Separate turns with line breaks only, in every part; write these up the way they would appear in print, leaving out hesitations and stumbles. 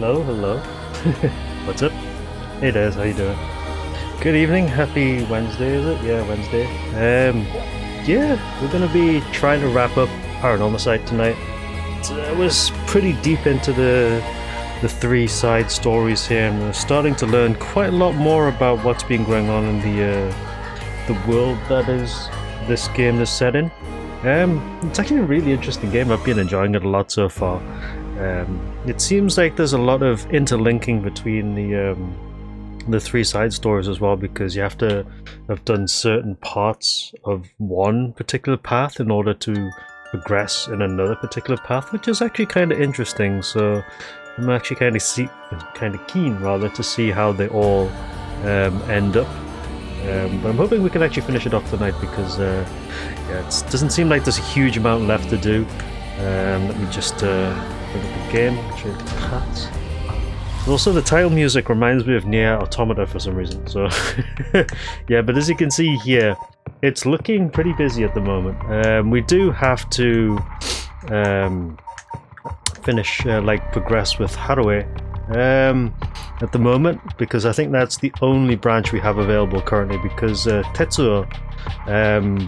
Hello, hello. What's up? Hey Des, how you doing? Good evening, happy Wednesday, is it? Yeah, Wednesday. Yeah, we're gonna be trying to wrap up Paranormasight tonight. I was pretty deep into the three side stories here, and we're starting to learn quite a lot more about what's been going on in the world that is this game is set in. It's actually a really interesting game. I've been enjoying it a lot so far. It seems like there's a lot of interlinking between the three side stories as well, because you have to have done certain parts of one particular path in order to progress in another particular path, which is actually kind of interesting. So I'm actually kind of keen rather to see how they all end up. But I'm hoping we can actually finish it off tonight, because it doesn't seem like there's a huge amount left to do. Let me just bring up the game, show you the paths. Also, the title music reminds me of Nier Automata for some reason, so yeah, but as you can see here, it's looking pretty busy at the moment. We do have to progress with Haruhi at the moment, because I think that's the only branch we have available currently, because Tetsuo,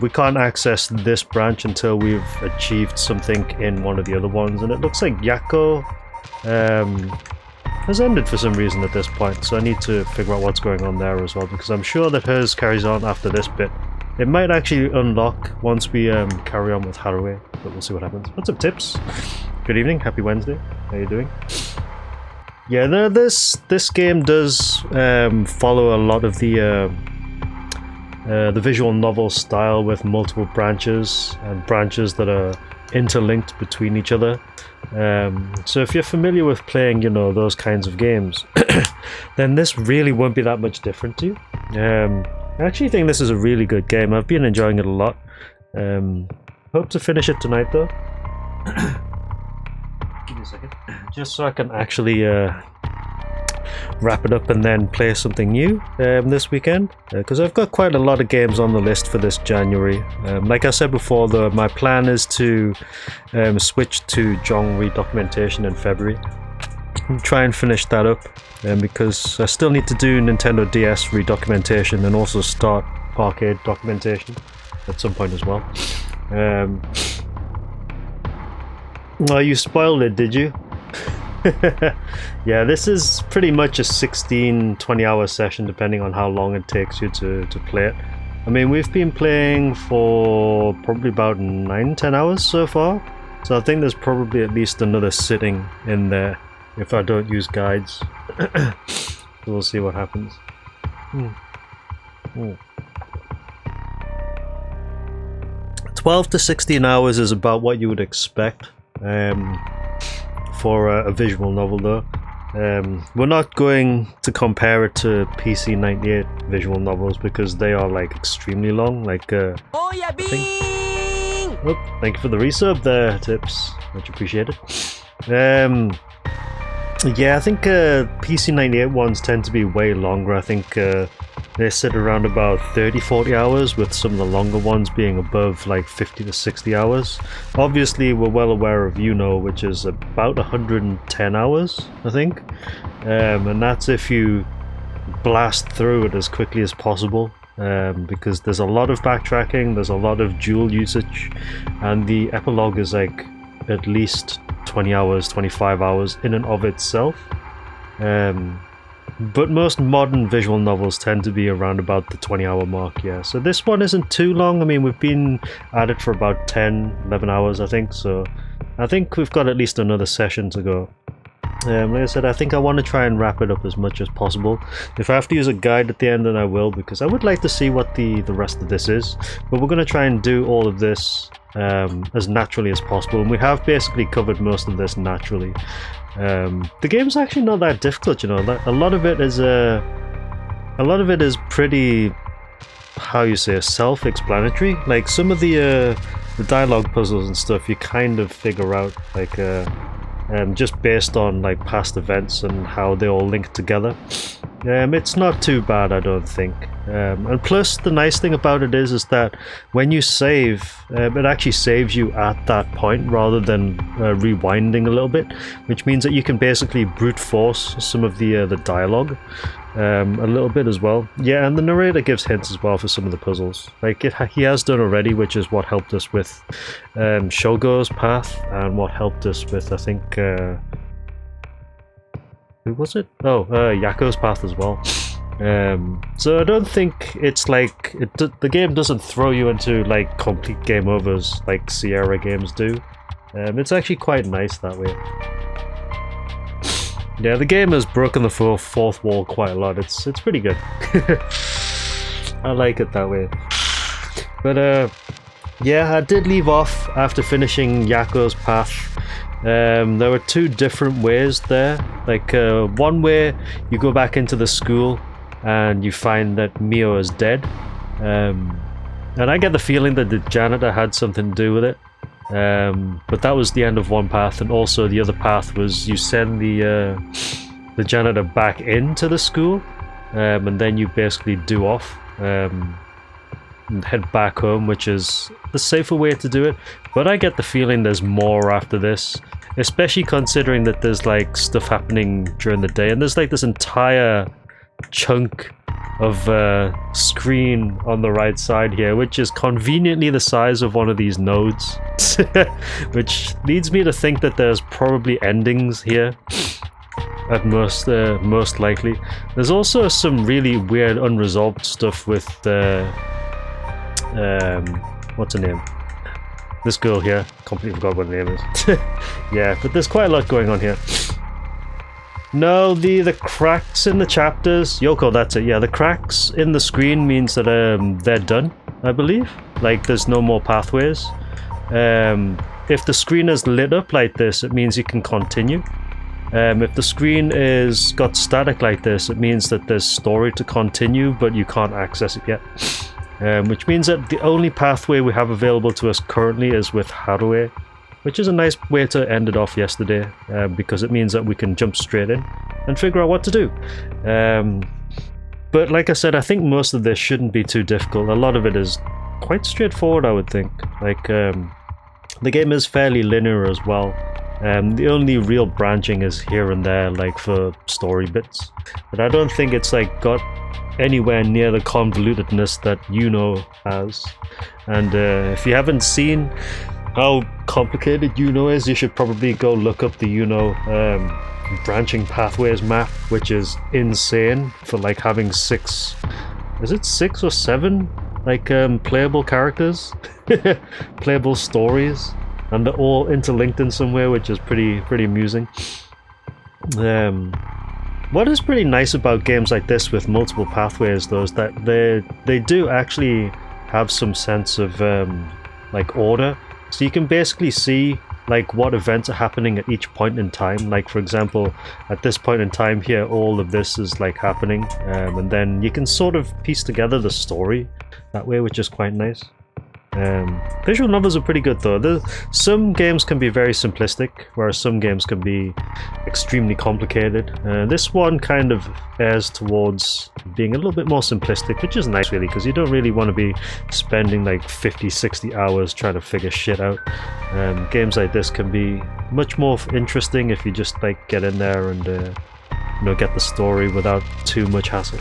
we can't access this branch until we've achieved something in one of the other ones, and it looks like Yako has ended for some reason at this point, so I need to figure out what's going on there as well, because I'm sure that hers carries on after this bit. It might actually unlock once we carry on with Haruhi, but we'll see what happens. What's up, Tips? Good evening, happy Wednesday. How you doing? Yeah, this game does follow a lot of the visual novel style, with multiple branches and branches that are interlinked between each other. So if you're familiar with playing, those kinds of games, then this really won't be that much different to you. I actually think this is a really good game. I've been enjoying it a lot. Hope to finish it tonight, though. Give me a second. Just so I can actually wrap it up and then play something new this weekend, because I've got quite a lot of games on the list for this January. Like I said before, though, my plan is to switch to Zhongri documentation in February and try and finish that up, because I still need to do Nintendo DS redocumentation and also start arcade documentation at some point as well. Oh, you spoiled it, did you? Yeah, this is pretty much a 16-20 hour session, depending on how long it takes you to play it. I mean, we've been playing for probably about 9-10 hours so far, so I think there's probably at least another sitting in there if I don't use guides. So we'll see what happens. 12 to 16 hours is about what you would expect for a visual novel, though. We're not going to compare it to PC 98 visual novels, because they are like extremely long. Like, oh, thank you for the resub there, Tips. Much appreciated. Yeah, I think PC 98 ones tend to be way longer. I think they sit around about 30-40 hours, with some of the longer ones being above like 50 to 60 hours. Obviously, we're well aware of which is about 110 hours, I think. And that's if you blast through it as quickly as possible, because there's a lot of backtracking, there's a lot of dual usage, and the epilogue is like at least 20 hours, 25 hours in and of itself. But most modern visual novels tend to be around about the 20-hour mark, yeah. So this one isn't too long. I mean, we've been at it for about 10-11 hours, I think, so I think we've got at least another session to go. Like I said, I think I want to try and wrap it up as much as possible. If I have to use a guide at the end, then I will, because I would like to see what the rest of this is. But we're going to try and do all of this as naturally as possible, and we have basically covered most of this naturally. The game's actually not that difficult, a lot of it is pretty, how you say, self-explanatory. Like some of the dialogue puzzles and stuff you kind of figure out, like just based on like past events and how they all link together. It's not too bad, I don't think. And plus, the nice thing about it is that when you save, it actually saves you at that point rather than rewinding a little bit, which means that you can basically brute force some of the dialogue a little bit as well. Yeah, and the narrator gives hints as well for some of the puzzles, like he has done already, which is what helped us with Shogo's path and what helped us with, I think, who was it? Oh, Yako's path as well. So I don't think it's like the game doesn't throw you into like complete game overs like Sierra games do. It's actually quite nice that way. Yeah, the game has broken the fourth wall quite a lot. It's pretty good. I like it that way. But yeah, I did leave off after finishing Yako's path. There were two different ways there. Like one way you go back into the school and you find that Mio is dead. And I get the feeling that the janitor had something to do with it. But that was the end of one path, and also the other path was you send the janitor back into the school, and then you basically do off and head back home, which is the safer way to do it. But I get the feeling there's more after this, especially considering that there's like stuff happening during the day, and there's like this entire chunk of screen on the right side here, which is conveniently the size of one of these nodes, which leads me to think that there's probably endings here at most likely. There's also some really weird unresolved stuff with what's her name? This girl here. Completely forgot what her name is. Yeah, but there's quite a lot going on here. No, the cracks in the chapters, Yoko, that's it. Yeah, the cracks in the screen means that they're done, I believe. Like, there's no more pathways. If the screen is lit up like this, it means you can continue. If the screen is got static like this, it means that there's story to continue, but you can't access it yet. Which means that the only pathway we have available to us currently is with Haruhi, which is a nice way to end it off yesterday, because it means that we can jump straight in and figure out what to do. But like I said, I think most of this shouldn't be too difficult. A lot of it is quite straightforward, I would think. Like, the game is fairly linear as well. The only real branching is here and there, like for story bits. But I don't think it's like got anywhere near the convolutedness that Yuno has. And if you haven't seen how complicated Yuno is, you should probably go look up the Yuno branching pathways map, which is insane for like having 6, is it 6 or 7 like playable characters, playable stories, and they're all interlinked in somewhere, which is pretty amusing. What is pretty nice about games like this with multiple pathways though is that they do actually have some sense of like order. So you can basically see like what events are happening at each point in time. Like, for example, at this point in time here, all of this is like happening, and then you can sort of piece together the story that way, which is quite nice. Visual novels are pretty good though. Some games can be very simplistic, whereas some games can be extremely complicated. This one kind of airs towards being a little bit more simplistic, which is nice really, because you don't really want to be spending like 50-60 hours trying to figure shit out. Games like this can be much more interesting if you just like get in there and you know, get the story without too much hassle.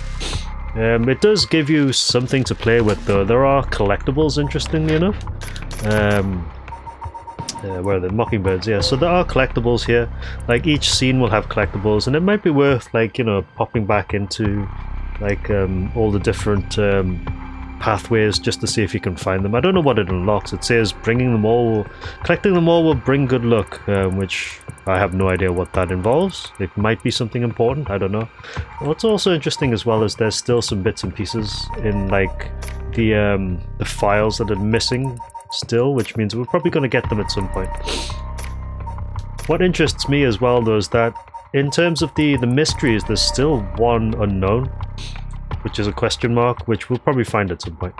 It does give you something to play with though. There are collectibles, interestingly enough. Where are the mockingbirds? Yeah, so there are collectibles here. Like, each scene will have collectibles, and it might be worth, like, you know, popping back into like all the different pathways just to see if you can find them. I don't know what it unlocks. It says collecting them all will bring good luck, which I have no idea what that involves. It might be something important, I don't know. What's also interesting as well is there's still some bits and pieces in like the files that are missing still, which means we're probably going to get them at some point. What interests me as well though is that in terms of the mysteries, there's still one unknown, which is a question mark, which we'll probably find at some point.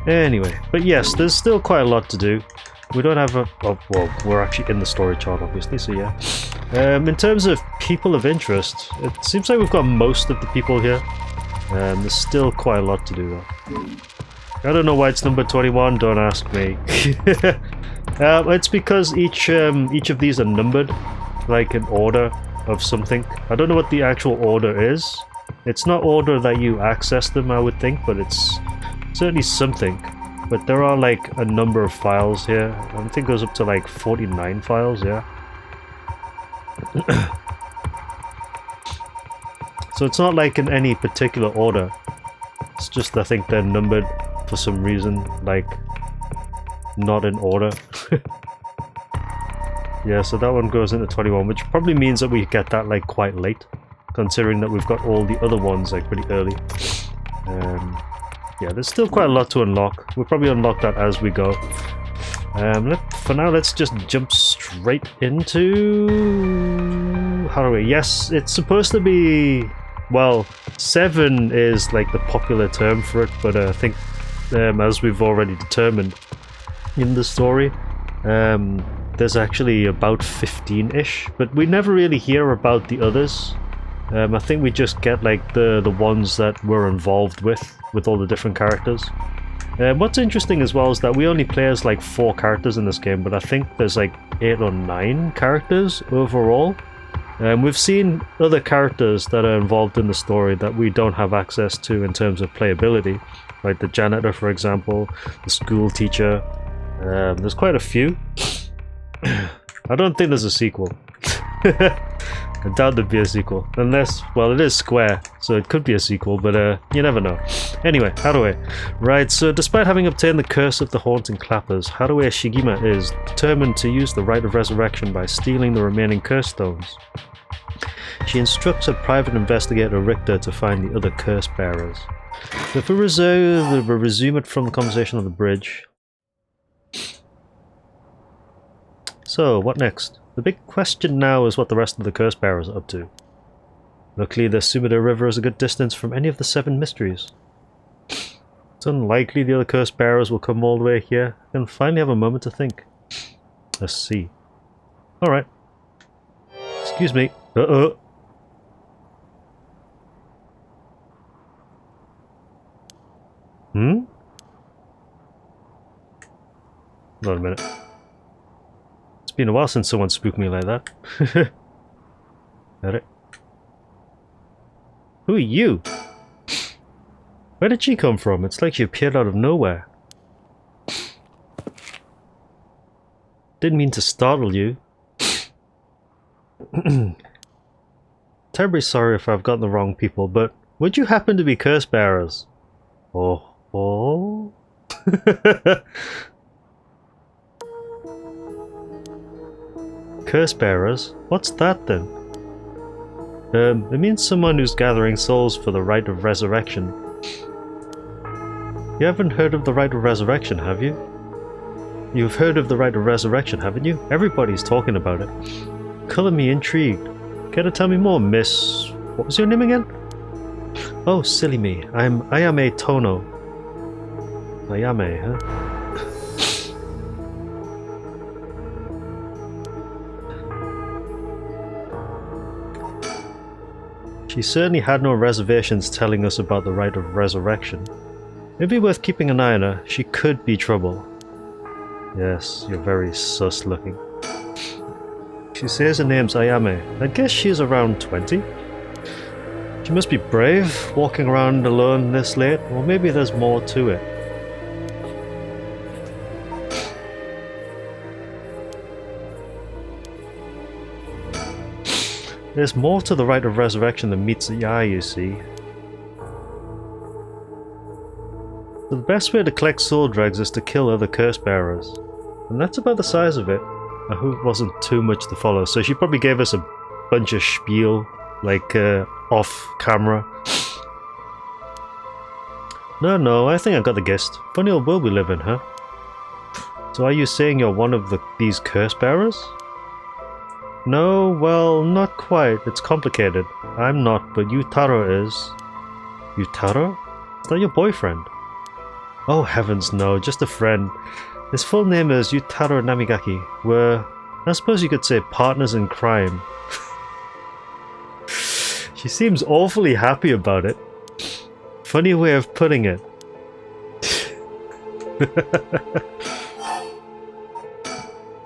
Anyway, but yes, there's still quite a lot to do. We don't have a... oh, well, we're actually in the story chart, obviously, so yeah. In terms of people of interest, it seems like we've got most of the people here. There's still quite a lot to do though. I don't know why it's number 21, don't ask me. It's because each of these are numbered, like in order of something. I don't know what the actual order is. It's not order that you access them, I would think, but it's certainly something. But there are like a number of files here. I think it goes up to like 49 files, yeah. So it's not like in any particular order. It's just I think they're numbered for some reason, like not in order. Yeah, so that one goes into 21, which probably means that we get that like quite late, considering that we've got all the other ones like pretty early. Yeah, there's still quite a lot to unlock. We'll probably unlock that as we go. For now, let's just jump straight into... How do we... Yes, it's supposed to be... Well, 7 is like the popular term for it, but I think as we've already determined in the story, there's actually about 15-ish, but we never really hear about the others. I think we just get like the ones that we're involved with all the different characters. What's interesting as well is that we only play as like 4 characters in this game, but I think there's like 8 or 9 characters overall. We've seen other characters that are involved in the story that we don't have access to in terms of playability, like the janitor, for example, the school teacher. There's quite a few. I don't think there's a sequel. I doubt there'd be a sequel, unless, well, it is Square, so it could be a sequel, but you never know. Anyway, Haruhi. Right, so despite having obtained the Curse of the Haunting Clappers, Haruhi Shigima is determined to use the Rite of Resurrection by stealing the remaining curse stones. She instructs her private investigator Richter to find the other curse bearers. So if we resume it from the conversation on the bridge. So, what next? The big question now is what the rest of the curse bearers are up to. Luckily, the Sumida River is a good distance from any of the 7 mysteries. It's unlikely the other curse bearers will come all the way here and finally have a moment to think. Let's see. Alright. Excuse me. Uh-oh. Hmm? Hold on a minute. It's been a while since someone spooked me like that. Got it. Who are you? Where did she come from? It's like she appeared out of nowhere. Didn't mean to startle you. Terribly sorry if I've got the wrong people, but would you happen to be curse bearers? Oh. Oh. Curse bearers? What's that then? It means someone who's gathering souls for the Rite of Resurrection. You haven't heard of the Rite of Resurrection, have you? You've heard of the Rite of Resurrection, haven't you? Everybody's talking about it. Color me intrigued. Care to tell me more, Miss... What was your name again? Oh, silly me. I'm Ayame Tono. Ayame, huh? She certainly had no reservations telling us about the Rite of Resurrection. It'd be worth keeping an eye on her. She could be trouble. Yes, you're very sus looking. She says her name's Ayame. I guess she's around 20. She must be brave, walking around alone this late, or maybe there's more to it. There's more to the Rite of Resurrection than meets the eye, you see. So the best way to collect soul dregs is to kill other curse bearers. And that's about the size of it. I hope it wasn't too much to follow, so she probably gave us a bunch of spiel, like off camera. No, I think I got the gist. Funny old world we live in, huh? So are you saying you're one of these curse bearers? No, well, not quite. It's complicated. I'm not, but Yutaro is. Yutaro? Is that your boyfriend? Oh heavens no, just a friend. His full name is Yutaro Namigaki. We're I suppose you could say partners in crime. She seems awfully happy about it. Funny way of putting it.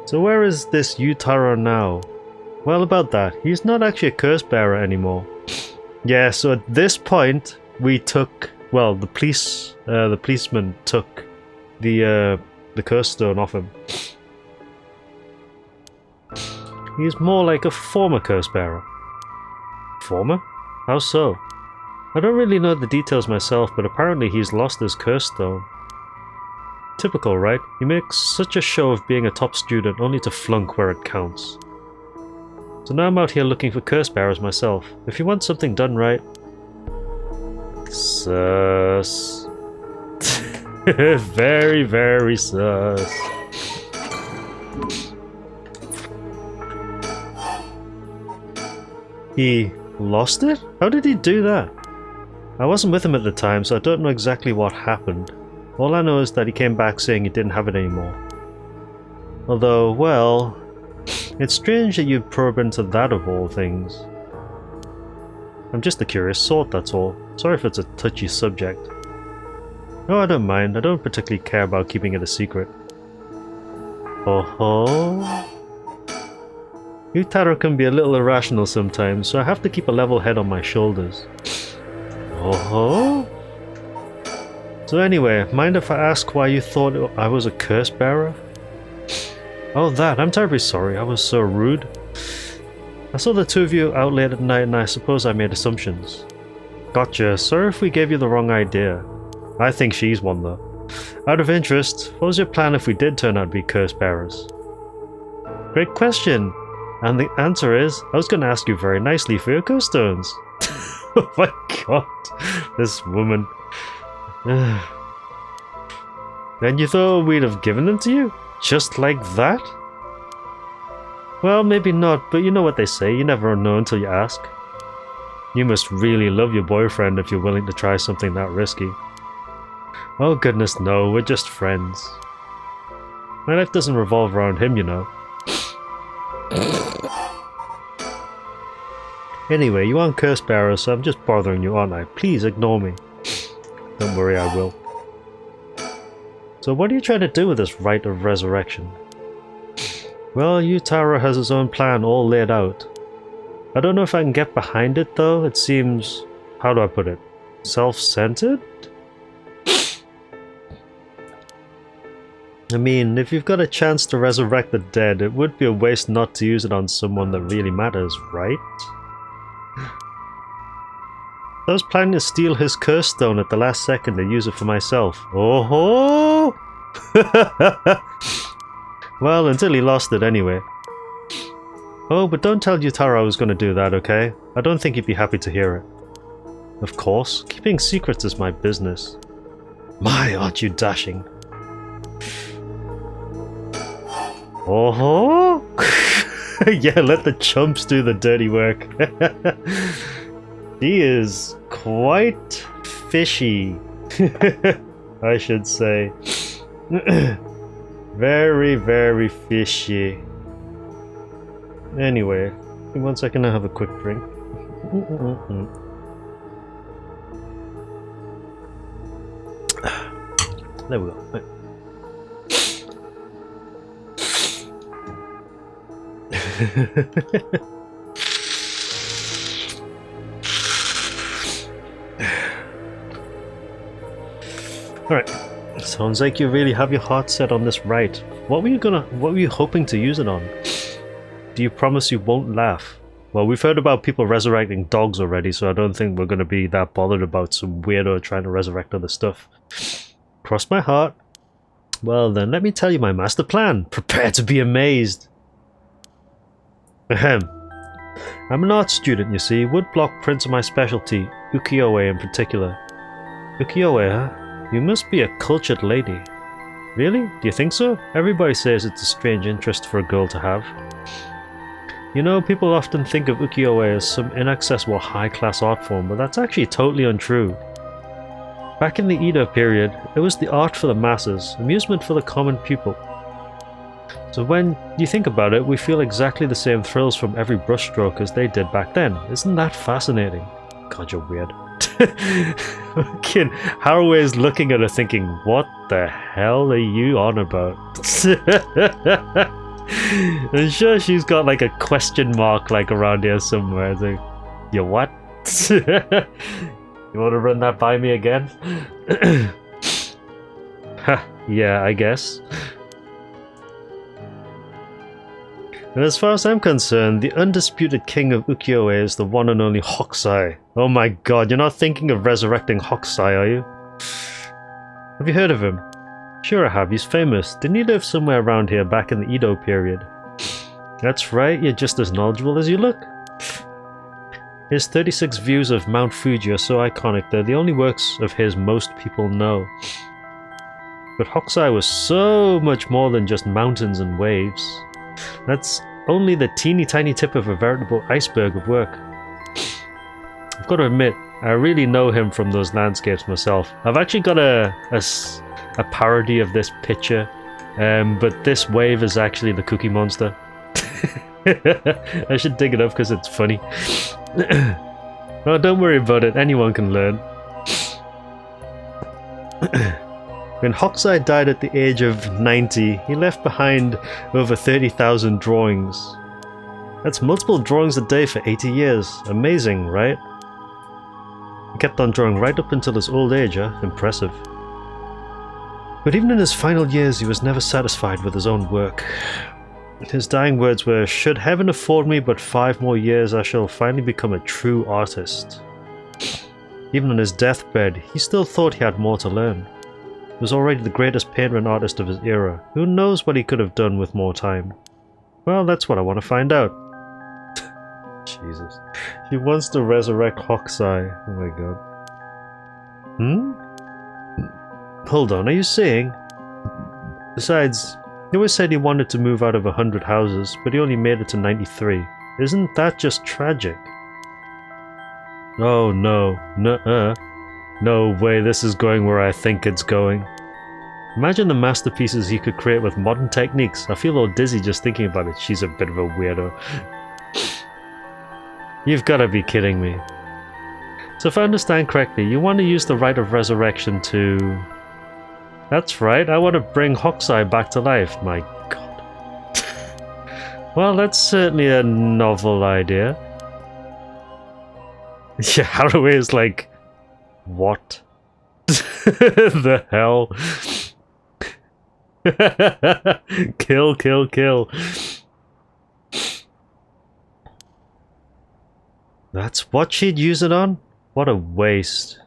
So where is this Yutaro now? Well, about that, he's not actually a curse bearer anymore. Yeah, so at this point, we took, well, the policeman took the curse stone off him. He's more like a former curse bearer. Former? How so? I don't really know the details myself, but apparently he's lost his curse stone. Typical, right? He makes such a show of being a top student only to flunk where it counts. So now I'm out here looking for curse bearers myself. If you want something done right... Sus. Very, very sus. He lost it? How did he do that? I wasn't with him at the time, so I don't know exactly what happened. All I know is that he came back saying he didn't have it anymore. Although, well... It's strange that you'd probe into that of all things. I'm just a curious sort, that's all. Sorry if it's a touchy subject. Oh, I don't mind. I don't particularly care about keeping it a secret. Oh-ho! Yutaro can be a little irrational sometimes, so I have to keep a level head on my shoulders. Oh-ho! So anyway, mind if I ask why you thought I was a curse bearer? Oh that, I'm terribly sorry, I was so rude. I saw the two of you out late at night and I suppose I made assumptions. Gotcha, sorry if we gave you the wrong idea. I think she's one though. Out of interest, what was your plan if we did turn out to be curse bearers? Great question! And the answer is, I was going to ask you very nicely for your curse stones. Oh my god, this woman. Then you thought we'd have given them to you? Just like that? Well, maybe not, but you know what they say, you never know until you ask. You must really love your boyfriend if you're willing to try something that risky. Oh goodness no, we're just friends. My life doesn't revolve around him, you know. Anyway, you aren't curse bearer, so I'm just bothering you, aren't I? Please ignore me. Don't worry, I will. So what are you trying to do with this rite of resurrection? Well, Yutaro has his own plan all laid out. I don't know if I can get behind it though, it seems... how do I put it? Self-centered? I mean, if you've got a chance to resurrect the dead, it would be a waste not to use it on someone that really matters, right? I was planning to steal his curse stone at the last second and use it for myself. Oh ho! Well, until he lost it anyway. Oh, but don't tell Yutaro I was going to do that, okay? I don't think he'd be happy to hear it. Of course, keeping secrets is my business. My, aren't you dashing? Oh ho! Yeah, let the chumps do the dirty work. She is quite fishy, I should say. Very, very fishy. Anyway, give me 1 second, I'll have a quick drink. There we go. Right. Alright, sounds like you really have your heart set on this rite. What were you hoping to use it on? Do you promise you won't laugh? Well, we've heard about people resurrecting dogs already, so I don't think we're gonna be that bothered about some weirdo trying to resurrect other stuff. Cross my heart. Well then, let me tell you my master plan. Prepare to be amazed. Ahem. I'm an art student, you see. Woodblock prints are my specialty, ukiyo-e in particular. Ukiyo-e, huh? You must be a cultured lady. Really? Do you think so? Everybody says it's a strange interest for a girl to have. You know, people often think of ukiyo-e as some inaccessible high-class art form, but that's actually totally untrue. Back in the Edo period, it was the art for the masses, amusement for the common people. So when you think about it, we feel exactly the same thrills from every brushstroke as they did back then. Isn't that fascinating? God, you're weird. Fucking Haraway's looking at her thinking, what the hell are you on about? I'm sure she's got like a question mark like around here somewhere. It's like, you what? You want to run that by me again? Ha, yeah, I guess. And as far as I'm concerned, the undisputed king of Ukiyo-e is the one and only Hokusai. Oh my god, you're not thinking of resurrecting Hokusai, are you? Have you heard of him? Sure I have, he's famous. Didn't he live somewhere around here back in the Edo period? That's right, you're just as knowledgeable as you look. His 36 views of Mount Fuji are so iconic they're the only works of his most people know. But Hokusai was so much more than just mountains and waves. That's only the teeny tiny tip of a veritable iceberg of work. I've got to admit, I really know him from those landscapes myself. I've actually got a parody of this picture, but this wave is actually the Cookie Monster. I should dig it up because it's funny. Oh, don't worry about it, anyone can learn. When Hokusai died at the age of 90, he left behind over 30,000 drawings. That's multiple drawings a day for 80 years. Amazing, right? He kept on drawing right up until his old age, huh? Impressive. But even in his final years, he was never satisfied with his own work. His dying words were, "Should heaven afford me but 5 more years, I shall finally become a true artist." Even on his deathbed, he still thought he had more to learn. He was already the greatest painter and artist of his era. Who knows what he could have done with more time? Well, that's what I want to find out. Jesus. He wants to resurrect Hokusai. Oh my god. Hold on, are you saying? Besides, he always said he wanted to move out of 100 houses, but he only made it to 93. Isn't that just tragic? Oh no, nuh-uh. No way this is going where I think it's going. Imagine the masterpieces he could create with modern techniques. I feel all dizzy just thinking about it. She's a bit of a weirdo. You've got to be kidding me. So if I understand correctly, you want to use the rite of resurrection to... That's right, I want to bring Hokusai back to life. My god. Well, that's certainly a novel idea. Yeah, Haraway is like... What? The hell? Kill, kill, kill. That's what she'd use it on? What a waste.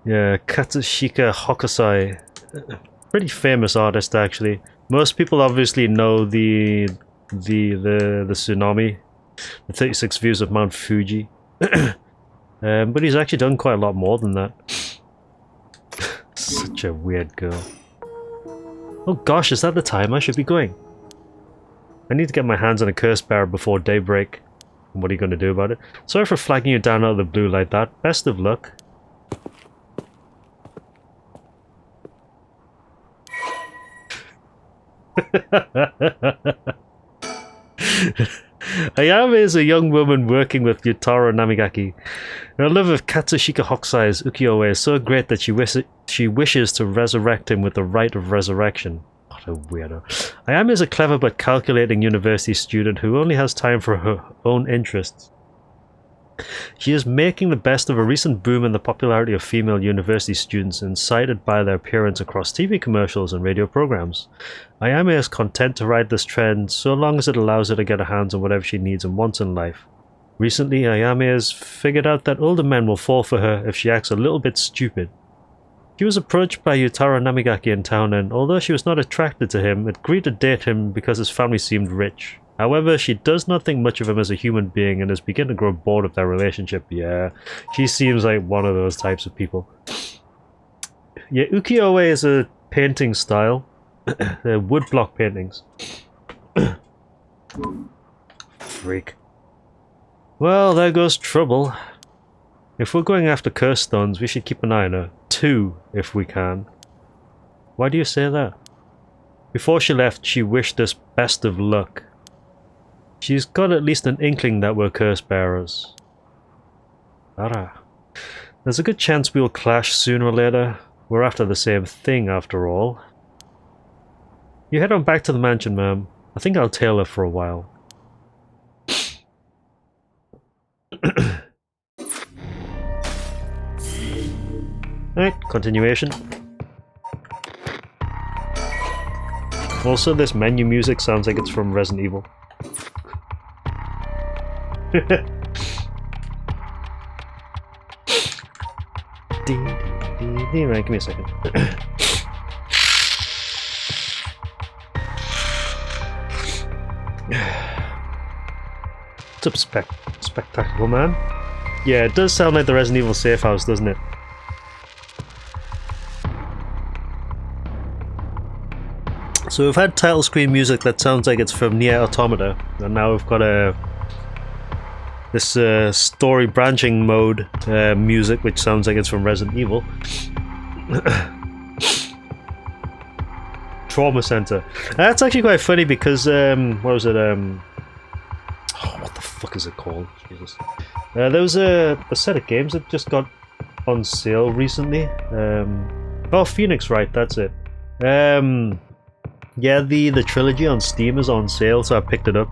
Yeah, Katsushika Hokusai. Pretty famous artist, actually. Most people obviously know the tsunami. The 36 views of Mount Fuji. But he's actually done quite a lot more than that. Such a weird girl. Oh gosh, is that the time I should be going? I need to get my hands on a curse bearer before daybreak. What are you going to do about it? Sorry for flagging you down out of the blue like that. Best of luck. Ayame is a young woman working with Yutaro Namigaki. Her love of Katsushika Hokusai's ukiyo-e is so great that she wishes to resurrect him with the rite of resurrection. What a weirdo. Ayame is a clever but calculating university student who only has time for her own interests. She is making the best of a recent boom in the popularity of female university students, incited by their appearance across TV commercials and radio programs. Ayame is content to ride this trend so long as it allows her to get her hands on whatever she needs and wants in life. Recently, Ayame has figured out that older men will fall for her if she acts a little bit stupid. She was approached by Yutaro Namigaki in town and, although she was not attracted to him, agreed to date him because his family seemed rich. However, she does not think much of him as a human being and is beginning to grow bored of their relationship. Yeah, she seems like one of those types of people. Yeah, ukiyo-e is a painting style. They're woodblock paintings. Freak. Well, there goes trouble. If we're going after curse stones, we should keep an eye on her. 2, if we can. Why do you say that? Before she left, she wished us best of luck. She's got at least an inkling that we're curse bearers. Ara. There's a good chance we'll clash sooner or later. We're after the same thing, after all. You head on back to the mansion, ma'am. I think I'll tail her for a while. Alright, continuation. Also, this menu music sounds like it's from Resident Evil. Right, give me a second. What's up, spectacular man? Yeah, it does sound like the Resident Evil safe house, doesn't it? So we've had title screen music that sounds like it's from Nier Automata, and now we've got this story branching mode music, which sounds like it's from Resident Evil. Trauma Center. That's actually quite funny because what was it? Oh, what the fuck is it called? Jesus. There was a set of games that just got on sale recently. Oh, Phoenix Wright. That's it. Yeah, the trilogy on Steam is on sale, so I picked it up.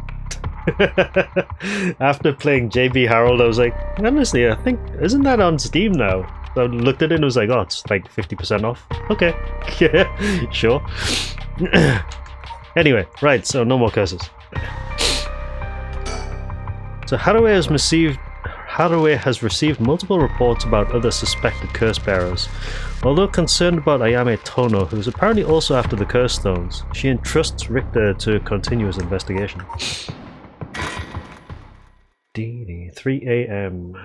After playing JB Harold, I was like, honestly, I think, isn't that on Steam now? So I looked at it and was like, oh, it's like 50% off. Okay, yeah, sure. Anyway, right, so no more curses. So Hathaway has received multiple reports about other suspected curse bearers. Although concerned about Ayame Tono, who is apparently also after the curse stones, she entrusts Richter to continue his investigation. 3 a.m.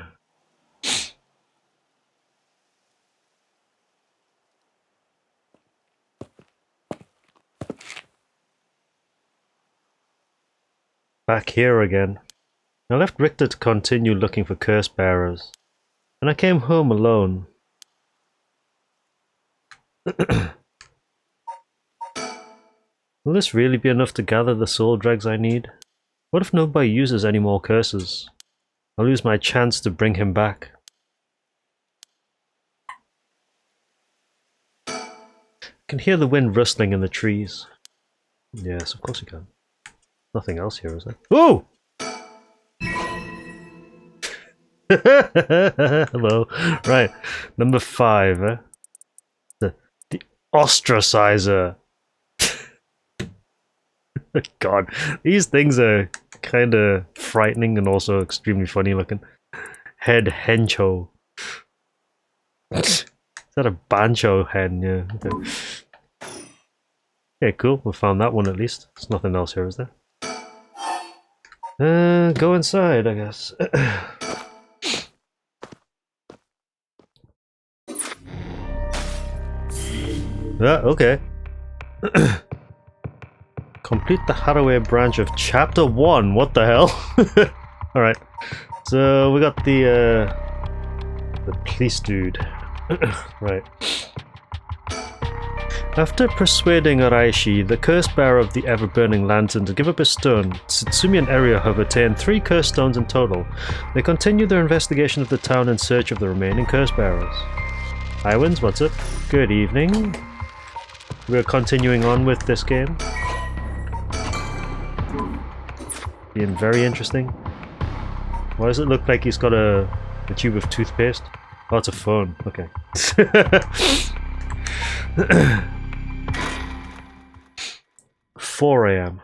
Back here again. I left Richter to continue looking for curse bearers, and I came home alone. Will this really be enough to gather the soul dregs I need? What if nobody uses any more curses? I'll lose my chance to bring him back. I can hear the wind rustling in the trees. Yes, of course you can. Nothing else here, is there? Oh! Hello. Right, number 5. The ostracizer. God, these things are kind of frightening and also extremely funny looking. Head Honjo. Is that a Banjo head? Yeah. Okay. Okay, cool. We found that one at least. There's nothing else here, is there? Go inside, I guess. Okay. Complete the Hathaway branch of Chapter 1. What the hell? Alright. So we got the police dude. Right. After persuading Araishi, the curse bearer of the ever-burning lantern, to give up his stone, Tsutsumi and Eria have obtained 3 curse stones in total. They continue their investigation of the town in search of the remaining curse bearers. Iwins, what's up? Good evening. We're continuing on with this game. Being very interesting. Why does it look like he's got a tube of toothpaste? Oh, it's a phone. Okay. 4 a.m.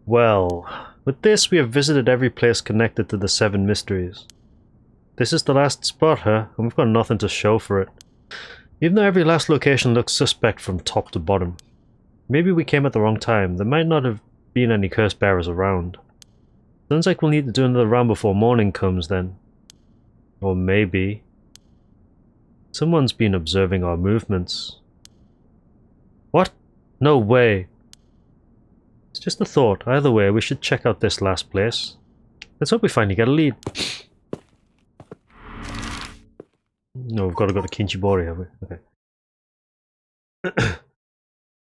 Well, with this we have visited every place connected to the 7 mysteries. This is the last spot, huh? And we've got nothing to show for it. Even though every last location looks suspect from top to bottom. Maybe we came at the wrong time. There might not have been any curse bearers around. Sounds like we'll need to do another round before morning comes then. Or maybe someone's been observing our movements. What? No way. It's just a thought. Either way, we should check out this last place. Let's hope we finally get a lead. No, we've got to go to Kinchibori, have we? Okay.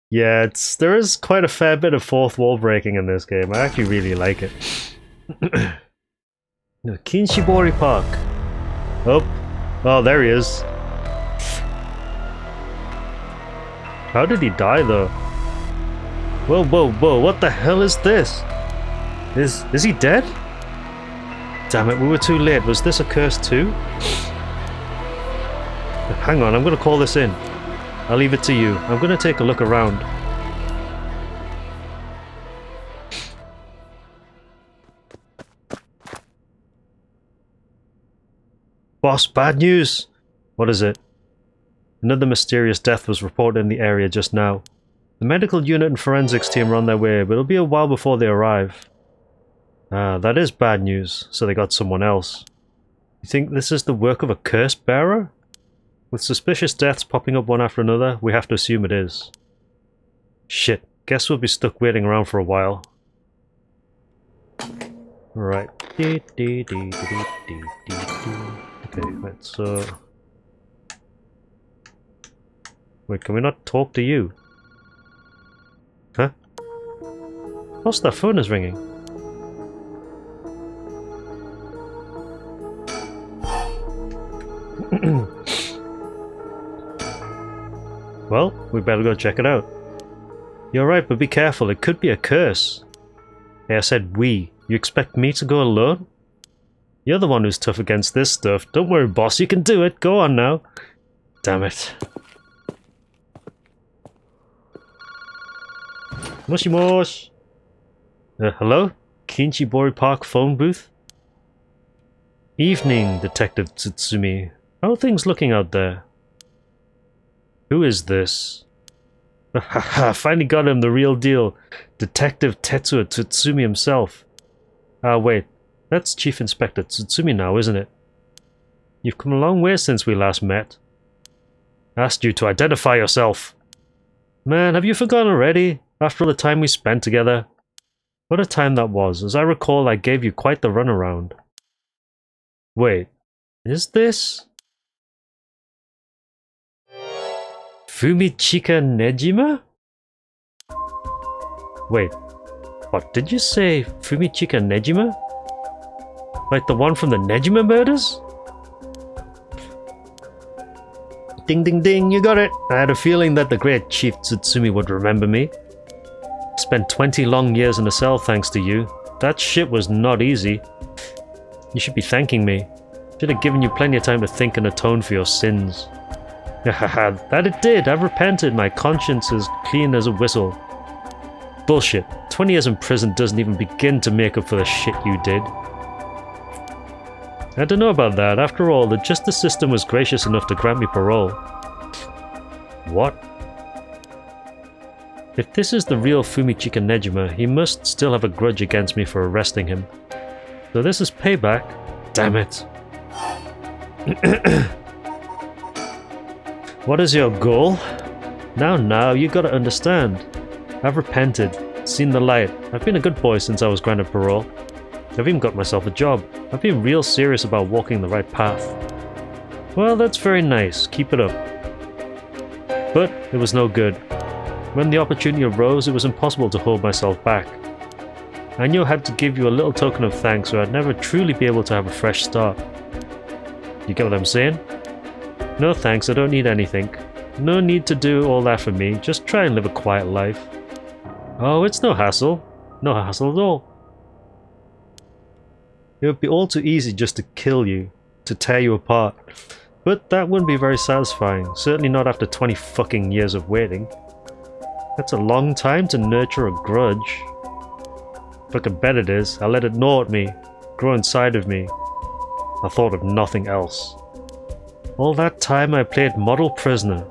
Yeah, there is quite a fair bit of fourth wall breaking in this game. I actually really like it. No, Kinchibori Park. Oh, there he is. How did he die, though? Whoa, whoa, whoa! What the hell is this? Is he dead? Damn it, we were too late. Was this a curse too? Hang on, I'm gonna call this in. I'll leave it to you. I'm gonna take a look around. Boss, bad news! What is it? Another mysterious death was reported in the area just now. The medical unit and forensics team are on their way, but it'll be a while before they arrive. Ah, that is bad news, so they got someone else. You think this is the work of a curse bearer? With suspicious deaths popping up one after another, we have to assume it is. Shit, guess we'll be stuck waiting around for a while. Right. Okay, let's wait, can we not talk to you? Huh? What's that phone is ringing? Well, we better go check it out. You're right, but be careful, it could be a curse. Hey, I said we. You expect me to go alone? You're the one who's tough against this stuff. Don't worry, boss, you can do it. Go on now. Damn it. Moshi mosh. Hello? Kinchibori Park phone booth? Evening, Detective Tsutsumi. How are things looking out there? Who is this? Haha, finally got him, the real deal. Detective Tetsuo Tsutsumi himself. Ah, wait. That's Chief Inspector Tsutsumi now, isn't it? You've come a long way since we last met. Asked you to identify yourself. Man, have you forgotten already? After all the time we spent together? What a time that was. As I recall, I gave you quite the runaround. Wait, is this... Fumichika Nejima? Wait, what did you say? Fumichika Nejima? Like the one from the Nejima murders? Ding ding ding, you got it! I had a feeling that the great Chief Tsutsumi would remember me. Spent 20 long years in a cell thanks to you. That shit was not easy. You should be thanking me. Should have given you plenty of time to think and atone for your sins. Haha, that it did. I've repented. My conscience is clean as a whistle. Bullshit. 20 years in prison doesn't even begin to make up for the shit you did. I don't know about that. After all, the justice system was gracious enough to grant me parole. What? If this is the real Fumichika Nejima, he must still have a grudge against me for arresting him. So this is payback. Damn it. What is your goal? Now, you gotta understand. I've repented, seen the light. I've been a good boy since I was granted parole. I've even got myself a job. I've been real serious about walking the right path. Well, that's very nice. Keep it up. But it was no good. When the opportunity arose, it was impossible to hold myself back. I knew I had to give you a little token of thanks or I'd never truly be able to have a fresh start. You get what I'm saying? No thanks, I don't need anything. No need to do all that for me, just try and live a quiet life. Oh, it's no hassle. No hassle at all. It would be all too easy just to kill you, to tear you apart. But that wouldn't be very satisfying, certainly not after 20 fucking years of waiting. That's a long time to nurture a grudge. Fucking bet it is. I let it gnaw at me, grow inside of me. I thought of nothing else. All that time I played model prisoner,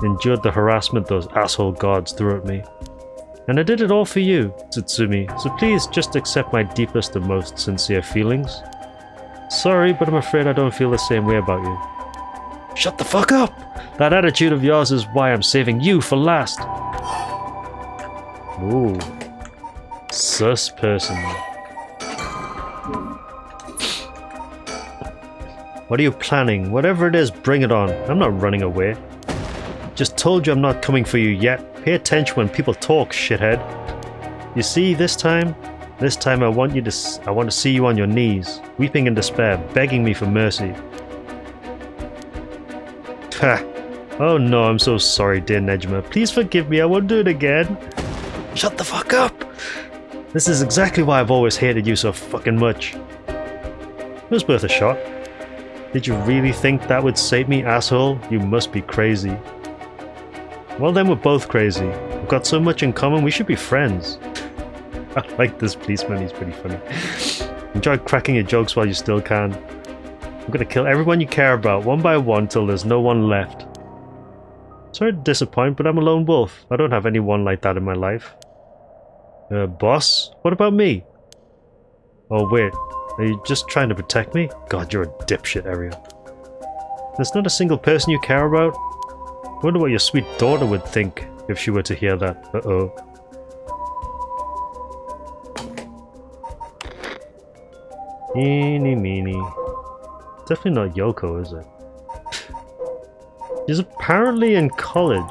endured the harassment those asshole gods threw at me. And I did it all for you, Tsutsumi, so please just accept my deepest and most sincere feelings. Sorry, but I'm afraid I don't feel the same way about you. Shut the fuck up! That attitude of yours is why I'm saving you for last. Ooh. Sus person. What are you planning? Whatever it is, bring it on. I'm not running away. Just told you I'm not coming for you yet. Pay attention when people talk, shithead. You see, this time I want to see you on your knees, weeping in despair, begging me for mercy. Ha! Oh no, I'm so sorry, dear Nejma. Please forgive me, I won't do it again. Shut the fuck up! This is exactly why I've always hated you so fucking much. It was worth a shot. Did you really think that would save me, asshole? You must be crazy. Well then, we're both crazy. We've got so much in common, we should be friends. I like this policeman, he's pretty funny. Enjoy cracking your jokes while you still can. I'm gonna kill everyone you care about, one by one, till there's no one left. Sorry to disappoint, but I'm a lone wolf. I don't have anyone like that in my life. Boss? What about me? Oh wait, are you just trying to protect me? God, you're a dipshit, Ariel. There's not a single person you care about? I wonder what your sweet daughter would think if she were to hear that. Uh-oh. Eeny meeny. Definitely not Yoko, is it? She's apparently in college.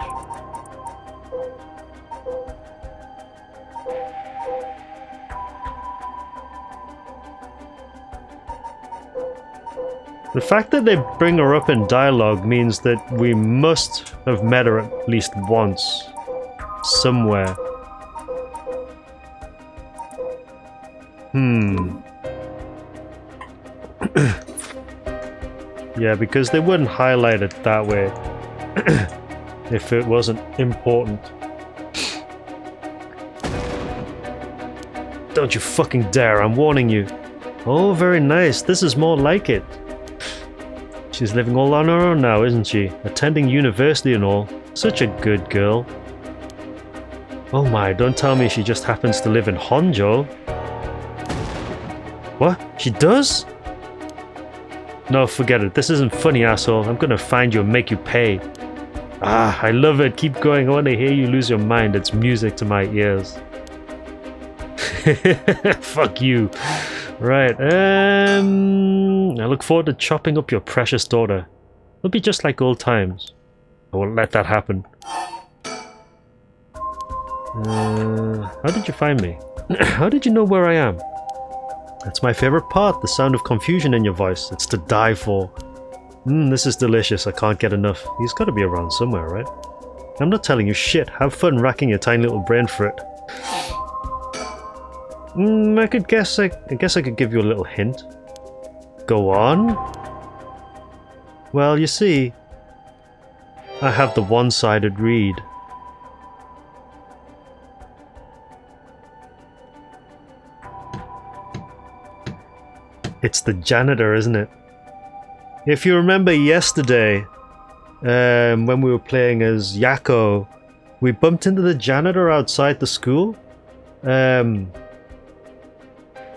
The fact that they bring her up in dialogue means that we must have met her at least once. Somewhere. Yeah, because they wouldn't highlight it that way if it wasn't important. Don't you fucking dare, I'm warning you. Oh, very nice. This is more like it. She's living all on her own now, isn't she? Attending university and all. Such a good girl. Oh my, don't tell me she just happens to live in Honjo. What? She does? No, forget it. This isn't funny, asshole. I'm gonna find you and make you pay. Ah, I love it. Keep going. I want to hear you lose your mind. It's music to my ears. Fuck you. Right, I look forward to chopping up your precious daughter. It'll be just like old times. I won't let that happen. How did you find me? How did you know where I am? That's my favorite part, the sound of confusion in your voice. It's to die for. This is delicious. I can't get enough. He's got to be around somewhere, right? I'm not telling you shit. Have fun racking your tiny little brain for it. I guess I could give you a little hint. Go on. Well, you see, I have the one-sided read. It's the janitor, isn't it? If you remember yesterday, when we were playing as Yako, we bumped into the janitor outside the school.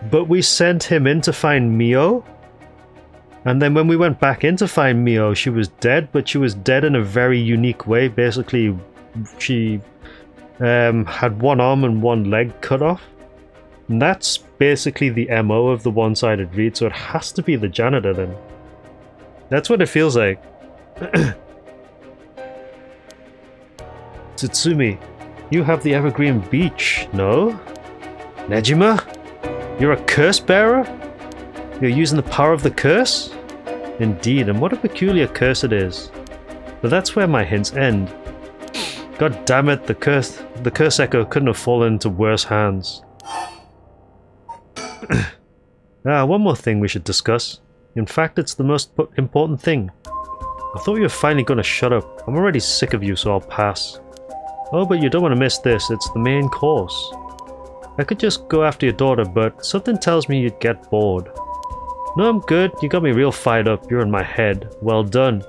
But we sent him in to find Mio. And then when we went back in to find Mio, she was dead, but she was dead in a very unique way. Basically, she had one arm and one leg cut off. And that's basically the MO of the one-sided read, so it has to be the janitor then. That's what it feels like. Tsutsumi, you have the Evergreen Beach, no? Nejima? You're a curse bearer? You're using the power of the curse? Indeed, and what a peculiar curse it is. But that's where my hints end. God damn it, the curse echo couldn't have fallen into worse hands. One more thing we should discuss. In fact, it's the most important thing. I thought you were finally gonna shut up. I'm already sick of you, so I'll pass. Oh, but you don't want to miss this. It's the main course. I could just go after your daughter, but something tells me you'd get bored. No, I'm good. You got me real fired up. You're in my head. Well done.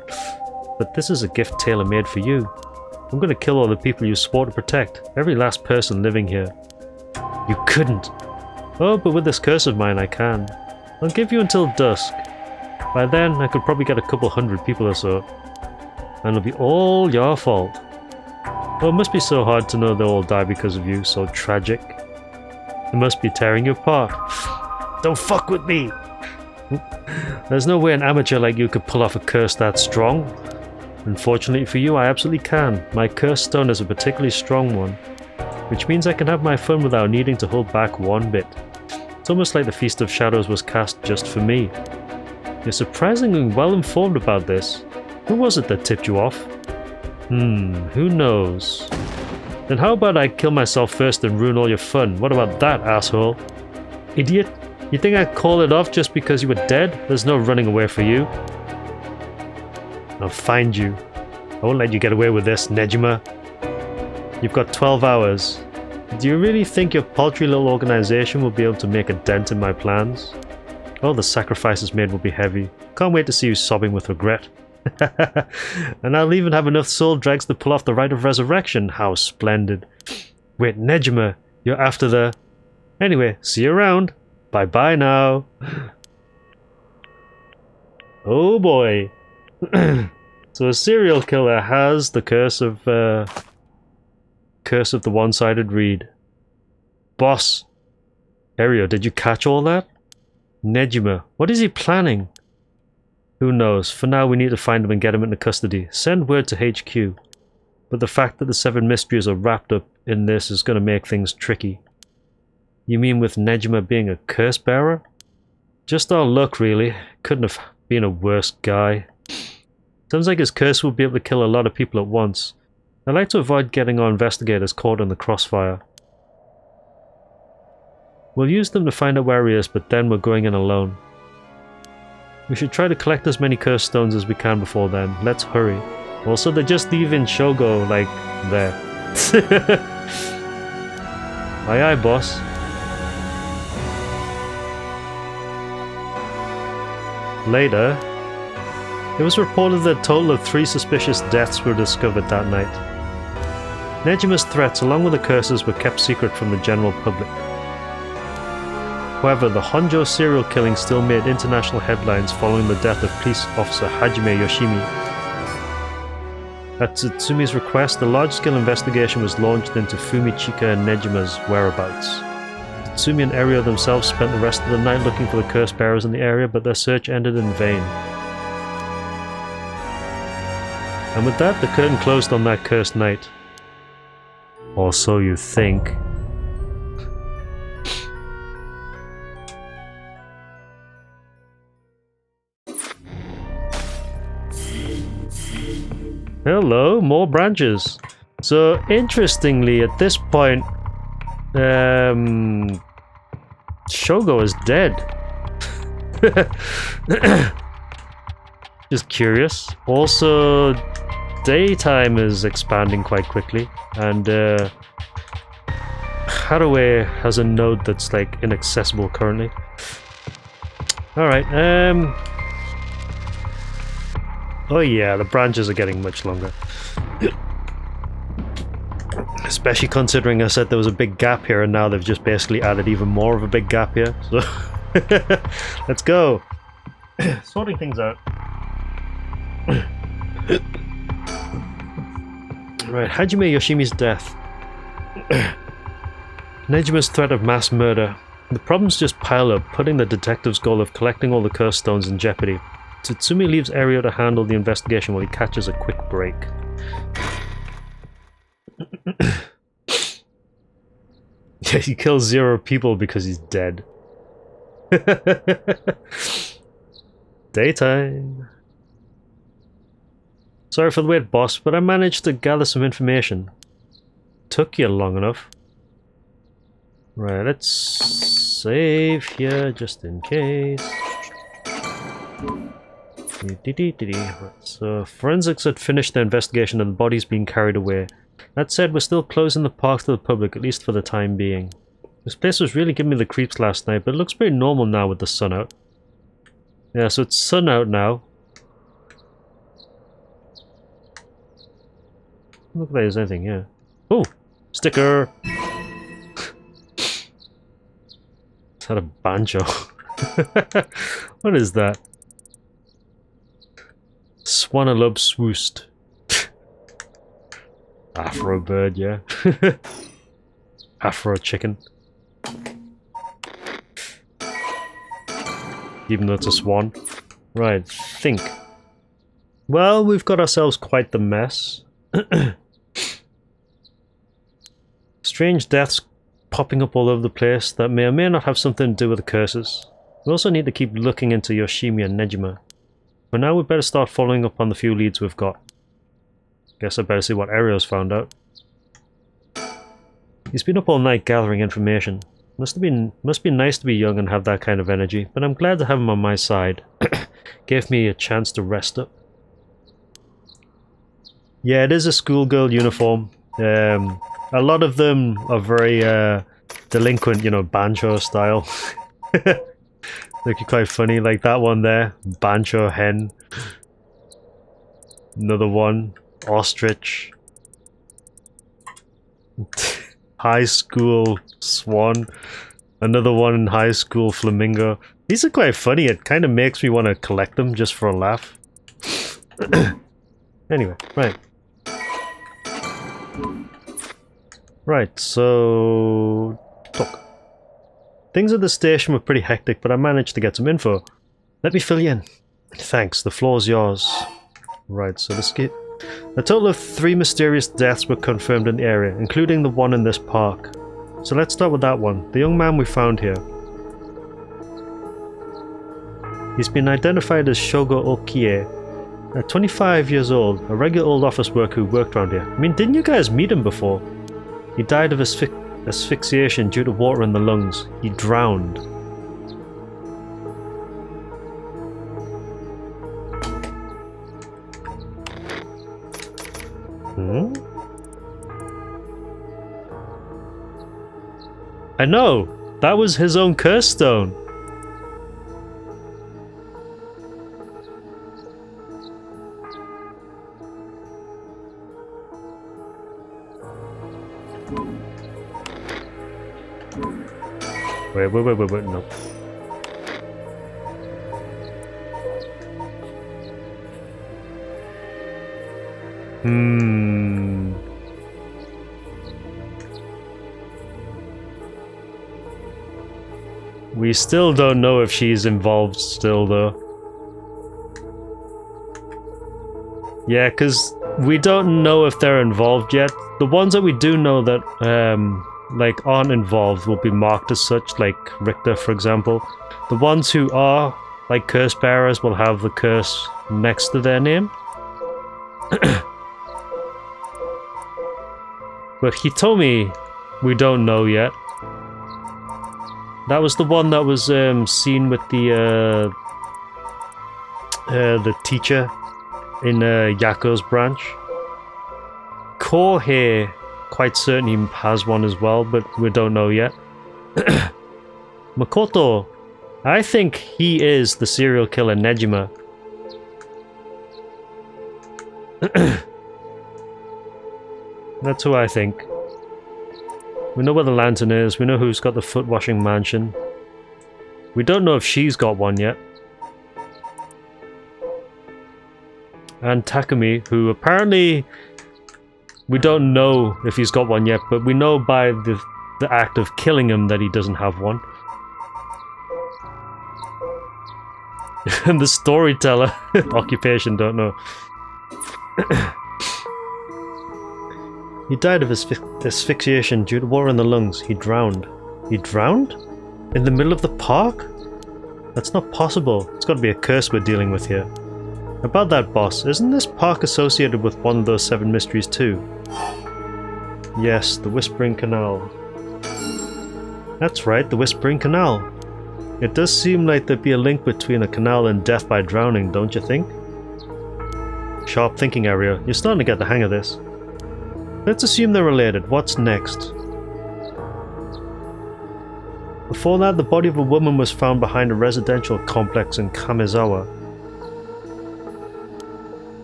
But this is a gift tailor-made for you. I'm gonna kill all the people you swore to protect. Every last person living here. You couldn't. Oh, but with this curse of mine, I can. I'll give you until dusk. By then, I could probably get a couple hundred people or so. And it'll be all your fault. Oh, it must be so hard to know they'll all die because of you. So tragic. It must be tearing you apart. Don't fuck with me! There's no way an amateur like you could pull off a curse that strong. Unfortunately for you, I absolutely can. My curse stone is a particularly strong one, which means I can have my fun without needing to hold back one bit. It's almost like the Feast of Shadows was cast just for me. You're surprisingly well informed about this. Who was it that tipped you off? Who knows? Then how about I kill myself first and ruin all your fun? What about that, asshole? Idiot? You think I'd call it off just because you were dead? There's no running away for you. I'll find you. I won't let you get away with this, Nejima. You've got 12 hours. Do you really think your paltry little organization will be able to make a dent in my plans? All the sacrifices made will be heavy. Can't wait to see you sobbing with regret. And I'll even have enough soul dregs to pull off the rite of resurrection. How splendid. Wait, Nejima, you're after the... Anyway, see you around. Bye-bye now. Oh boy. So a serial killer has the curse of the one-sided reed. Boss. Ario, did you catch all that? Nejima, what is he planning? Who knows? For now we need to find him and get him into custody. Send word to HQ. But the fact that the 7 mysteries are wrapped up in this is going to make things tricky. You mean with Nejima being a curse bearer? Just our luck, really. Couldn't have been a worse guy. Sounds like his curse will be able to kill a lot of people at once. I'd like to avoid getting our investigators caught in the crossfire. We'll use them to find out where he is, but then we're going in alone. We should try to collect as many curse stones as we can before then. Let's hurry. Also, they're just leaving Shogo, like, there. Aye aye, boss. Later, it was reported that a total of 3 suspicious deaths were discovered that night. Nejima's threats, along with the curses, were kept secret from the general public. However, the Honjo serial killing still made international headlines following the death of police officer Hajime Yoshimi. At Tsumi's request, a large-scale investigation was launched into Fumichika and Nejima's whereabouts. Tsumi and Ario themselves spent the rest of the night looking for the curse bearers in the area, but their search ended in vain. And with that, the curtain closed on that cursed night. Or so you think. Hello, more branches. So, interestingly, at this point, Shogo is dead. Just curious. Also, daytime is expanding quite quickly, and Haraway has a node that's like inaccessible currently. Alright, oh yeah, the branches are getting much longer. Especially considering I said there was a big gap here and now they've just basically added even more of a big gap here. So let's go. Sorting things out. Right, Hajime Yoshimi's death. Nejima's threat of mass murder. The problems just pile up, putting the detective's goal of collecting all the curse stones in jeopardy. Tsutsumi leaves Ario to handle the investigation while he catches a quick break. Yeah, he kills 0 people because he's dead. Daytime. Sorry for the wait, boss, but I managed to gather some information. Took you long enough. Right, let's save here just in case. So, forensics had finished their investigation and the body's being carried away. That said, we're still closing the park to the public, at least for the time being. This place was really giving me the creeps last night, but it looks pretty normal now with the sun out. Yeah, so it's sun out now. Look like there's anything here. Oh! Sticker! Is that a banjo? What is that? Swanalub swoost. Afro bird, yeah. Afro chicken. even though it's a swan. Right, think. Well, we've got ourselves quite the mess. Strange deaths popping up all over the place that may or may not have something to do with the curses. We also need to keep looking into Yoshimi and Nejima. For now, we'd better start following up on the few leads we've got. Guess I better see what Ario's found out. He's been up all night gathering information. Must be nice to be young and have that kind of energy, but I'm glad to have him on my side. Gave me a chance to rest up. Yeah, it is a schoolgirl uniform. A lot of them are very delinquent, you know, Bancho style. Looking quite funny, like that one there, Bancho hen. Another one, ostrich. High school swan. Another one in high school flamingo. These are quite funny. It kind of makes me want to collect them just for a laugh. Anyway, right. Right, so... talk. Things at the station were pretty hectic, but I managed to get some info. Let me fill you in. Thanks, the floor's yours. Right, so let's get... A total of 3 mysterious deaths were confirmed in the area, including the one in this park. So let's start with that one, the young man we found here. He's been identified as Shogo Okie. At 25 years old, a regular old office worker who worked around here. I mean, didn't you guys meet him before? He died of asphyxiation due to water in the lungs. He drowned. Hmm? I know! That was his own curse stone! Wait, no. We still don't know if she's involved still, though. Yeah, because we don't know if they're involved yet. The ones that we do know that, like, aren't involved will be marked as such, like Richter, for example. The ones who are, like, curse bearers will have the curse next to their name. But Hitomi, we don't know yet. That was the one that was seen with the teacher in Yako's branch. Kohei, quite certain he has one as well, but we don't know yet. Makoto, I think he is the serial killer Nejima. That's who I think. We know where the lantern is, we know who's got the foot washing mansion. We don't know if she's got one yet. And Takumi, who apparently... we don't know if he's got one yet, but we know by the act of killing him that he doesn't have one. And the storyteller, occupation, don't know. He died of asphyxiation due to water in the lungs. He drowned. He drowned? In the middle of the park? That's not possible. It's got to be a curse we're dealing with here. About that, boss, isn't this park associated with one of those 7 mysteries too? Yes, the Whispering Canal. That's right, the Whispering Canal. It does seem like there'd be a link between a canal and death by drowning, don't you think? Sharp thinking, Ario. You're starting to get the hang of this. Let's assume they're related. What's next? Before that, the body of a woman was found behind a residential complex in Kamezawa.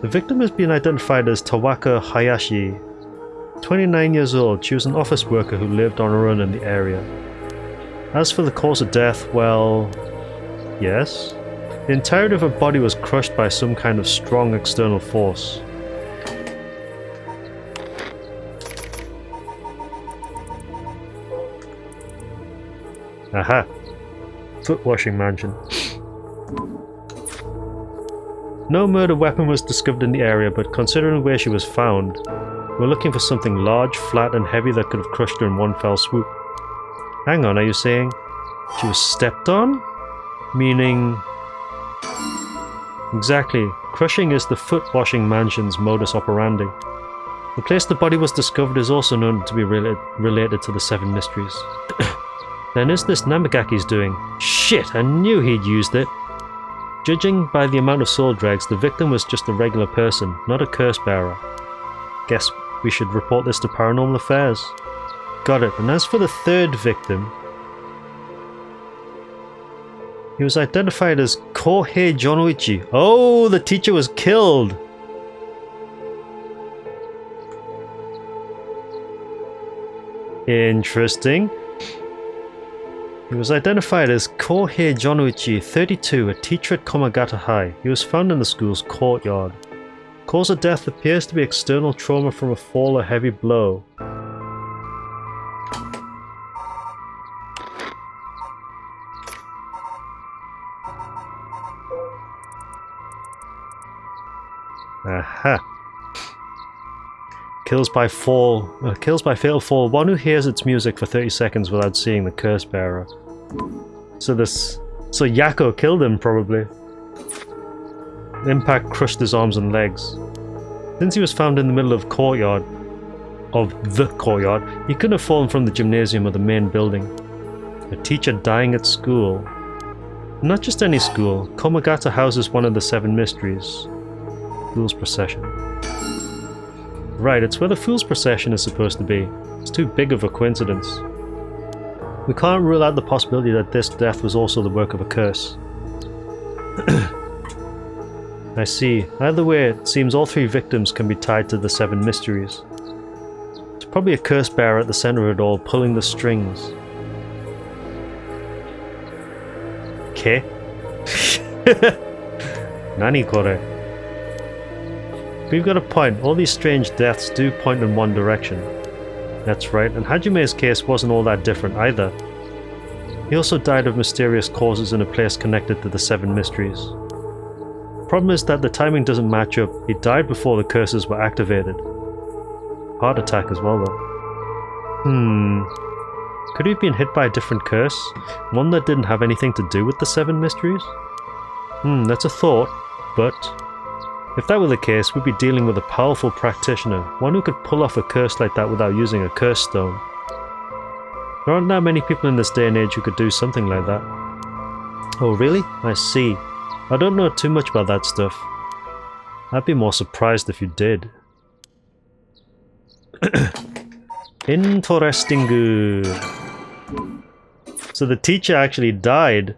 The victim has been identified as Tawaka Hayashi. 29 years old, she was an office worker who lived on her own in the area. As for the cause of death, well... yes? The entirety of her body was crushed by some kind of strong external force. Aha! Foot washing mansion. No murder weapon was discovered in the area, but considering where she was found, we're looking for something large, flat, and heavy that could have crushed her in one fell swoop. Hang on, are you saying she was stepped on? Meaning... Exactly. Crushing is the foot-washing mansion's modus operandi. The place the body was discovered is also known to be related to the Seven Mysteries. Then is this Namagaki's doing? Shit, I knew he'd used it! Judging by the amount of soul dregs, the victim was just a regular person, not a curse bearer. Guess we should report this to Paranormal Affairs. Got it. And as for the third victim, he was identified as Kohei Jonoichi. Oh, the teacher was killed! Interesting. He was identified as Kohei Jonoichi, 32, a teacher at Komagata High. He was found in the school's courtyard. Cause of death appears to be external trauma from a fall or heavy blow. Aha. Kills by fatal fall. One who hears its music for 30 seconds without seeing the curse bearer. So Yako killed him, probably. The impact crushed his arms and legs. Since he was found in the middle of the courtyard, he couldn't have fallen from the gymnasium or the main building. A teacher dying at school. Not just any school. Komagata houses one of the Seven Mysteries. Fool's Procession. Right, it's where the Fool's Procession is supposed to be. It's too big of a coincidence. We can't rule out the possibility that this death was also the work of a curse. I see. Either way, it seems all three victims can be tied to the Seven Mysteries. It's probably a curse bearer at the center of it all, pulling the strings. Okay. Nani kore? We've got a point. All these strange deaths do point in one direction. That's right, and Hajime's case wasn't all that different either. He also died of mysterious causes in a place connected to the Seven Mysteries. Problem is that the timing doesn't match up. He died before the curses were activated. Heart attack as well though. Could he have been hit by a different curse? One that didn't have anything to do with the Seven Mysteries? That's a thought, but... if that were the case, we'd be dealing with a powerful practitioner, one who could pull off a curse like that without using a curse stone. There aren't that many people in this day and age who could do something like that. Oh really? I see. I don't know too much about that stuff. I'd be more surprised if you did. Interesting. So the teacher actually died.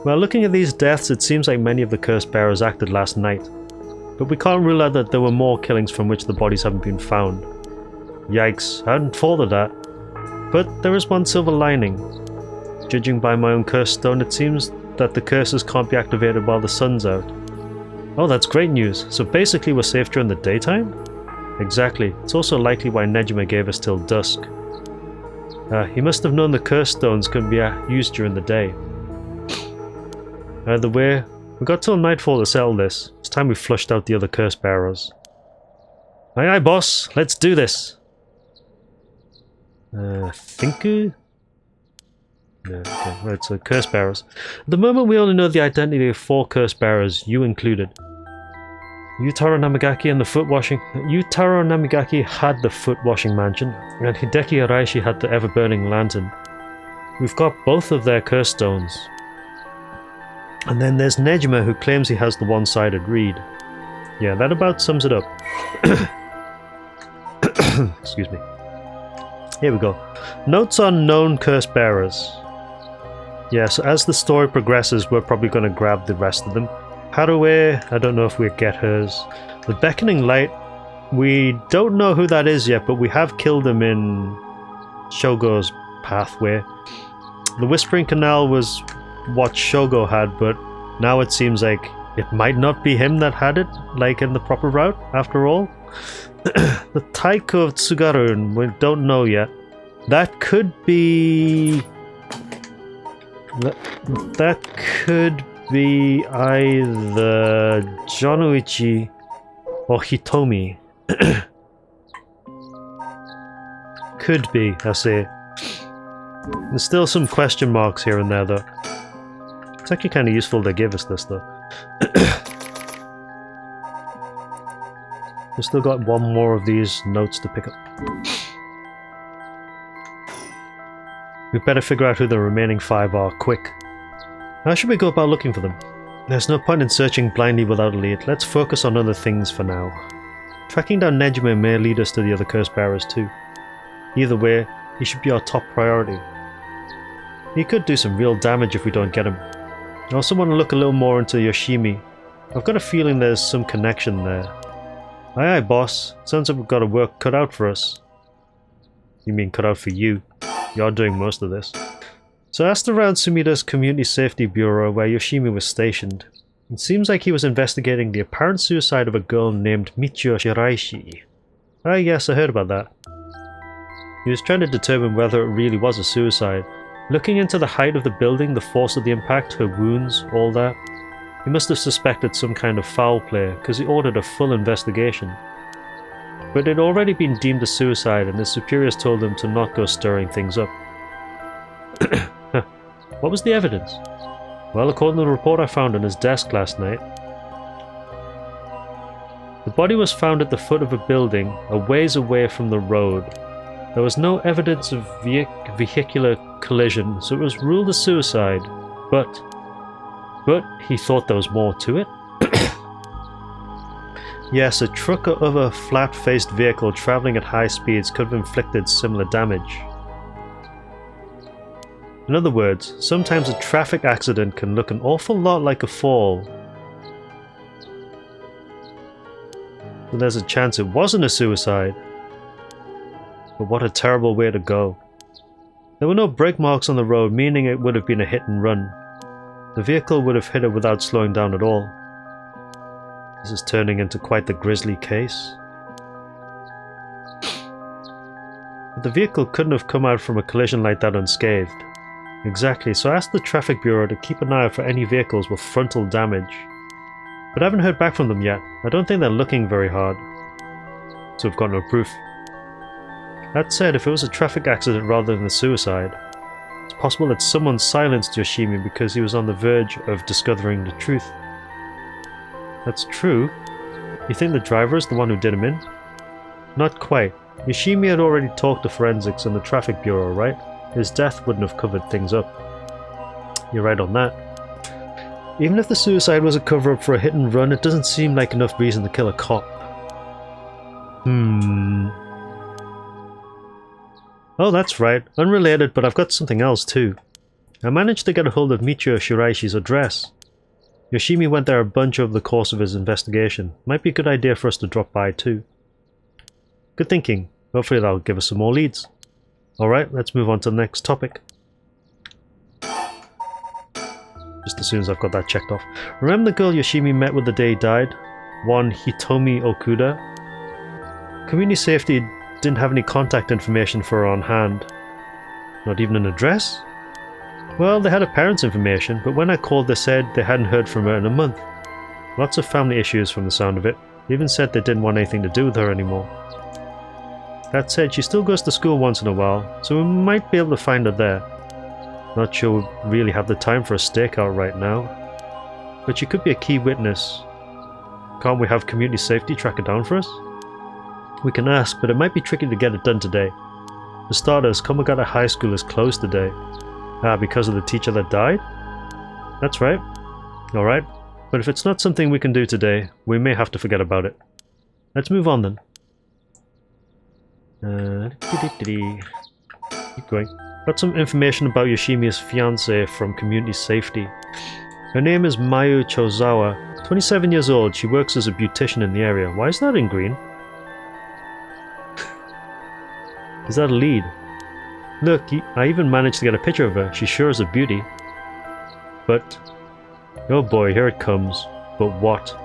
Well, looking at these deaths, it seems like many of the curse bearers acted last night. But we can't rule out that there were more killings from which the bodies haven't been found. Yikes, I hadn't thought of that. But there is one silver lining. Judging by my own curse stone, it seems that the curses can't be activated while the sun's out. Oh, that's great news. So basically we're safe during the daytime? Exactly. It's also likely why Nejima gave us till dusk. He must have known the curse stones couldn't be used during the day. Either way, we got till nightfall to settle this. It's time we flushed out the other curse bearers. Aye aye boss, let's do this! Thinku? Yeah, okay, right, so curse bearers. At the moment we only know the identity of 4 curse bearers, you included. Yutaro Namagaki and the foot washing... Yutaro Namagaki had the foot washing mansion, and Hideki Araishi had the ever-burning lantern. We've got both of their curse stones. And then there's Nejima, who claims he has the one-sided reed. Yeah, that about sums it up. Excuse me. Here we go. Notes on known curse bearers. Yes, as the story progresses, we're probably going to grab the rest of them. Haruwe, I don't know if we'll get hers. The Beckoning Light, we don't know who that is yet, but we have killed him in Shogo's pathway. The Whispering Canal was what Shogo had, but now it seems like it might not be him that had it, like in the proper route, after all. The Taiko of Tsugaru, we don't know yet. That could be... That could be either Jonoichi or Hitomi. Could be, I say. There's still some question marks here and there, though. It's actually kind of useful they give us this, though. We've still got one more of these notes to pick up. We better figure out who the remaining 5 are, quick. How should we go about looking for them? There's no point in searching blindly without a lead. Let's focus on other things for now. Tracking down Nejime may lead us to the other curse bearers too. Either way, he should be our top priority. He could do some real damage if we don't get him. I also want to look a little more into Yoshimi. I've got a feeling there's some connection there. Aye aye boss, sounds like we've got a work cut out for us. You mean cut out for you? You're doing most of this. So I asked around Sumida's Community Safety Bureau where Yoshimi was stationed. It seems like he was investigating the apparent suicide of a girl named Michio Shiraishi. Ah yes, I heard about that. He was trying to determine whether it really was a suicide. Looking into the height of the building, the force of the impact, her wounds, all that. He must have suspected some kind of foul play, because he ordered a full investigation. But it had already been deemed a suicide, and his superiors told him to not go stirring things up. What was the evidence? Well, according to the report I found on his desk last night, the body was found at the foot of a building, a ways away from the road. There was no evidence of vehicular collision, so it was ruled a suicide, but he thought there was more to it? Yes, a truck or other flat-faced vehicle travelling at high speeds could have inflicted similar damage. In other words, sometimes a traffic accident can look an awful lot like a fall. But there's a chance it wasn't a suicide. But what a terrible way to go. There were no brake marks on the road, meaning it would have been a hit and run. The vehicle would have hit her without slowing down at all. This is turning into quite the grisly case. But the vehicle couldn't have come out from a collision like that unscathed. Exactly, so I asked the Traffic Bureau to keep an eye out for any vehicles with frontal damage. But I haven't heard back from them yet. I don't think they're looking very hard. So we've got no proof. That said, if it was a traffic accident rather than a suicide, it's possible that someone silenced Yoshimi because he was on the verge of discovering the truth. That's true. You think the driver is the one who did him in? Not quite. Yoshimi had already talked to forensics and the Traffic Bureau, right? His death wouldn't have covered things up. You're right on that. Even if the suicide was a cover-up for a hit and run, it doesn't seem like enough reason to kill a cop. Oh, that's right. Unrelated, but I've got something else too. I managed to get a hold of Michio Shiraishi's address. Yoshimi went there a bunch over the course of his investigation. Might be a good idea for us to drop by too. Good thinking. Hopefully that'll give us some more leads. Alright, let's move on to the next topic. Just as soon as I've got that checked off. Remember the girl Yoshimi met with the day he died? One Hitomi Okuda? Community Safety didn't have any contact information for her on hand. Not even an address? Well, they had her parents' information, but when I called they said they hadn't heard from her in a month. Lots of family issues from the sound of it. They even said they didn't want anything to do with her anymore. That said, she still goes to school once in a while, so we might be able to find her there. Not sure we really have the time for a stakeout right now. But she could be a key witness. Can't we have Community Safety track her down for us? We can ask, but it might be tricky to get it done today. For starters, Komagata High School is closed today. Ah, because of the teacher that died? That's right. Alright, but if it's not something we can do today, we may have to forget about it. Let's move on then. Keep going. Got some information about Yoshimi's fiancée from Community Safety. Her name is Mayu Chozawa. 27 years old, she works as a beautician in the area. Why is that in green? Is that a lead? Look, I even managed to get a picture of her. She sure is a beauty. But... oh boy, here it comes. But what?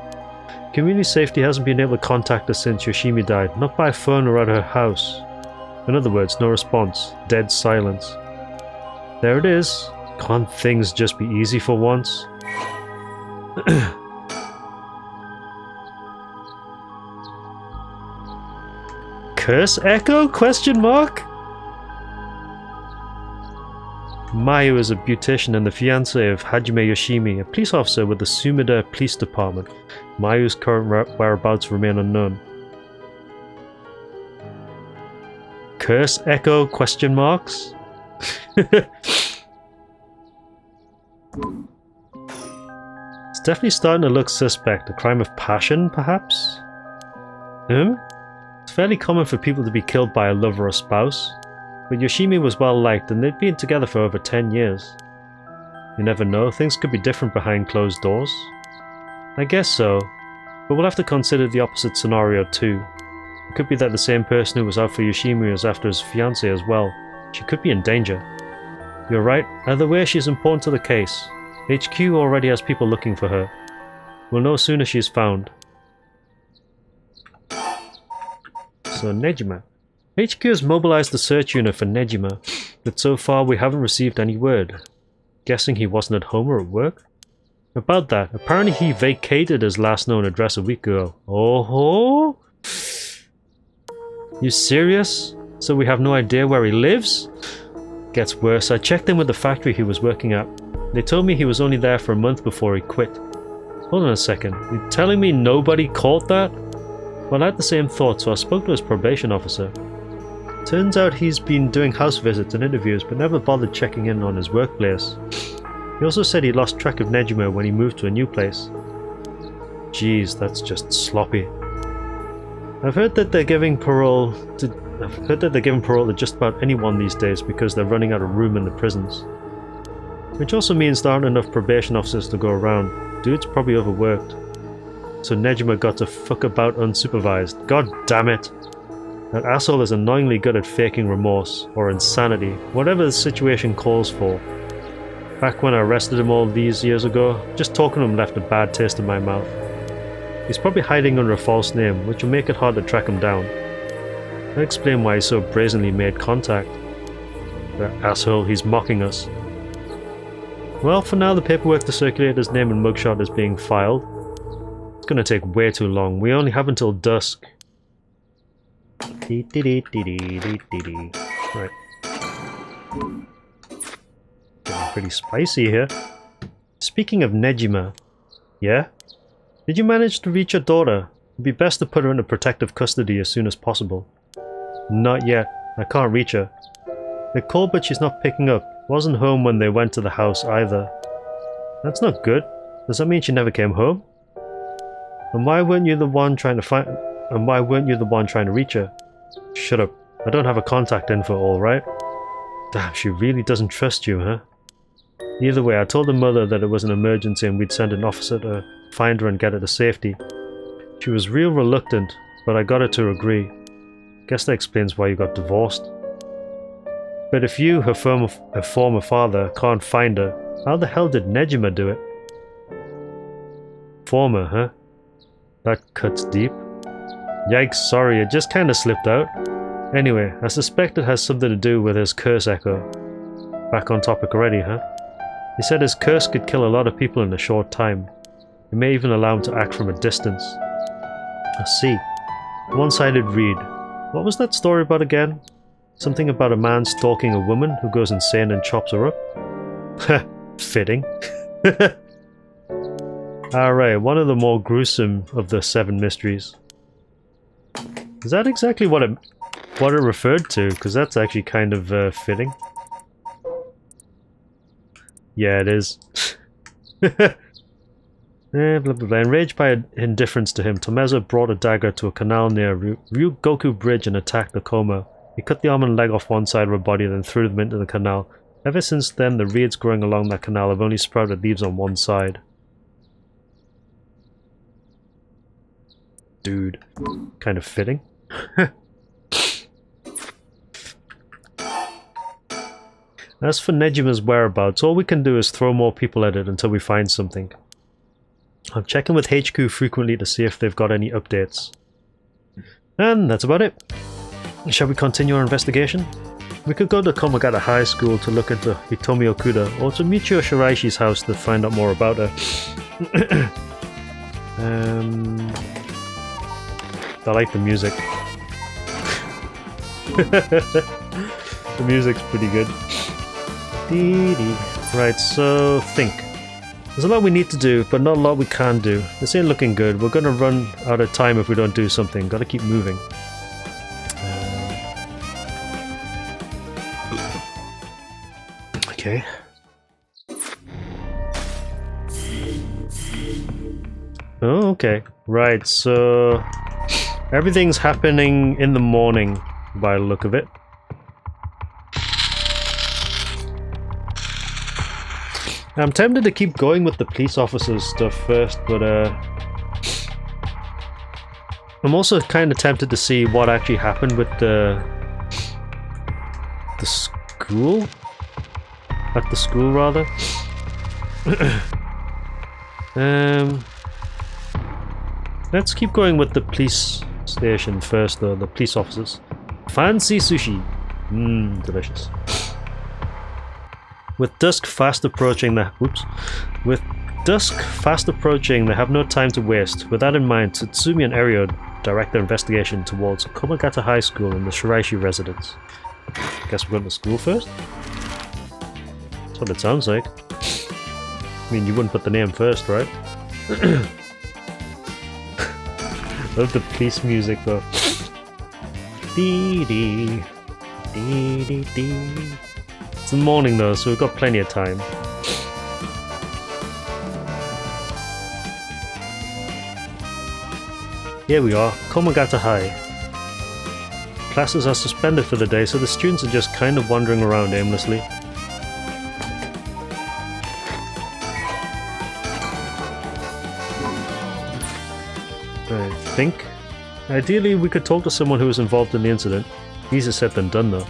Community Safety hasn't been able to contact her since Yoshimi died. Not by phone or at her house. In other words, no response. Dead silence. There it is. Can't things just be easy for once? Curse echo? Question mark? Mayu is a beautician and the fiancé of Hajime Yoshimi, a police officer with the Sumida Police Department. Mayu's current whereabouts remain unknown. Curse echo? Question marks? It's definitely starting to look suspect. A crime of passion, perhaps? It's fairly common for people to be killed by a lover or spouse, but Yoshimi was well liked and they'd been together for over 10 years. You never know, things could be different behind closed doors. I guess so, but we'll have to consider the opposite scenario too. It could be that the same person who was out for Yoshimi was after his fiancé as well. She could be in danger. You're right, either way she's important to the case. HQ already has people looking for her. We'll know as soon as she's found. So Nejima. HQ has mobilized the search unit for Nejima, but so far we haven't received any word. Guessing he wasn't at home or at work? About that, apparently he vacated his last known address a week ago. Oh? You serious? So we have no idea where he lives? Gets worse, I checked in with the factory he was working at. They told me he was only there for a month before he quit. Hold on a second, you're telling me nobody caught that? Well, I had the same thought, so I spoke to his probation officer. Turns out he's been doing house visits and interviews, but never bothered checking in on his workplace. He also said he lost track of Nejima when he moved to a new place. Jeez, that's just sloppy. I've heard that they're giving parole to just about anyone these days because they're running out of room in the prisons. Which also means there aren't enough probation officers to go around. Dude's probably overworked. So Nejima got to fuck about unsupervised. God damn it! That asshole is annoyingly good at faking remorse, or insanity, whatever the situation calls for. Back when I arrested him all these years ago, just talking to him left a bad taste in my mouth. He's probably hiding under a false name, which will make it hard to track him down. That explains why he so brazenly made contact. That asshole, he's mocking us. Well, for now the paperwork to circulate his name and mugshot is being filed. It's gonna take way too long. We only have until dusk. Right. Getting pretty spicy here. Speaking of Nejima. Yeah? Did you manage to reach your daughter? It'd be best to put her into protective custody as soon as possible. Not yet. I can't reach her. They called but she's not picking up. Wasn't home when they went to the house either. That's not good. Does that mean she never came home? And why weren't you the one trying to reach her? Shut up. I don't have a contact info, alright? Damn, she really doesn't trust you, huh? Either way, I told the mother that it was an emergency and we'd send an officer to find her and get her to safety. She was real reluctant, but I got her to agree. Guess that explains why you got divorced. But if you, her former father, can't find her, how the hell did Nejima do it? Former, huh? That cuts deep. Yikes, sorry, it just kinda slipped out. Anyway, I suspect it has something to do with his curse echo. Back on topic already, huh? He said his curse could kill a lot of people in a short time. It may even allow him to act from a distance. I see. One-sided read. What was that story about again? Something about a man stalking a woman who goes insane and chops her up? Heh, fitting. Alright, one of the more gruesome of the 7 mysteries. Is that exactly what it referred to? Because that's actually kind of fitting. Yeah, it is. Blah, blah, blah. Enraged by indifference to him, Tomezo brought a dagger to a canal near Ryugoku Bridge and attacked Nakoma. He cut the arm and leg off one side of her body, then threw them into the canal. Ever since then, the reeds growing along that canal have only sprouted leaves on one side. Dude. Kind of fitting. As for Nejima's whereabouts, all we can do is throw more people at it until we find something. I'm checking with HQ frequently to see if they've got any updates. And that's about it. Shall we continue our investigation? We could go to Komagata High School to look into Hitomi Okuda, or to Michio Shiraishi's house to find out more about her. I like the music. The music's pretty good. Right, so think. There's a lot we need to do, but not a lot we can do. This ain't looking good. We're gonna run out of time if we don't do something. Gotta keep moving. Okay. Oh, okay. Right, so everything's happening in the morning by the look of it. I'm tempted to keep going with the police officers stuff first, but I'm also kind of tempted to see what actually happened with the school? At the school, rather. Let's keep going with the police station first, though. The police officers. Fancy sushi. Delicious. With dusk fast approaching, they have no time to waste. With that in mind, Tsutsumi and Eryo direct their investigation towards Komagata High School and the Shiraishi residence. Guess we're going to school first? That's what it sounds like. I mean, you wouldn't put the name first, right? Love the police music, though. Dee dee. Dee dee dee. It's the morning though, so we've got plenty of time. Here we are, Komagata High. Classes are suspended for the day, so the students are just kind of wandering around aimlessly. I think. Ideally, we could talk to someone who was involved in the incident. Easier said than done though.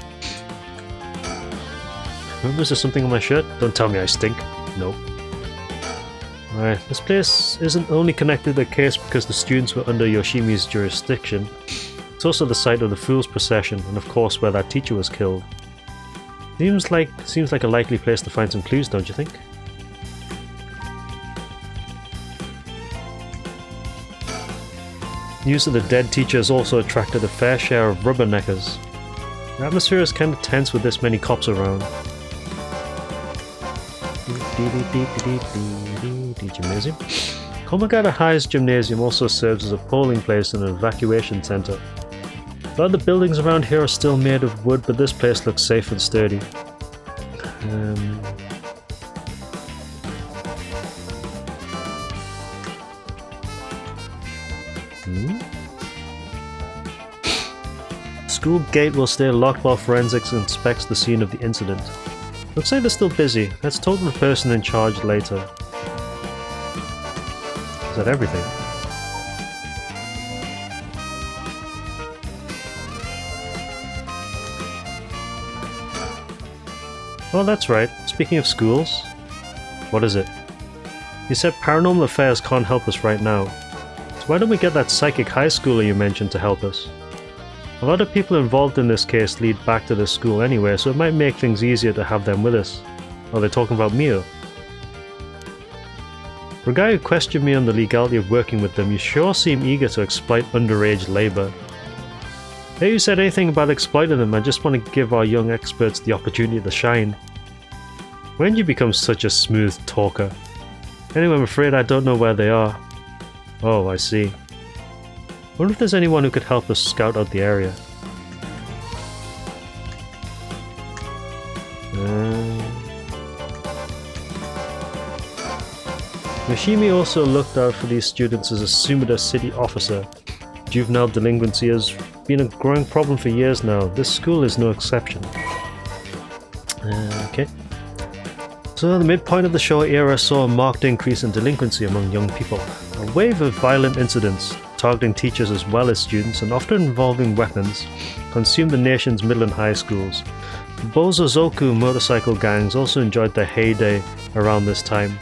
Remember, is there something on my shirt? Don't tell me I stink. Nope. Alright, this place isn't only connected to the case because the students were under Yoshimi's jurisdiction. It's also the site of the Fool's Procession, and of course where that teacher was killed. Seems like a likely place to find some clues, don't you think? Use of the dead teacher has also attracted a fair share of rubberneckers. The atmosphere is kind of tense with this many cops around. Gymnasium. Komagata High's gymnasium also serves as a polling place and an evacuation center. A lot of the buildings around here are still made of wood, but this place looks safe and sturdy. School gate will stay locked while forensics inspects the scene of the incident. Looks like they're still busy. Let's talk to the person in charge later. Is that everything? Oh, that's right. Speaking of schools, what is it? You said Paranormal Affairs can't help us right now. So why don't we get that psychic high schooler you mentioned to help us? A lot of people involved in this case lead back to this school anyway, so it might make things easier to have them with us. Are they talking about Mio? For a guy who questioned me on the legality of working with them, you sure seem eager to exploit underage labour. Hey, you said anything about exploiting them? I just want to give our young experts the opportunity to shine. When did you become such a smooth talker? Anyway, I'm afraid I don't know where they are. Oh, I see. Wonder if there's anyone who could help us scout out the area. Yoshimi also looked out for these students as a Sumida city officer. Juvenile delinquency has been a growing problem for years now. This school is no exception. Okay. So the midpoint of the Showa era saw a marked increase in delinquency among young people. A wave of violent incidents, targeting teachers as well as students and often involving weapons, consumed the nation's middle and high schools. The Bozozoku motorcycle gangs also enjoyed their heyday around this time.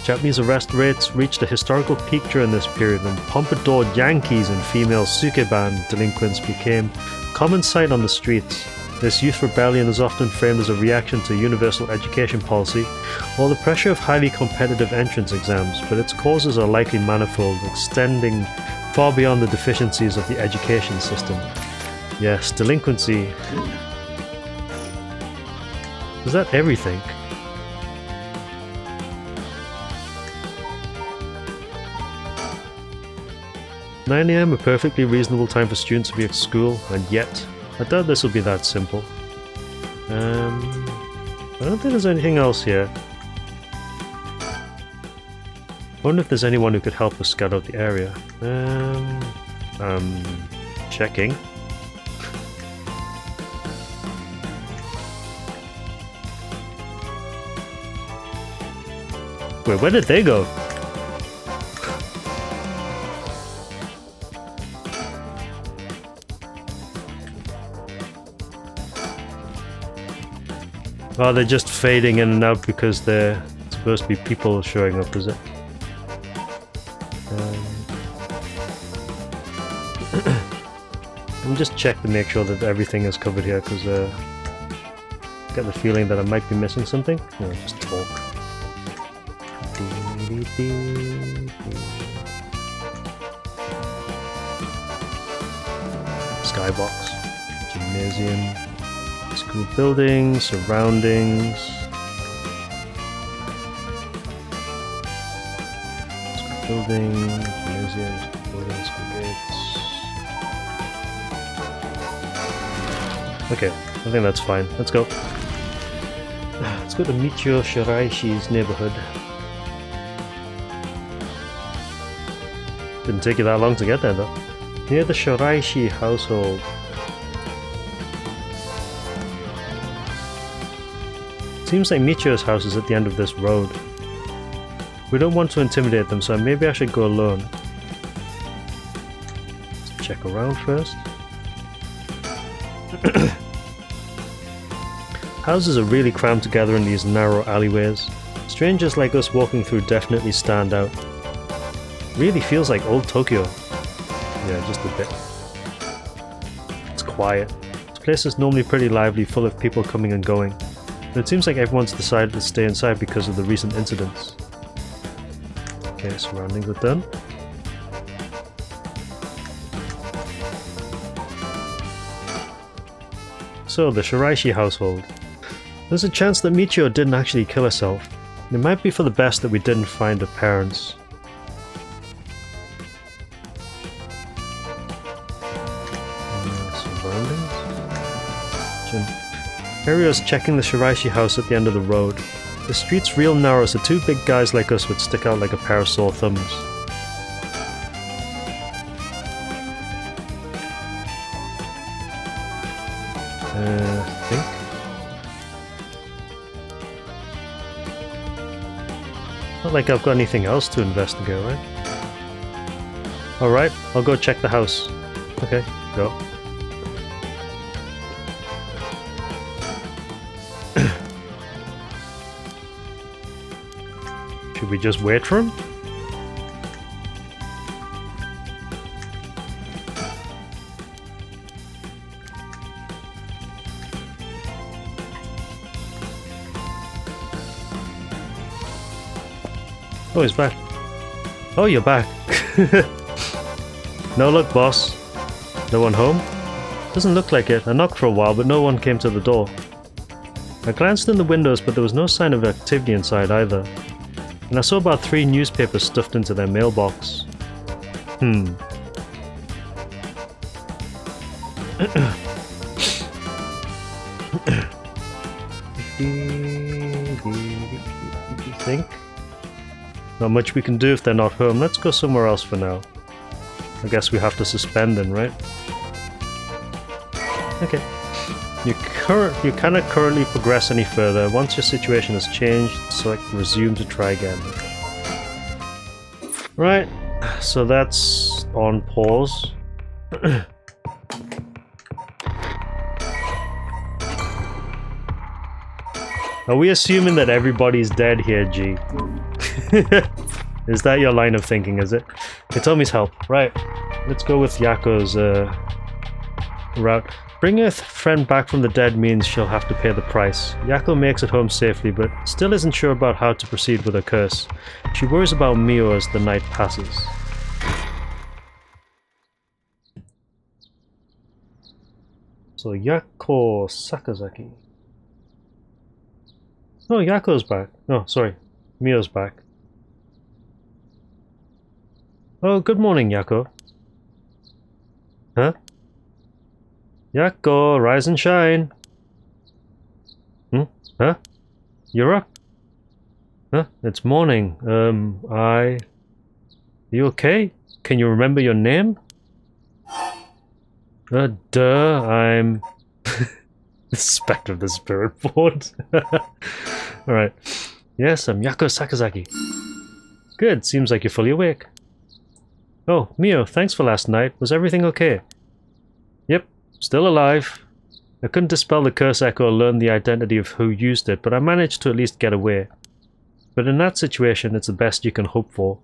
Japanese arrest rates reached a historical peak during this period when pompadoured Yankees and female sukeban delinquents became a common sight on the streets. This youth rebellion is often framed as a reaction to universal education policy or the pressure of highly competitive entrance exams, but its causes are likely manifold, extending far beyond the deficiencies of the education system. Yes, delinquency. Is that everything? "9 AM, a perfectly reasonable time for students to be at school, and yet, I doubt this will be that simple." I don't think there's anything else here. I wonder if there's anyone who could help us scout out the area. Checking. Wait, where did they go? Oh, they're just fading in and out because they're supposed to be people showing up, is it? Let me just check to make sure that everything is covered here, because I get the feeling that I might be missing something. No, just talk. Skybox. Gymnasium. School buildings, surroundings. School building, gymnasium, school building, school gates. Okay, I think that's fine. Let's go. Let's go to Michio Shiraishi's neighborhood. Didn't take you that long to get there though. Near the Shiraishi household. Seems like Michio's house is at the end of this road. We don't want to intimidate them, so maybe I should go alone. Let's check around first. Houses are really crammed together in these narrow alleyways. Strangers like us walking through definitely stand out. Really feels like old Tokyo. Yeah, just a bit. It's quiet. This place is normally pretty lively, full of people coming and going. But it seems like everyone's decided to stay inside because of the recent incidents. Okay, surroundings are done. So, the Shiraishi household. There's a chance that Michio didn't actually kill herself. It might be for the best that we didn't find her parents. Surroundings? Hario's checking the Shiraishi house at the end of the road. The street's real narrow, so two big guys like us would stick out like a pair of sore thumbs. I think. Not like I've got anything else to investigate, right? Alright, I'll go check the house. Okay, go. Should we just wait for him? Oh, he's back. Oh, you're back. No luck, boss. No one home? Doesn't look like it. I knocked for a while, but no one came to the door. I glanced in the windows, but there was no sign of activity inside either. And I saw about 3 newspapers stuffed into their mailbox. Think? Not much we can do if they're not home. Let's go somewhere else for now. I guess we have to suspend them, right? Okay. You cannot currently progress any further. Once your situation has changed, select resume to try again. Right, so that's on pause. Are we assuming that everybody's dead here, G? Is that your line of thinking, is it? Hitomi's help. Right, let's go with Yako's route. Bringing a friend back from the dead means she'll have to pay the price. Yako makes it home safely, but still isn't sure about how to proceed with her curse. She worries about Mio as the night passes. So Yako Sakazaki. Oh, Yako's back. Oh, sorry. Mio's back. Oh, good morning, Yako. Huh? Yako, rise and shine. Huh? You're up? Huh? It's morning. Are you okay? Can you remember your name? Duh, I'm... the Spectre of the Spirit Board. Alright. Yes, I'm Yako Sakazaki. Good, seems like you're fully awake. Oh, Mio, thanks for last night. Was everything okay? Yep, still alive. I couldn't dispel the curse echo or learn the identity of who used it, but I managed to at least get away. But in that situation, it's the best you can hope for.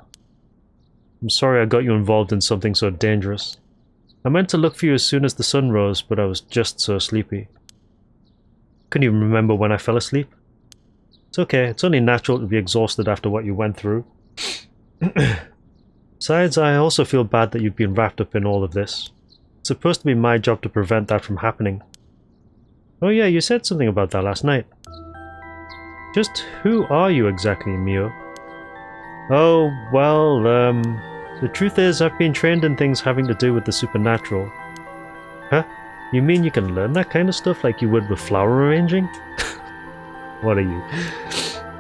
I'm sorry I got you involved in something so dangerous. I meant to look for you as soon as the sun rose, but I was just so sleepy. Couldn't even remember when I fell asleep. It's okay, it's only natural to be exhausted after what you went through. Besides, I also feel bad that you've been wrapped up in all of this. It's supposed to be my job to prevent that from happening. Oh yeah, you said something about that last night. Just who are you exactly, Mio? Oh, well, the truth is I've been trained in things having to do with the supernatural. Huh? You mean you can learn that kind of stuff like you would with flower arranging? What are you?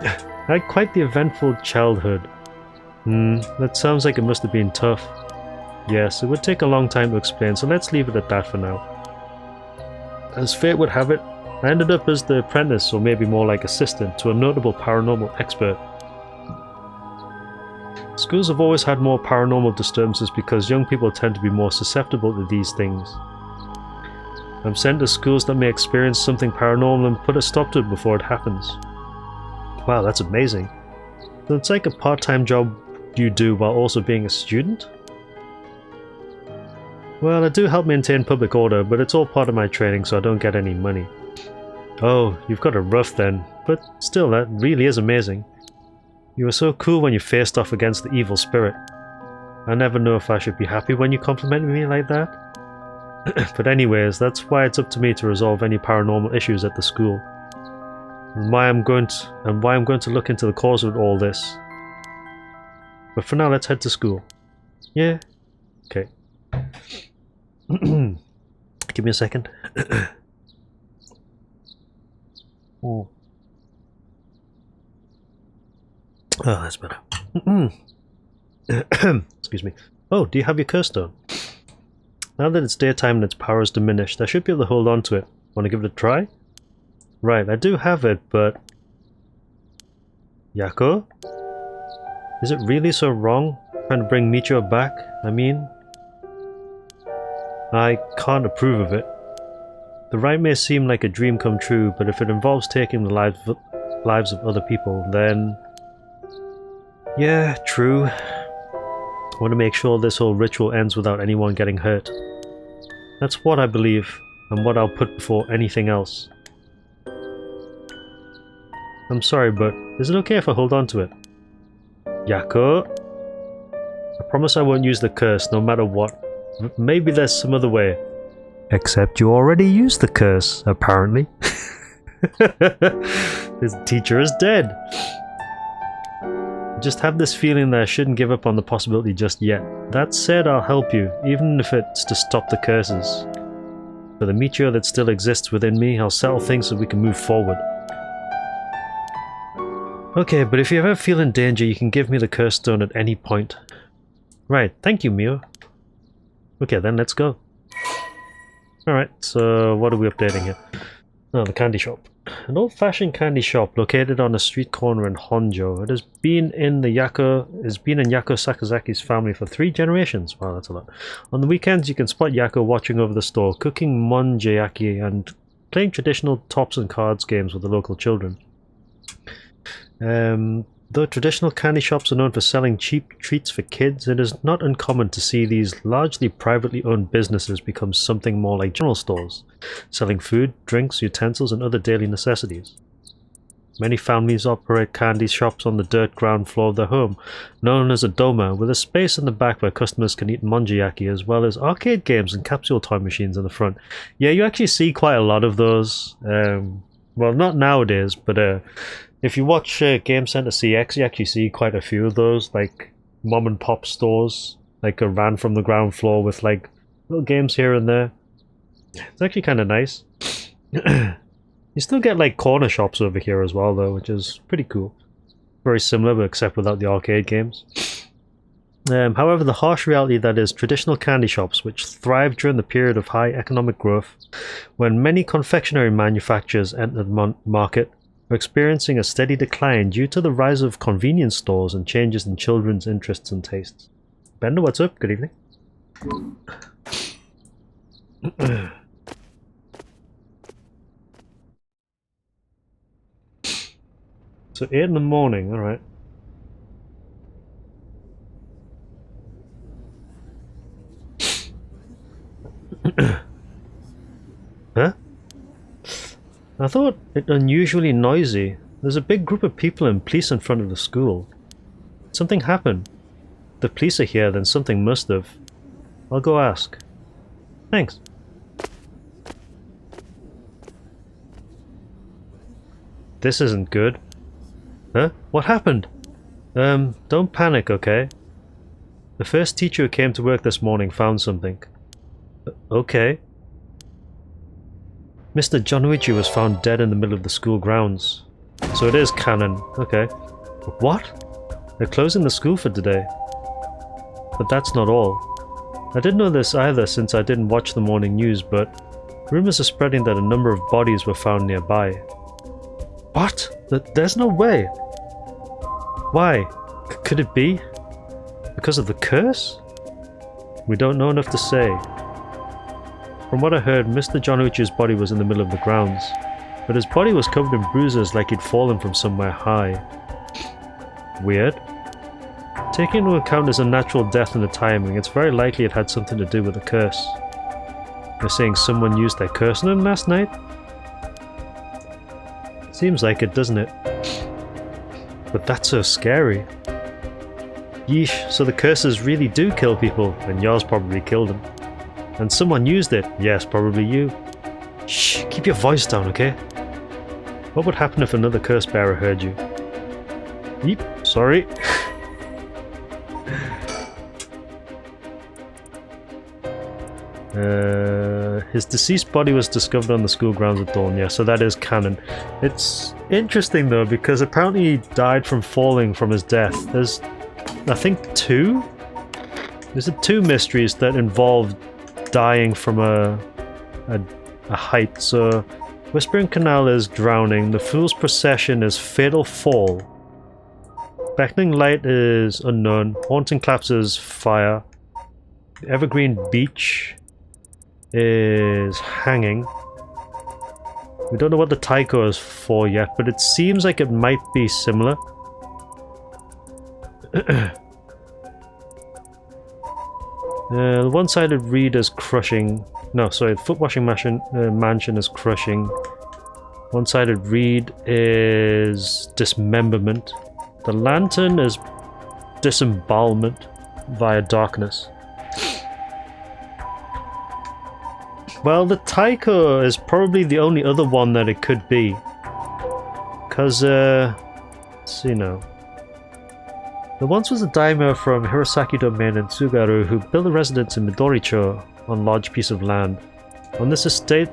I had quite the eventful childhood. That sounds like it must have been tough. Yes, it would take a long time to explain, so let's leave it at that for now. As fate would have it, I ended up as the apprentice, or maybe more like assistant, to a notable paranormal expert. Schools have always had more paranormal disturbances because young people tend to be more susceptible to these things. I'm sent to schools that may experience something paranormal and put a stop to it before it happens. Wow, that's amazing. So it's like a part-time job you do while also being a student? Well, I do help maintain public order, but it's all part of my training, so I don't get any money. Oh, you've got it rough then, but still, that really is amazing. You were so cool when you faced off against the evil spirit. I never know if I should be happy when you compliment me like that. But anyways, that's why it's up to me to resolve any paranormal issues at the school. And why I'm going to look into the cause of all this. But for now, let's head to school. Yeah? Okay. Give me a second. Oh, that's better. Excuse me. Oh, do you have your curse stone? Now that it's daytime and its power is diminished, I should be able to hold on to it. Want to give it a try? Right, I do have it, but... Yako? Is it really so wrong trying to bring Michio back? I mean... I can't approve of it. The rite may seem like a dream come true, but if it involves taking the lives of other people, then... Yeah, true. I want to make sure this whole ritual ends without anyone getting hurt. That's what I believe, and what I'll put before anything else. I'm sorry, but is it okay if I hold on to it? Yako? I promise I won't use the curse, no matter what. Maybe there's some other way. Except you already used the curse, apparently. This teacher is dead. I just have this feeling that I shouldn't give up on the possibility just yet. That said, I'll help you, even if it's to stop the curses. For the Michio that still exists within me, I'll settle things so we can move forward. Okay, but if you ever feel in danger, you can give me the curse stone at any point. Right, thank you, Mio. Okay, then let's go. Alright, so what are we updating here? Oh, the candy shop. An old-fashioned candy shop located on a street corner in Honjo. It has been in Yako Sakazaki's family for 3 generations. Wow, that's a lot. On the weekends, you can spot Yako watching over the store, cooking monjayaki and playing traditional tops and cards games with the local children. Though traditional candy shops are known for selling cheap treats for kids, it is not uncommon to see these largely privately owned businesses become something more like general stores, selling food, drinks, utensils, and other daily necessities. Many families operate candy shops on the dirt ground floor of their home, known as a doma, with a space in the back where customers can eat monjayaki, as well as arcade games and capsule toy machines in the front. Yeah, you actually see quite a lot of those. Well, not nowadays, but if you watch Game Center CX, you actually see quite a few of those, like mom and pop stores, like ran from the ground floor with like little games here and there. It's actually kind of nice. You still get like corner shops over here as well, though, which is pretty cool. Very similar, but except without the arcade games. However, the harsh reality that is traditional candy shops, which thrived during the period of high economic growth, when many confectionery manufacturers entered the market, are experiencing a steady decline due to the rise of convenience stores and changes in children's interests and tastes. Bender, what's up? Good evening. So 8 in the morning, alright. Huh? I thought it unusually noisy. There's a big group of people and police in front of the school. Something happened. The police are here, then something must have. I'll go ask. Thanks. This isn't good. Huh? What happened? Don't panic, okay? The first teacher who came to work this morning found something. Okay. Mr. Jonuichi was found dead in the middle of the school grounds. So it is canon. Okay. What? They're closing the school for today. But that's not all. I didn't know this either since I didn't watch the morning news, but rumors are spreading that a number of bodies were found nearby. What? There's no way. Why? Could it be? Because of the curse? We don't know enough to say. From what I heard, Mr. Jonuichi's body was in the middle of the grounds, but his body was covered in bruises like he'd fallen from somewhere high. Weird. Taking into account his unnatural death and the timing, it's very likely it had something to do with the curse. They're saying someone used their curse on him last night? Seems like it, doesn't it? But that's so scary. Yeesh, so the curses really do kill people, and yours probably killed them. And someone used it. Yes, probably you. Shh, keep your voice down, okay? What would happen if another curse bearer heard you? Yeep, sorry. His deceased body was discovered on the school grounds at dawn. Yeah, so that is canon. It's interesting though, because apparently he died from falling from his death. There's, I think, two? There's two mysteries that involve dying from a height. So Whispering Canal is drowning, the Fool's Procession is fatal fall, Beckoning Light is unknown, Haunting Claps is fire, Evergreen Beach is hanging. We don't know what the Taiko is for yet, but it seems like it might be similar. The one-sided reed is crushing. No, sorry, the foot-washing mansion is crushing. One-sided reed is dismemberment. The lantern is disembowelment via darkness. Well, the Taiko is probably the only other one that it could be. Because, let's see now. There once was a daimyo from Hirosaki Domain in Tsugaru who built a residence in Midoricho on a large piece of land. On this estate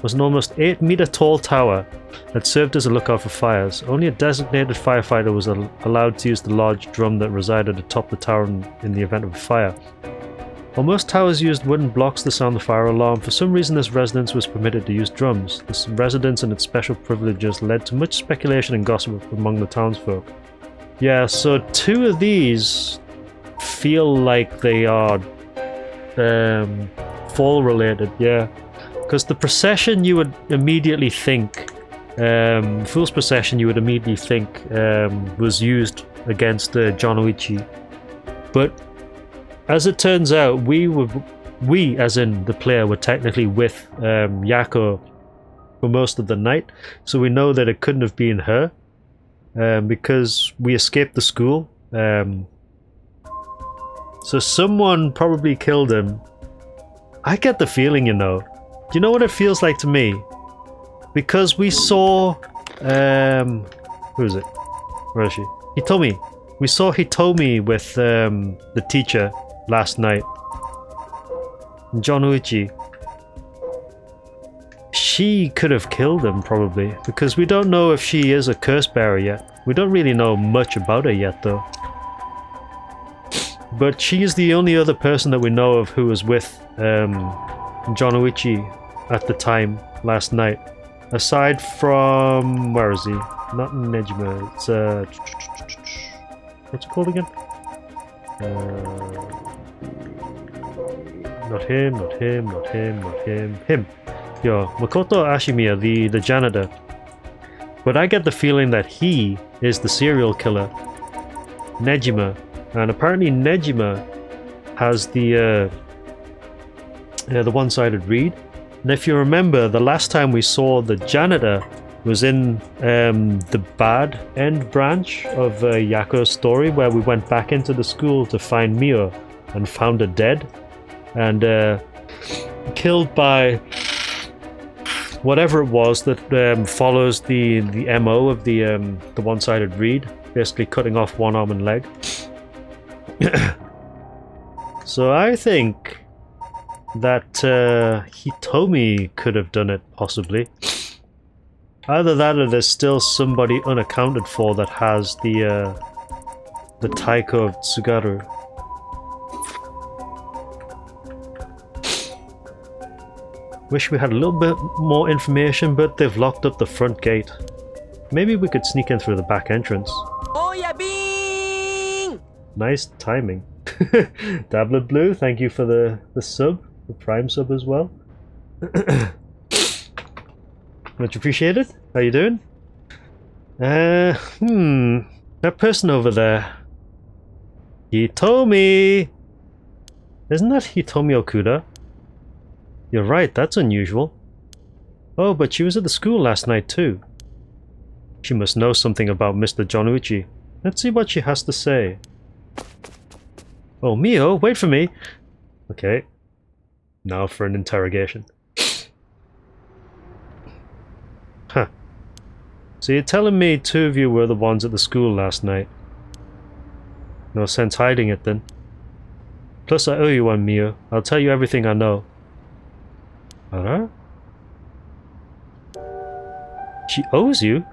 was an almost 8-meter tall tower that served as a lookout for fires. Only a designated firefighter was allowed to use the large drum that resided atop the tower in the event of a fire. While most towers used wooden blocks to sound the fire alarm, for some reason this residence was permitted to use drums. This residence and its special privileges led to much speculation and gossip among the townsfolk. Yeah, so two of these feel like they are fall related, yeah. Because the procession you would immediately think Fool's Procession you would immediately think was used against Jonoichi. But as it turns out, we as in the player were technically with Yako for most of the night, so we know that it couldn't have been her because we escaped the school. So someone probably killed him. I get the feeling, you know. Do you know what it feels like to me? Because we saw who is it? Where is she? Hitomi. We saw Hitomi with the teacher last night. Jonuichi. She could have killed him probably, because we don't know if she is a curse bearer yet. We don't really know much about her yet though. But she is the only other person that we know of who was with Jonuichi at the time last night. Aside from... where is he? Not Nejima, it's what's it called again? Not him, not him, not him, not him. Him! Yo, Makoto Ashimiya, the janitor. But I get the feeling that he is the serial killer. Nejima. And apparently Nejima has the one-sided read. And if you remember, the last time we saw the janitor was in the bad end branch of Yako's story, where we went back into the school to find Mio and found her dead and killed by whatever it was that follows the MO of the one-sided read, basically cutting off one arm and leg. So I think that Hitomi could have done it, possibly. Either that or there's still somebody unaccounted for that has the Taiko of Tsugaru. Wish we had a little bit more information, but they've locked up the front gate. Maybe we could sneak in through the back entrance. Oh yeah, bing! Nice timing. Dablet Blue, thank you for the sub, the Prime sub as well. Much appreciated. How you doing? That person over there. Hitomi! Isn't that Hitomi Okuda? You're right, that's unusual. Oh, but she was at the school last night too. She must know something about Mr. Jonuichi. Let's see what she has to say. Oh, Mio, wait for me! Okay. Now for an interrogation. Huh. So you're telling me two of you were the ones at the school last night? No sense hiding it then. Plus I owe you one, Mio. I'll tell you everything I know. Huh? She owes you?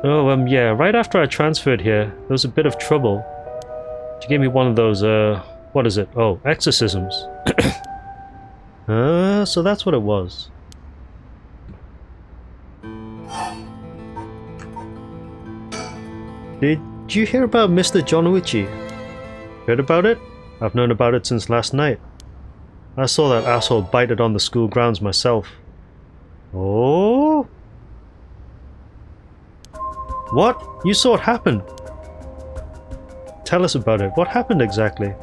Oh, yeah, right after I transferred here, there was a bit of trouble. She gave me one of those, what is it? Oh, exorcisms. So that's what it was. Did you hear about Mr. Jonuichi? Heard about it? I've known about it since last night. I saw that asshole bite it on the school grounds myself. Oh? What? You saw it happen? Tell us about it. What happened exactly?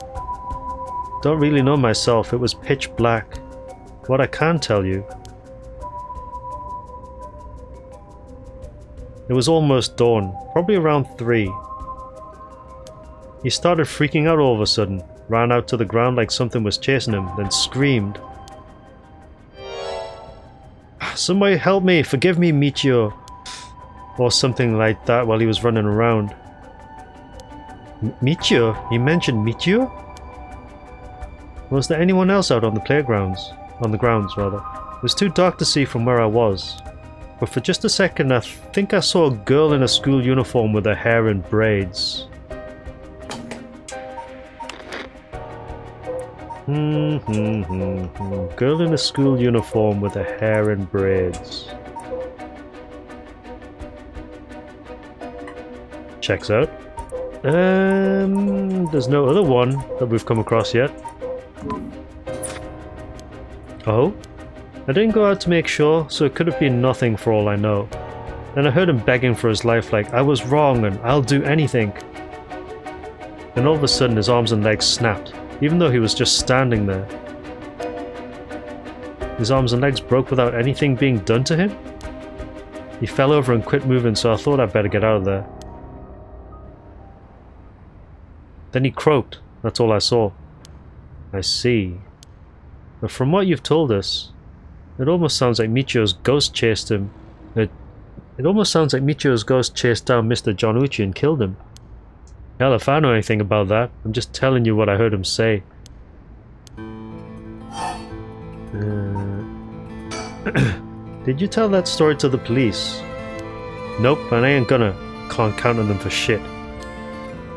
Don't really know myself. It was pitch black. What I can tell you. It was almost dawn, probably around 3. He started freaking out all of a sudden, ran out to the ground like something was chasing him, then screamed. Somebody help me, forgive me, Michio. Or something like that while he was running around. Michio? He mentioned Michio? Was there anyone else out on the playgrounds? On the grounds, rather. It was too dark to see from where I was. But for just a second I think I saw a girl in a school uniform with her hair in braids. Girl in a school uniform with her hair in braids. Checks out. There's no other one that we've come across yet. Oh? I didn't go out to make sure, so it could have been nothing for all I know. Then I heard him begging for his life like, I was wrong and I'll do anything. Then all of a sudden his arms and legs snapped, even though he was just standing there. His arms and legs broke without anything being done to him? He fell over and quit moving, so I thought I'd better get out of there. Then he croaked. That's all I saw. I see. But from what you've told us, it almost sounds like Michio's ghost chased him. It almost sounds like Michio's ghost chased down Mr. Jonuchi and killed him. Hell, if I know anything about that, I'm just telling you what I heard him say. Did you tell that story to the police? Nope, and I ain't gonna. Can't count on them for shit.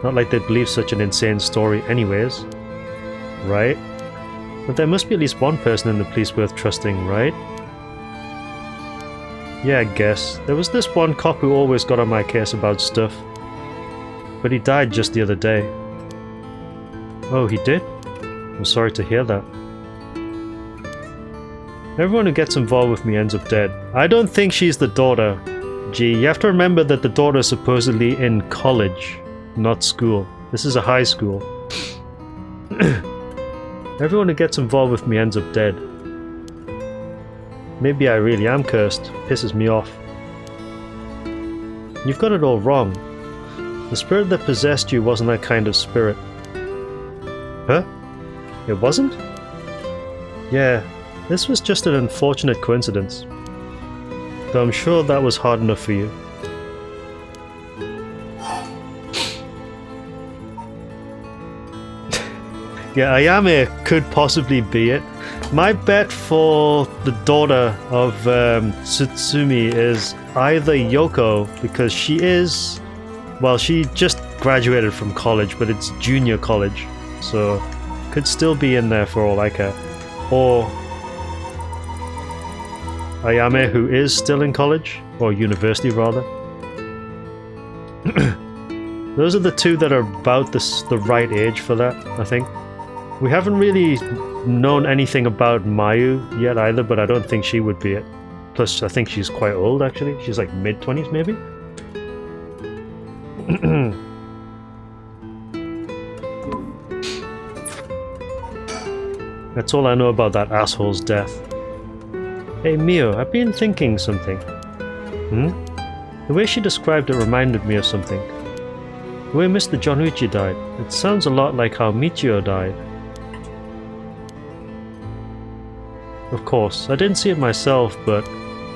Not like they'd believe such an insane story anyways. Right? But there must be at least one person in the police worth trusting, right? Yeah, I guess. There was this one cop who always got on my case about stuff. But he died just the other day. Oh, he did? I'm sorry to hear that. Everyone who gets involved with me ends up dead. I don't think she's the daughter. Gee, you have to remember that the daughter is supposedly in college, not school. This is a high school. Everyone who gets involved with me ends up dead. Maybe I really am cursed. Pisses me off. You've got it all wrong. The spirit that possessed you wasn't that kind of spirit. Huh? It wasn't? Yeah, this was just an unfortunate coincidence. Though I'm sure that was hard enough for you. Yeah, Ayame could possibly be it. My bet for the daughter of Tsutsumi is either Yoko, because she is... Well, she just graduated from college, but it's junior college, so could still be in there for all I care. Or Ayame, who is still in college, or university rather. Those are the two that are about the right age for that, I think. We haven't really known anything about Mayu yet either, but I don't think she would be it. Plus, I think she's quite old actually. She's like mid-20s maybe? That's all I know about that asshole's death. Hey Mio, I've been thinking something. The way she described it reminded me of something. The way Mr. Jonuchi died. It sounds a lot like how Michio died. Of course, I didn't see it myself, but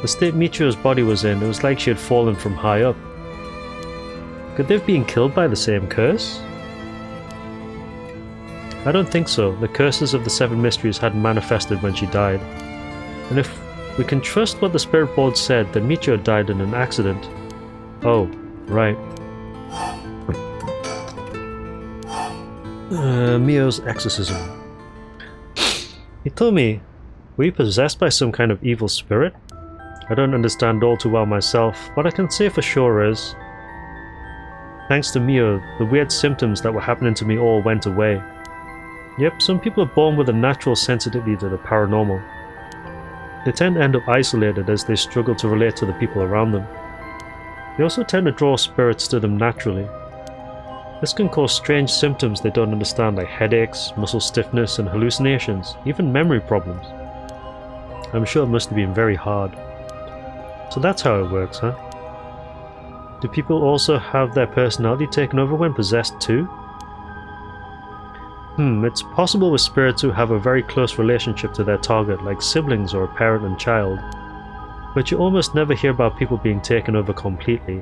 the state Michio's body was in, it was like she had fallen from high up. Could they have been killed by the same curse? I don't think so. The curses of the Seven Mysteries hadn't manifested when she died. And if we can trust what the spirit board said, then Michio died in an accident. Oh, right. Mio's exorcism. He told me, were you possessed by some kind of evil spirit? I don't understand all too well myself. What I can say for sure is, thanks to Mio, the weird symptoms that were happening to me all went away. Yep, some people are born with a natural sensitivity to the paranormal. They tend to end up isolated as they struggle to relate to the people around them. They also tend to draw spirits to them naturally. This can cause strange symptoms they don't understand, like headaches, muscle stiffness, and hallucinations, even memory problems. I'm sure it must have been very hard. So that's how it works, huh? Do people also have their personality taken over when possessed too? It's possible with spirits who have a very close relationship to their target, like siblings or a parent and child. But you almost never hear about people being taken over completely.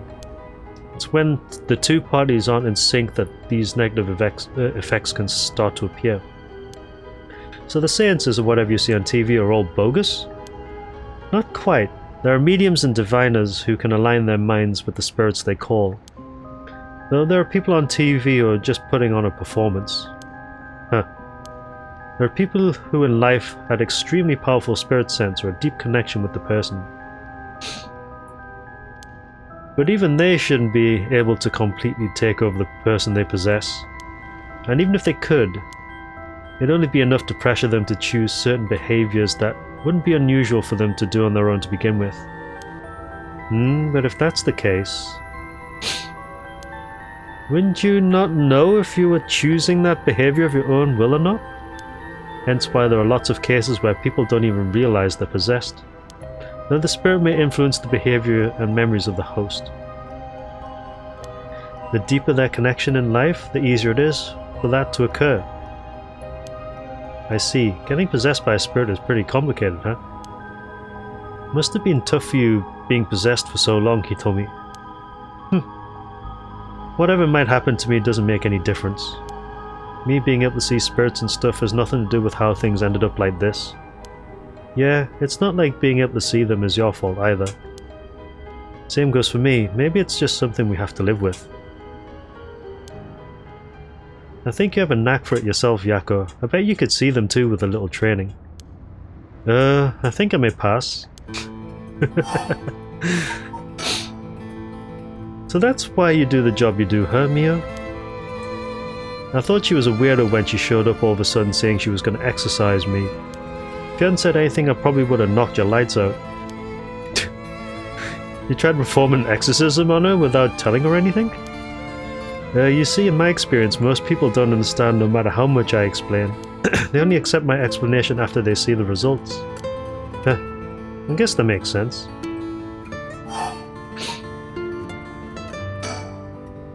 It's when the two parties aren't in sync that these negative effects can start to appear. So the seances or whatever you see on TV are all bogus? Not quite. There are mediums and diviners who can align their minds with the spirits they call. Though there are people on TV who are just putting on a performance. Huh. There are people who in life had extremely powerful spirit sense or a deep connection with the person. But even they shouldn't be able to completely take over the person they possess. And even if they could, It'd only be enough to pressure them to choose certain behaviors that wouldn't be unusual for them to do on their own to begin with. But if that's the case, wouldn't you not know if you were choosing that behavior of your own will or not? Hence why there are lots of cases where people don't even realize they're possessed, though the spirit may influence the behavior and memories of the host. The deeper their connection in life, the easier it is for that to occur. I see. Getting possessed by a spirit is pretty complicated, huh? Must have been tough for you being possessed for so long, he told me. Whatever might happen to me doesn't make any difference. Me being able to see spirits and stuff has nothing to do with how things ended up like this. Yeah, it's not like being able to see them is your fault either. Same goes for me. Maybe it's just something we have to live with. I think you have a knack for it yourself, Yako. I bet you could see them too with a little training. I think I may pass. So that's why you do the job you do, huh, Mio? I thought she was a weirdo when she showed up all of a sudden saying she was going to exorcise me. If you hadn't said anything, I probably would have knocked your lights out. You tried performing an exorcism on her without telling her anything? You see, in my experience, most people don't understand no matter how much I explain. They only accept my explanation after they see the results. I guess that makes sense.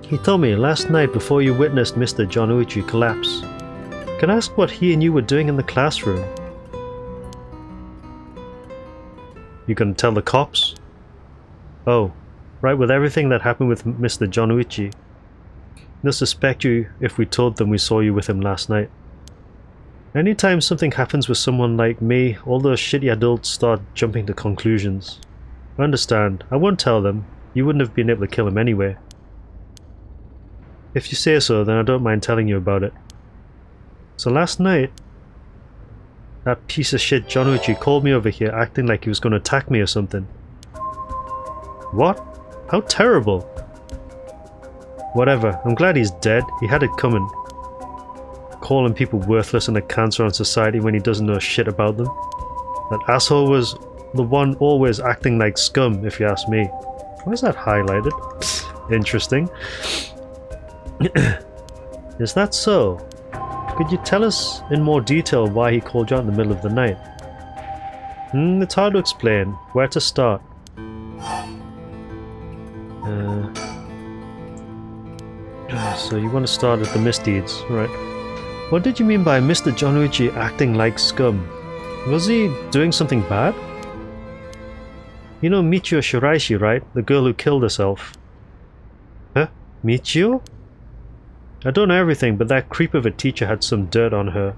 He told me last night before you witnessed Mr. John Uchi collapse. Can I ask what he and you were doing in the classroom? You gonna tell the cops? Oh, right, with everything that happened with Mr. John Uchi. They'll suspect you if we told them we saw you with him last night. Anytime something happens with someone like me, all those shitty adults start jumping to conclusions. I understand. I won't tell them. You wouldn't have been able to kill him anyway. If you say so, then I don't mind telling you about it. So last night, that piece of shit John Uchi called me over here acting like he was going to attack me or something. What? How terrible! Whatever, I'm glad he's dead. He had it coming. Calling people worthless and a cancer on society when he doesn't know shit about them. That asshole was the one always acting like scum, if you ask me. Why is that highlighted? Interesting. Is that so? Could you tell us in more detail why he called you out in the middle of the night? It's hard to explain. Where to start? So you want to start at the misdeeds, right? What did you mean by Mr. John Uchi acting like scum? Was he doing something bad? You know Michio Shiraishi, right? The girl who killed herself. Huh? Michio? I don't know everything, but that creep of a teacher had some dirt on her,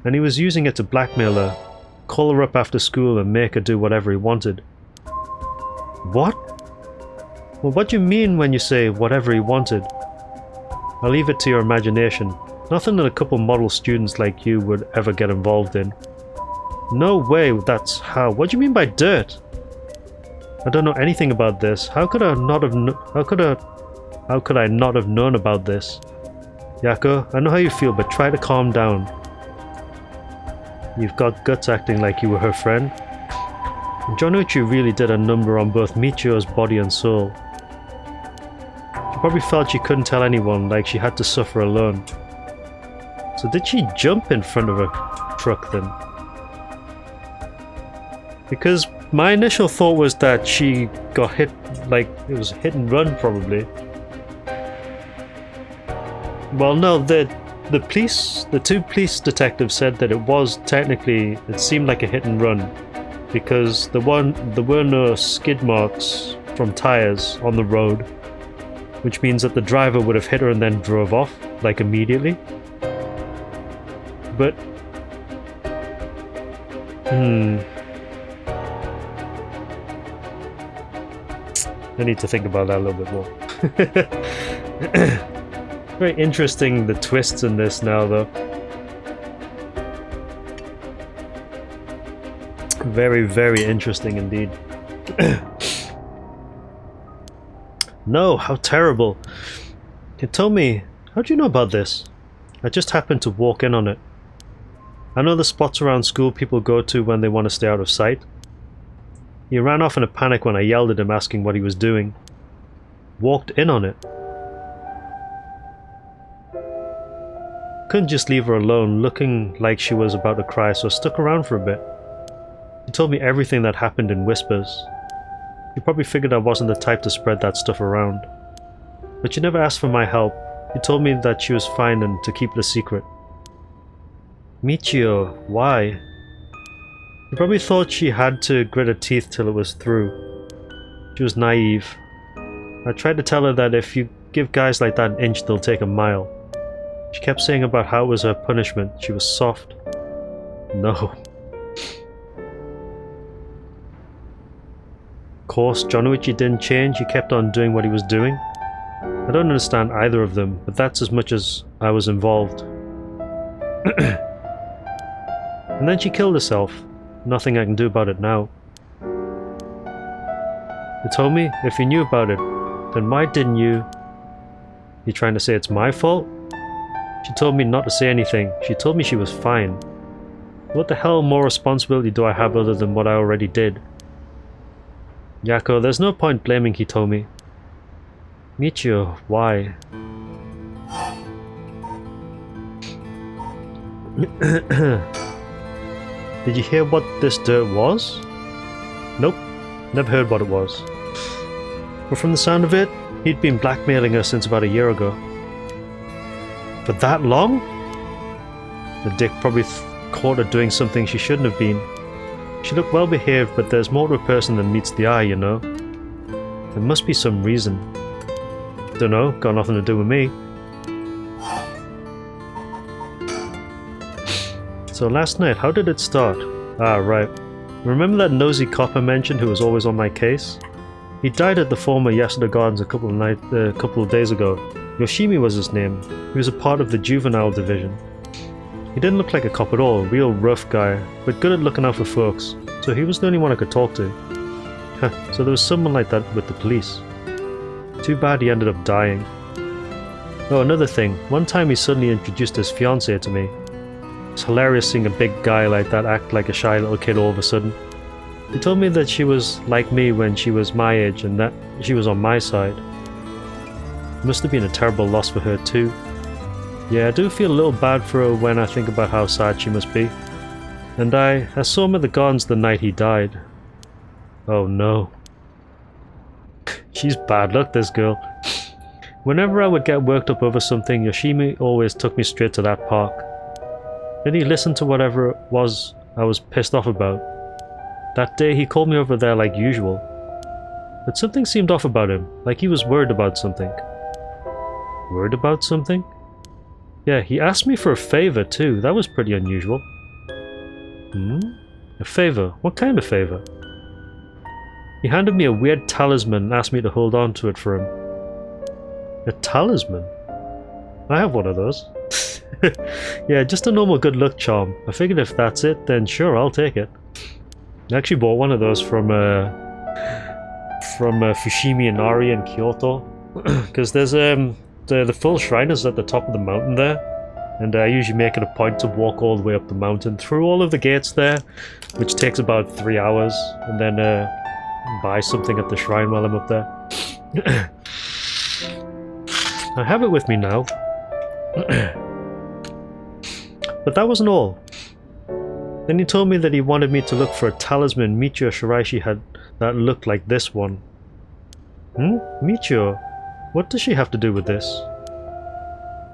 and he was using it to blackmail her, call her up after school and make her do whatever he wanted. What? Well, what do you mean when you say whatever he wanted? I'll leave it to your imagination. Nothing that a couple model students like you would ever get involved in. No way, that's how. What do you mean by dirt? I don't know anything about this. How could I not have known about this? Yako, I know how you feel, but try to calm down. You've got guts acting like you were her friend. John Uchi really did a number on both Michio's body and soul. She probably felt she couldn't tell anyone, like she had to suffer alone. So did she jump in front of a truck then? Because my initial thought was that she got hit, like it was hit and run probably. Well, no, the two police detectives said that it was technically, it seemed like a hit and run, because there were no skid marks from tires on the road, which means that the driver would have hit her and then drove off, like immediately. But I need to think about that a little bit more. Very interesting, the twists in this now, though. Very, very interesting indeed. No, how terrible. You told me. How'd you know about this? I just happened to walk in on it. I know the spots around school people go to when they want to stay out of sight. He ran off in a panic when I yelled at him asking what he was doing. Walked in on it. Couldn't just leave her alone, looking like she was about to cry, so I stuck around for a bit. He told me everything that happened in whispers. He probably figured I wasn't the type to spread that stuff around. But she never asked for my help. He told me that she was fine and to keep it a secret. Michio, why? He probably thought she had to grit her teeth till it was through. She was naive. I tried to tell her that if you give guys like that an inch, they'll take a mile. She kept saying about how it was her punishment. She was soft. No. Of course, Jonuichi didn't change. He kept on doing what he was doing. I don't understand either of them, but that's as much as I was involved. And then she killed herself. Nothing I can do about it now. They told me if you knew about it, then why didn't you? You trying to say it's my fault? She told me not to say anything. She told me she was fine. What the hell more responsibility do I have other than what I already did? Yako, there's no point blaming, he told me. Michio, why? Did you hear what this dirt was? Nope, never heard what it was. But from the sound of it, he'd been blackmailing her since about a year ago. For that long? The dick probably caught her doing something she shouldn't have been. She looked well behaved, but there's more to a person than meets the eye, you know. There must be some reason. Dunno, got nothing to do with me. So last night, how did it start? Ah, right. Remember that nosy cop I mentioned who was always on my case? He died at the former Yasuda Gardens a couple of days ago. Yoshimi was his name. He was a part of the juvenile division. He didn't look like a cop at all, a real rough guy, but good at looking out for folks, so he was the only one I could talk to. So there was someone like that with the police. Too bad he ended up dying. Oh, another thing, one time he suddenly introduced his fiancée to me. It's hilarious seeing a big guy like that act like a shy little kid all of a sudden. He told me that she was like me when she was my age and that she was on my side. It must have been a terrible loss for her too. Yeah, I do feel a little bad for her when I think about how sad she must be. And I saw him at the gardens the night he died. Oh no. She's bad luck, this girl. Whenever I would get worked up over something, Yoshimi always took me straight to that park. Then he listened to whatever it was I was pissed off about. That day he called me over there like usual. But something seemed off about him, like he was worried about something. Worried about something? Yeah, he asked me for a favor too. That was pretty unusual. A favor? What kind of favor? He handed me a weird talisman and asked me to hold on to it for him. A talisman? I have one of those. Yeah, just a normal good luck charm. I figured if that's it, then sure, I'll take it. I actually bought one of those from Fushimi Inari in Kyoto. Because there's the full shrine is at the top of the mountain there. And I usually make it a point to walk all the way up the mountain through all of the gates there, which takes about 3 hours, and then buy something at the shrine while I'm up there. I have it with me now. But that wasn't all. Then he told me that he wanted me to look for a talisman Michio Shiraishi had that looked like this one. Michio? What does she have to do with this?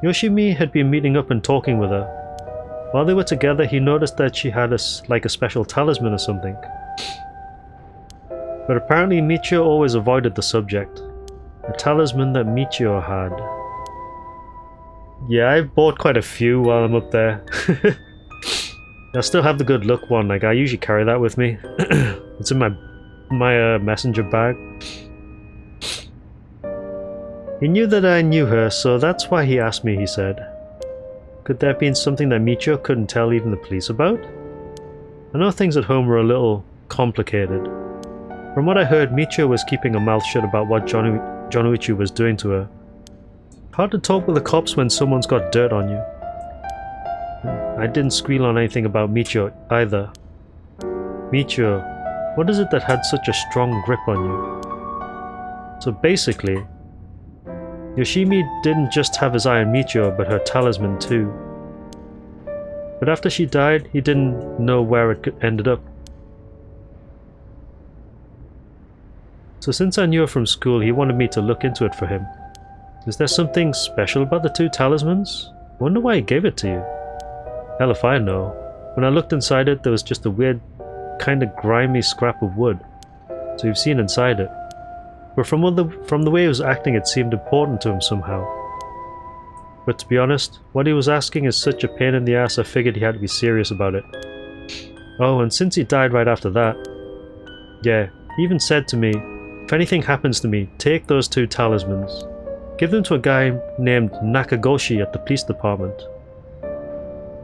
Yoshimi had been meeting up and talking with her. While they were together, he noticed that she had a special talisman or something. But apparently Michio always avoided the subject. A talisman that Michio had. Yeah, I've bought quite a few while I'm up there. I still have the good luck one, like I usually carry that with me. It's in my messenger bag. He knew that I knew her, so that's why he asked me, he said. Could there have been something that Michio couldn't tell even the police about? I know things at home were a little complicated. From what I heard, Michio was keeping her mouth shut about what Jonuichi was doing to her. Hard to talk with the cops when someone's got dirt on you. I didn't squeal on anything about Michio either. Michio, what is it that had such a strong grip on you? So basically, Yoshimi didn't just have his eye on Michio, but her talisman too. But after she died, he didn't know where it ended up. So since I knew her from school, he wanted me to look into it for him. Is there something special about the two talismans? Wonder why he gave it to you. Hell if I know. When I looked inside it, there was just a weird, kinda grimy scrap of wood. So you've seen inside it. But from the way he was acting, it seemed important to him somehow. But to be honest, what he was asking is such a pain in the ass, I figured he had to be serious about it. Oh, and since he died right after that, yeah, he even said to me, if anything happens to me, take those two talismans. Give them to a guy named Nakagoshi at the police department.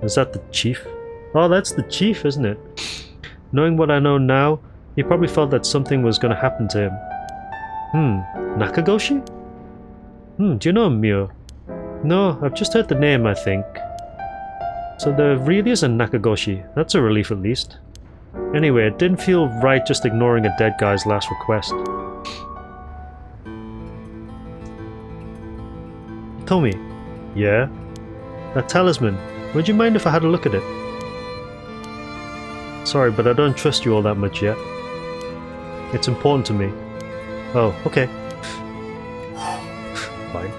Is that the chief? Oh, that's the chief, isn't it? Knowing what I know now, he probably felt that something was going to happen to him. Nakagoshi? Do you know him, Mio? No, I've just heard the name, I think. So there really is a Nakagoshi. That's a relief at least. Anyway, it didn't feel right just ignoring a dead guy's last request. Tommy. Yeah? That talisman. Would you mind if I had a look at it? Sorry, but I don't trust you all that much yet. It's important to me. Oh, okay. Fine.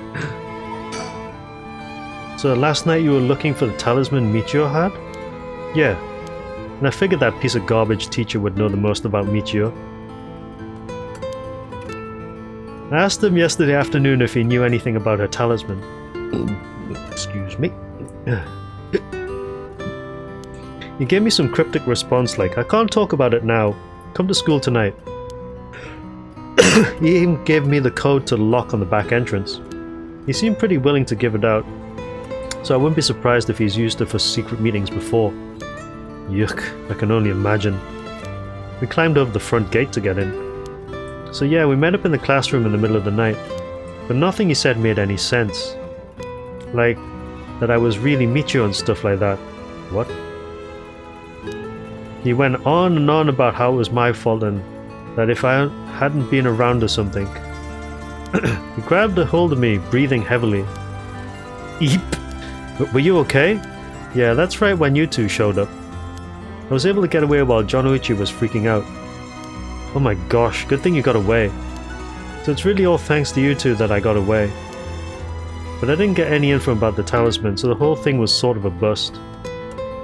So last night you were looking for the talisman Michio had? Yeah. And I figured that piece of garbage teacher would know the most about Michio. I asked him yesterday afternoon if he knew anything about her talisman. Excuse me. He gave me some cryptic response like, I can't talk about it now. Come to school tonight. He even gave me the code to the lock on the back entrance. He seemed pretty willing to give it out, so I wouldn't be surprised if he's used it for secret meetings before. Yuck, I can only imagine. We climbed over the front gate to get in. So yeah, we met up in the classroom in the middle of the night, but nothing he said made any sense. Like, that I was really Michio and stuff like that. What? He went on and on about how it was my fault and that if I hadn't been around or something. He grabbed a hold of me, breathing heavily. Eep! Were you okay? Yeah, that's right when you two showed up. I was able to get away while Jonoichi was freaking out. Oh my gosh, good thing you got away. So it's really all thanks to you two that I got away. But I didn't get any info about the talisman, so the whole thing was sort of a bust.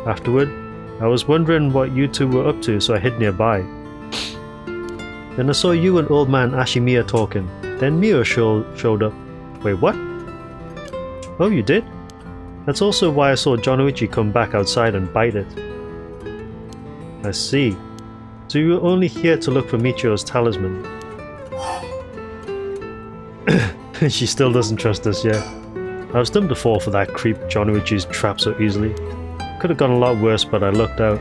Afterward, I was wondering what you two were up to, so I hid nearby. Then I saw you and old man Ashimiya talking. Then Mio showed up. Wait, what? Oh, you did? That's also why I saw Jonoichi come back outside and bite it. I see. So you were only here to look for Michio's talisman. She still doesn't trust us yet. I was doomed to fall for that creep Jonoichi's trap so easily. Could have gone a lot worse, but I lucked out.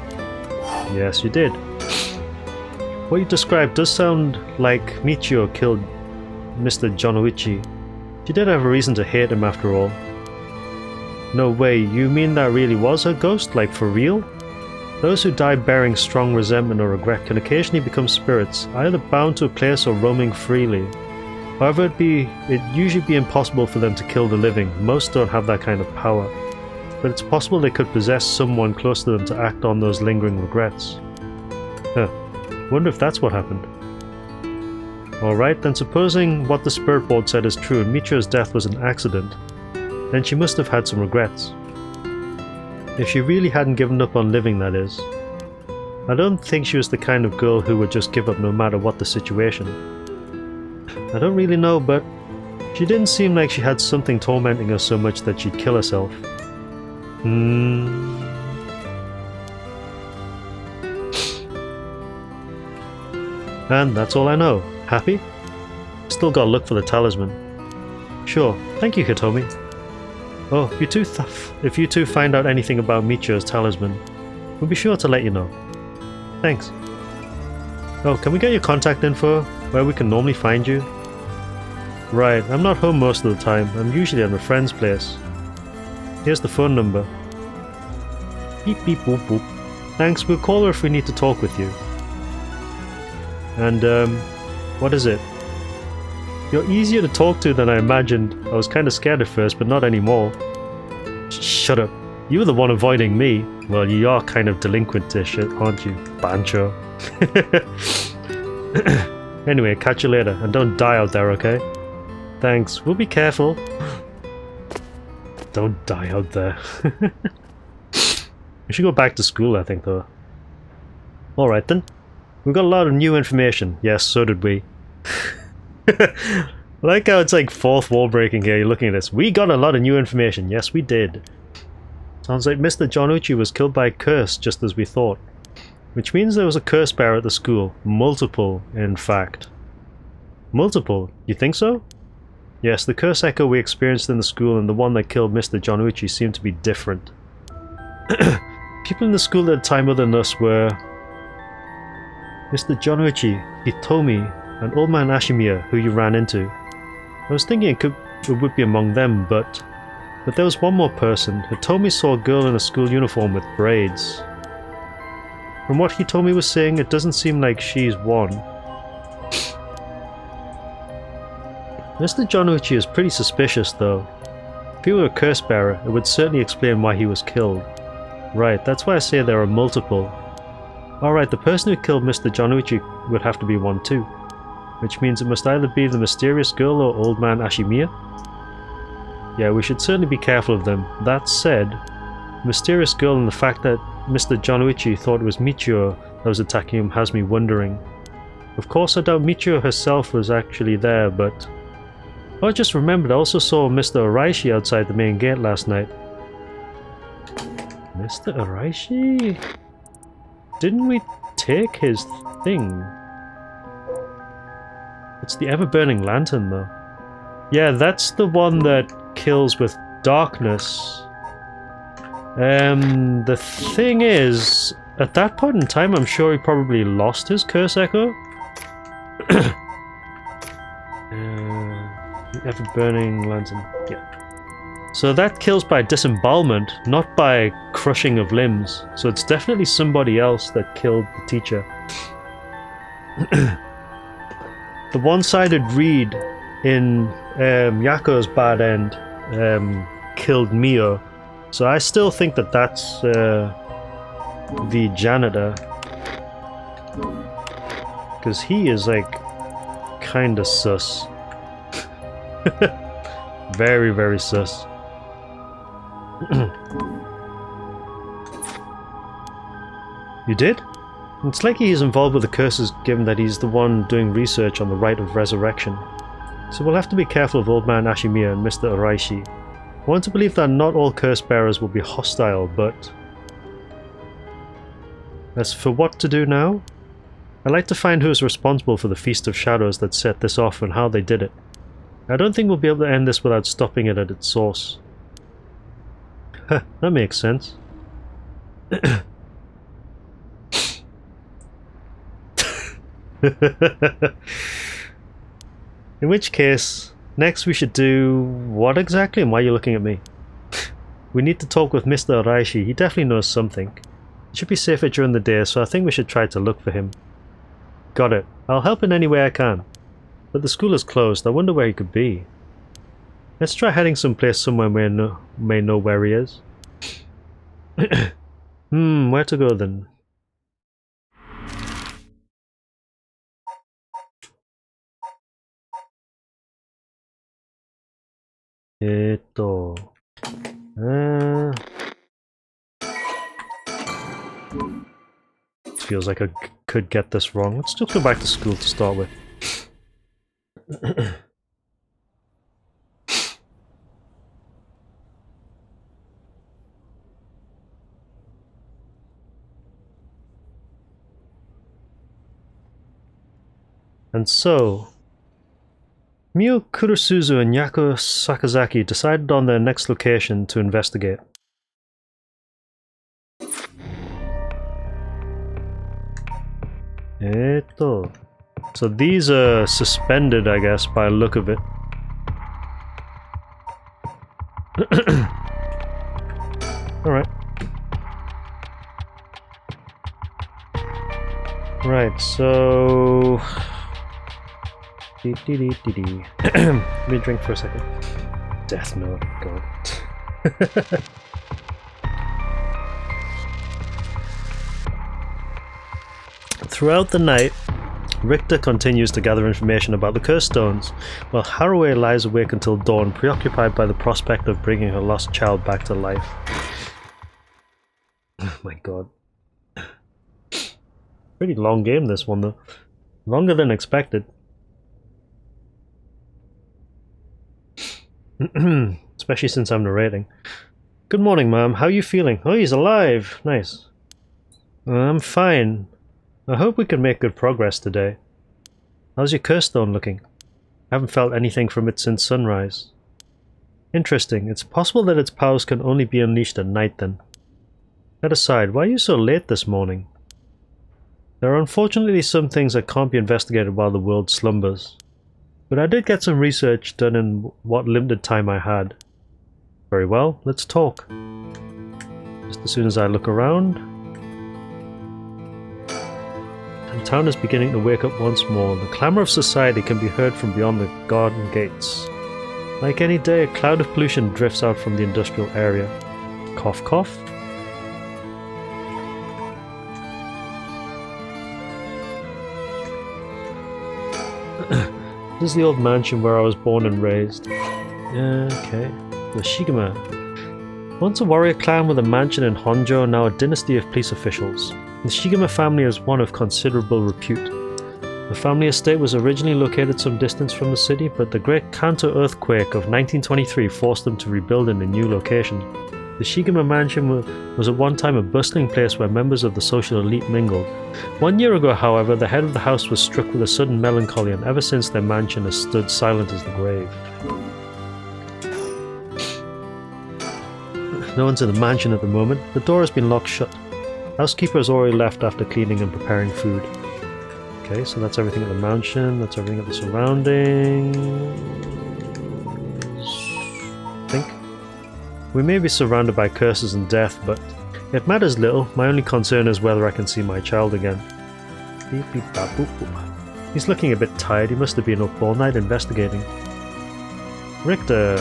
Yes, you did. What you described does sound like Michio killed Mr. Jonoichi. She did have a reason to hate him after all. No way, you mean that really was her ghost? Like for real? Those who die bearing strong resentment or regret can occasionally become spirits, either bound to a place or roaming freely. However, it'd usually be impossible for them to kill the living. Most don't have that kind of power. But it's possible they could possess someone close to them to act on those lingering regrets. Huh. Wonder if that's what happened. Alright, then supposing what the spirit board said is true and Michio's death was an accident, then she must have had some regrets. If she really hadn't given up on living, that is. I don't think she was the kind of girl who would just give up no matter what the situation. I don't really know, but she didn't seem like she had something tormenting her so much that she'd kill herself. And that's all I know. Happy? Still gotta look for the talisman. Sure. Thank you, Hitomi. Oh, if you two find out anything about Michio's talisman, we'll be sure to let you know. Thanks. Oh, can we get your contact info, where we can normally find you? Right, I'm not home most of the time. I'm usually at a friend's place. Here's the phone number. Beep beep boop boop. Thanks, we'll call her if we need to talk with you. And, what is it? You're easier to talk to than I imagined. I was kinda scared at first, but not anymore. Shut up. You were the one avoiding me. Well, you are kind of delinquent-ish, aren't you, Bancho? Anyway, catch you later, and don't die out there, okay? Thanks, we'll be careful. Don't die out there. We should go back to school, I think, though. Alright then. We got a lot of new information. Yes, so did we. I like how it's like fourth wall breaking here. You're looking at this. We got a lot of new information. Yes, we did. Sounds like Mr. Jonucci was killed by a curse, just as we thought. Which means there was a curse bearer at the school. Multiple, in fact. Multiple? You think so? Yes, the curse echo we experienced in the school and the one that killed Mr. Jonucci seem to be different. People in the school at the time other than us were... Mr. Jonucci, Hitomi, and Old Man Ashimiya, who you ran into. I was thinking it would be among them, but there was one more person. Hitomi saw a girl in a school uniform with braids. From what Hitomi was saying, it doesn't seem like she's one. Mr. Jonucci is pretty suspicious, though. If he were a curse bearer, it would certainly explain why he was killed. Right, that's why I say there are multiple. Alright, the person who killed Mr. Jonucci would have to be one too. Which means it must either be the mysterious girl or Old Man Ashimiya? Yeah, we should certainly be careful of them. That said, the mysterious girl and the fact that Mr. Jonucci thought it was Michiyo that was attacking him has me wondering. Of course, I doubt Michiyo herself was actually there, but... Oh, I just remembered, I also saw Mr. Araishi outside the main gate last night. Mr. Araishi? Didn't we take his thing? It's the ever-burning lantern, though. Yeah, that's the one that kills with darkness. The thing is, at that point in time, I'm sure he probably lost his curse echo. The ever-burning lantern. Yeah. So that kills by disembowelment, not by crushing of limbs. So it's definitely somebody else that killed the teacher. The one-sided reed in Yako's bad end killed Mio. So I still think that that's the janitor. Because he is like kinda sus. Very, very sus. You did? It's likely he's involved with the curses given that he's the one doing research on the rite of resurrection. So we'll have to be careful of Old Man Ashimiya and Mr. Araishi. I want to believe that not all curse bearers will be hostile, but... As for what to do now? I'd like to find who is responsible for the Feast of Shadows that set this off and how they did it. I don't think we'll be able to end this without stopping it at its source. Huh, that makes sense. In which case, next we should do... What exactly? And why are you looking at me? We need to talk with Mr. Araishi. He definitely knows something. It should be safer during the day, so I think we should try to look for him. Got it. I'll help in any way I can. But the school is closed. I wonder where he could be. Let's try heading someplace somewhere we may know where he is. Where to go then? Feels like I could get this wrong. Let's just go back to school to start with. And so, Mio Kurusuzu and Yako Sakazaki decided on their next location to investigate. So these are suspended, I guess, by the look of it. Alright. so... Let me drink for a second. Death note, God. Throughout the night, Richter continues to gather information about the curse stones, while Haraway lies awake until dawn, preoccupied by the prospect of bringing her lost child back to life. Oh my God. Pretty long game, this one, though. Longer than expected. Especially since I'm narrating. Good morning, ma'am. How are you feeling? Oh, he's alive. Nice. I'm fine. I hope we can make good progress today. How's your curse stone looking? I haven't felt anything from it since sunrise. Interesting. It's possible that its powers can only be unleashed at night then. That aside, why are you so late this morning? There are unfortunately some things that can't be investigated while the world slumbers. But I did get some research done in what limited time I had. Very well, let's talk. Just as soon as I look around... The town is beginning to wake up once more. The clamour of society can be heard from beyond the garden gates. Like any day, a cloud of pollution drifts out from the industrial area. Cough cough. This is the old mansion where I was born and raised. Okay. The Shigema. Once a warrior clan with a mansion in Honjo, now a dynasty of police officials. The Shigema family is one of considerable repute. The family estate was originally located some distance from the city, but the Great Kanto earthquake of 1923 forced them to rebuild in a new location. The Shigema mansion was at one time a bustling place where members of the social elite mingled. 1 year ago, however, the head of the house was struck with a sudden melancholy, and ever since their mansion has stood silent as the grave. No one's in the mansion at the moment. The door has been locked shut. Housekeeper has already left after cleaning and preparing food. Okay, so that's everything at the mansion, that's everything at the surroundings. I think. We may be surrounded by curses and death, but it matters little. My only concern is whether I can see my child again. Beep, beep, bap, boop, boop. He's looking a bit tired. He must have been up all night investigating. Richter.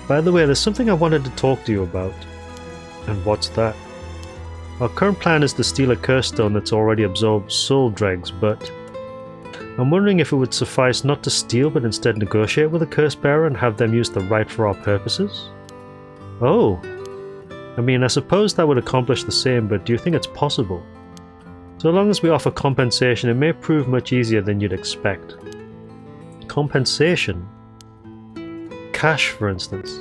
By the way, there's something I wanted to talk to you about. And what's that? Our current plan is to steal a curse stone that's already absorbed soul dregs, but I'm wondering if it would suffice not to steal but instead negotiate with a curse bearer and have them use the right for our purposes? Oh, I mean, I suppose that would accomplish the same, but do you think it's possible? So long as we offer compensation, it may prove much easier than you'd expect. Compensation? Cash, for instance.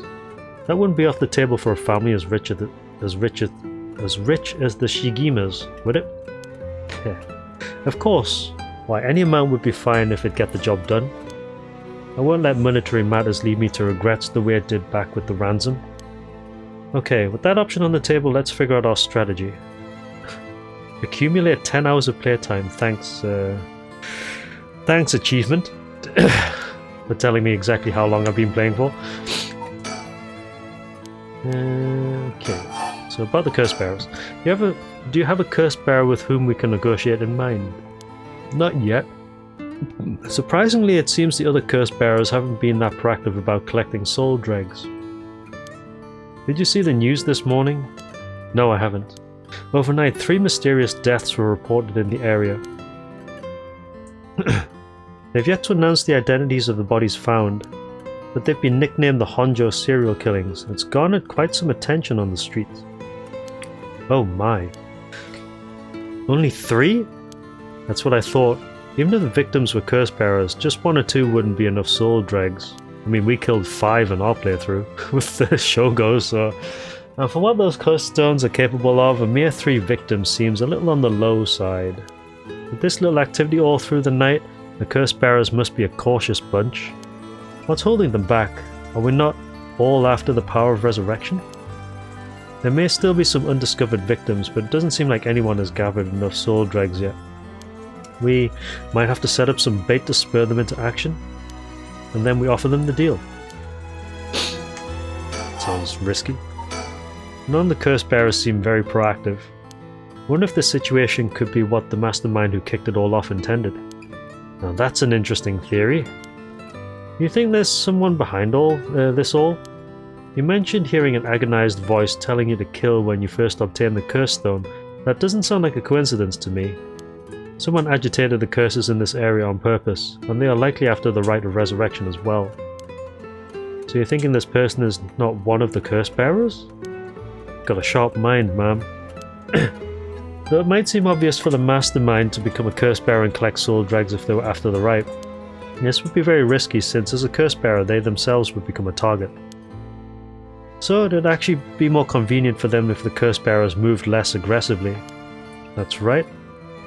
That wouldn't be off the table for a family as rich as the Shigimas, would it? Of course. Why, any amount would be fine if it'd get the job done. I won't let monetary matters lead me to regrets the way it did back with the ransom. Okay, with that option on the table, let's figure out our strategy. Accumulate 10 hours of playtime, thanks achievement, for telling me exactly how long I've been playing for. Okay, so about the curse bearers. Do you have a curse bearer with whom we can negotiate in mind? Not yet. Surprisingly, it seems the other curse bearers haven't been that proactive about collecting soul dregs. Did you see the news this morning? No, I haven't. Overnight, 3 mysterious deaths were reported in the area. They've yet to announce the identities of the bodies found, but they've been nicknamed the Honjo serial killings, and it's garnered quite some attention on the streets. Oh my. Only 3? That's what I thought. Even if the victims were curse bearers, just 1 or 2 wouldn't be enough soul dregs. I mean, we killed 5 in our playthrough with the Shogo, so... for what those curse stones are capable of, a mere 3 victims seems a little on the low side. With this little activity all through the night, the curse bearers must be a cautious bunch. What's holding them back? Are we not all after the power of resurrection? There may still be some undiscovered victims, but it doesn't seem like anyone has gathered enough soul dregs yet. We might have to set up some bait to spur them into action, and then we offer them the deal. Sounds risky. None of the curse bearers seem very proactive. Wonder if this situation could be what the mastermind who kicked it all off intended. Now that's an interesting theory. You think there's someone behind this all? You mentioned hearing an agonized voice telling you to kill when you first obtained the curse stone. That doesn't sound like a coincidence to me. Someone agitated the curses in this area on purpose, and they are likely after the rite of resurrection as well. So you're thinking this person is not one of the curse bearers? Got a sharp mind, ma'am. Though it might seem obvious for the mastermind to become a curse bearer and collect soul dregs if they were after the rite, this would be very risky since as a curse bearer they themselves would become a target. So it'd actually be more convenient for them if the curse bearers moved less aggressively. That's right.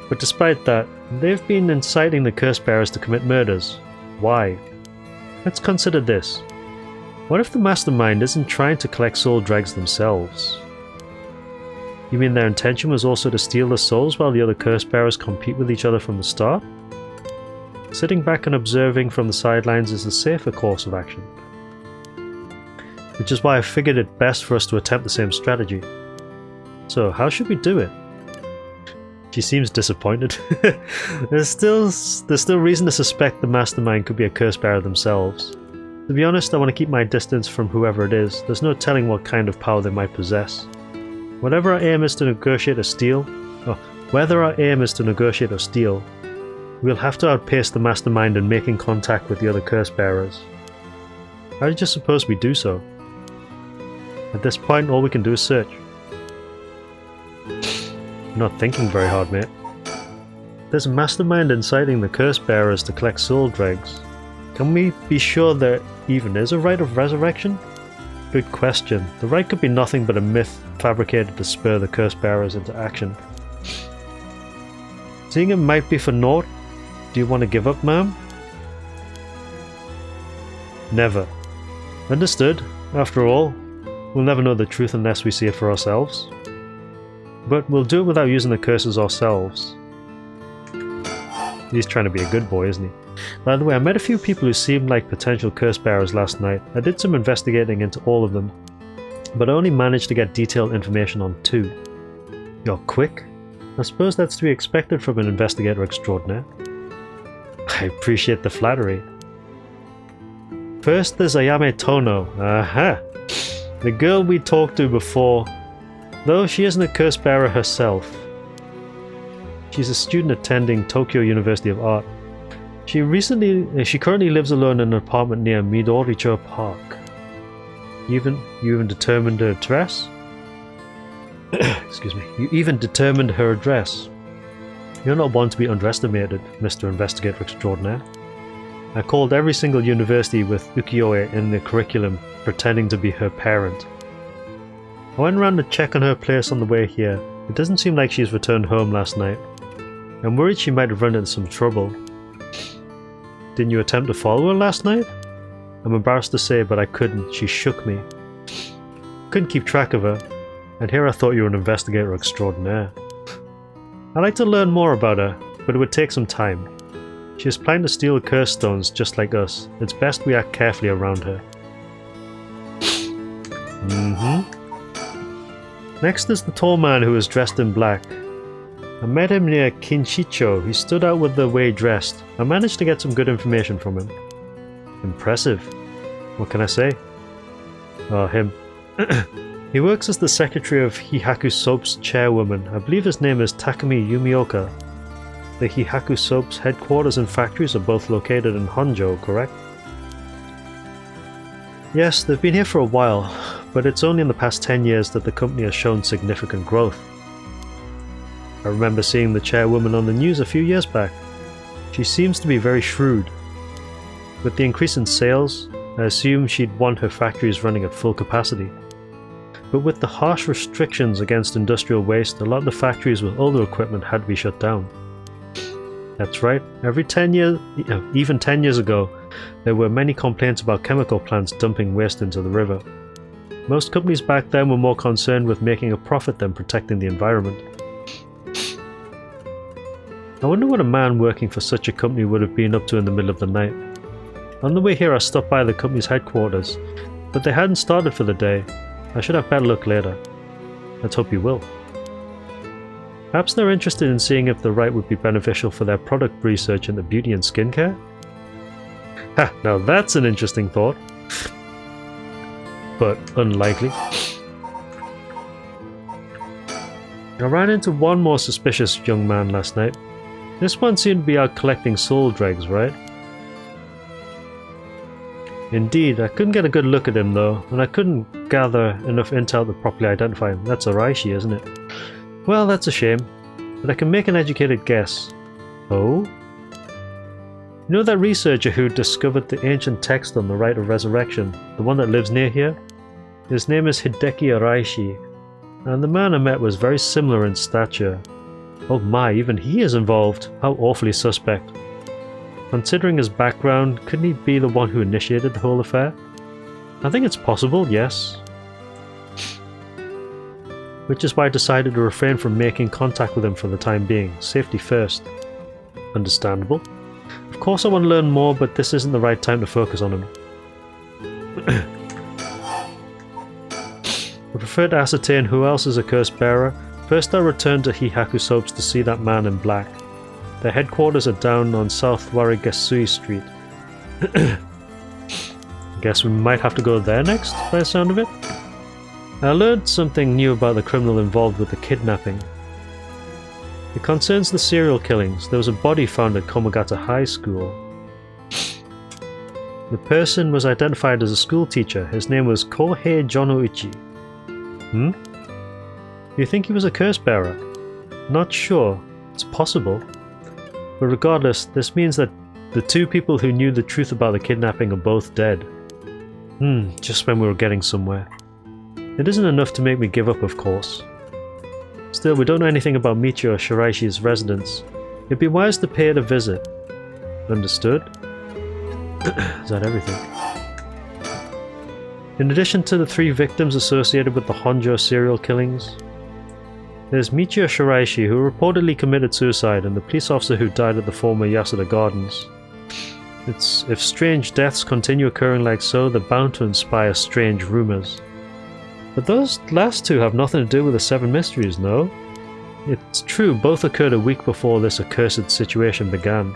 But despite that, they've been inciting the curse bearers to commit murders. Why? Let's consider this. What if the mastermind isn't trying to collect soul dregs themselves? You mean their intention was also to steal the souls while the other curse bearers compete with each other from the start? Sitting back and observing from the sidelines is the safer course of action. Which is why I figured it best for us to attempt the same strategy. So how should we do it? She seems disappointed. There's still reason to suspect the mastermind could be a curse bearer themselves. To be honest, I want to keep my distance from whoever it is. There's no telling what kind of power they might possess. Whether our aim is to negotiate or steal, we'll have to outpace the mastermind in making contact with the other curse bearers. How did you suppose we do so? At this point, all we can do is search. You're not thinking very hard, mate. There's a mastermind inciting the curse bearers to collect soul dregs. Can we be sure there even is a rite of resurrection? Good question. The rite could be nothing but a myth fabricated to spur the curse bearers into action. Seeing it might be for naught, do you want to give up, ma'am? Never. Understood. After all, we'll never know the truth unless we see it for ourselves. But we'll do it without using the curses ourselves. He's trying to be a good boy, isn't he? By the way, I met a few people who seemed like potential curse bearers last night. I did some investigating into all of them, but I only managed to get detailed information on 2. You're quick? I suppose that's to be expected from an investigator extraordinaire. I appreciate the flattery. First, there's Ayame Tono. Aha! The girl we talked to before, though she isn't a curse bearer herself. She's a student attending Tokyo University of Art. She currently lives alone in an apartment near Midoricho Park. You even determined her address? Excuse me. You even determined her address. You're not one to be underestimated, Mr. Investigator Extraordinaire. I called every single university with ukiyo-e in the curriculum, pretending to be her parent. I went around to check on her place on the way here. It doesn't seem like she's returned home last night. I'm worried she might have run into some trouble. Didn't you attempt to follow her last night? I'm embarrassed to say, but I couldn't. She shook me. Couldn't keep track of her. And here I thought you were an investigator extraordinaire. I'd like to learn more about her, but it would take some time. She is planning to steal the curse stones just like us. It's best we act carefully around her. Next is the tall man who was dressed in black. I met him near Kinshicho. He stood out with the way he dressed. I managed to get some good information from him. Impressive. What can I say? Oh, him. He works as the secretary of Hihaku Soap's chairwoman. I believe his name is Takumi Yumioka. The Hihaku Soap's headquarters and factories are both located in Honjo, correct? Yes, they've been here for a while, but it's only in the past 10 years that the company has shown significant growth. I remember seeing the chairwoman on the news a few years back. She seems to be very shrewd. With the increase in sales, I assume she'd want her factories running at full capacity. But with the harsh restrictions against industrial waste, a lot of the factories with older equipment had to be shut down. That's right, every 10 years, even 10 years ago, there were many complaints about chemical plants dumping waste into the river. Most companies back then were more concerned with making a profit than protecting the environment. I wonder what a man working for such a company would have been up to in the middle of the night. On the way here I stopped by the company's headquarters, but they hadn't started for the day. I should have better luck later. Let's hope you will. Perhaps they're interested in seeing if the rite would be beneficial for their product research into beauty and skincare? Ha, now that's an interesting thought. But unlikely. I ran into one more suspicious young man last night. This one seemed to be out collecting soul dregs, right? Indeed, I couldn't get a good look at him though, and I couldn't gather enough intel to properly identify him. That's Araishi, isn't it? Well, that's a shame, but I can make an educated guess. Oh? You know that researcher who discovered the ancient text on the rite of resurrection? The one that lives near here? His name is Hideki Araishi, and the man I met was very similar in stature. Oh my, even he is involved. How awfully suspect. Considering his background, couldn't he be the one who initiated the whole affair? I think it's possible, yes. Which is why I decided to refrain from making contact with him for the time being. Safety first. Understandable. Of course I want to learn more, but this isn't the right time to focus on him. I prefer to ascertain who else is a curse bearer. First I returned to Hihaku Soaps to see that man in black. Their headquarters are down on South Warigasui Street. Guess we might have to go there next, by the sound of it. I learned something new about the criminal involved with the kidnapping. It concerns the serial killings. There was a body found at Komagata High School. The person was identified as a school teacher. His name was Kohei Jonouchi. Do you think he was a curse bearer? Not sure. It's possible. But regardless, this means that the two people who knew the truth about the kidnapping are both dead. Just when we were getting somewhere. It isn't enough to make me give up, of course. Still, we don't know anything about Michio Shiraishi's residence. It'd be wise to pay it a visit. Understood? Is that everything? In addition to the 3 victims associated with the Honjo serial killings, there's Michio Shiraishi, who reportedly committed suicide, and the police officer who died at the former Yasuda Gardens. If strange deaths continue occurring like so, they're bound to inspire strange rumors. But those last 2 have nothing to do with the 7 mysteries, no? It's true, both occurred a week before this accursed situation began.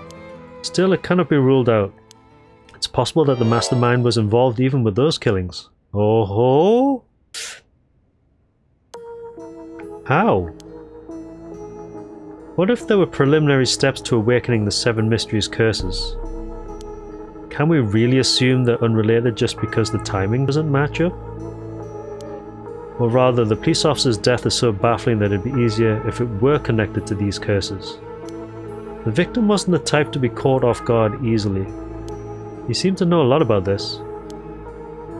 Still, it cannot be ruled out. It's possible that the mastermind was involved even with those killings. Oh ho! How? What if there were preliminary steps to awakening the 7 mysteries curses? Can we really assume they're unrelated just because the timing doesn't match up? Or rather, the police officer's death is so baffling that it'd be easier if it were connected to these curses. The victim wasn't the type to be caught off guard easily. He seemed to know a lot about this.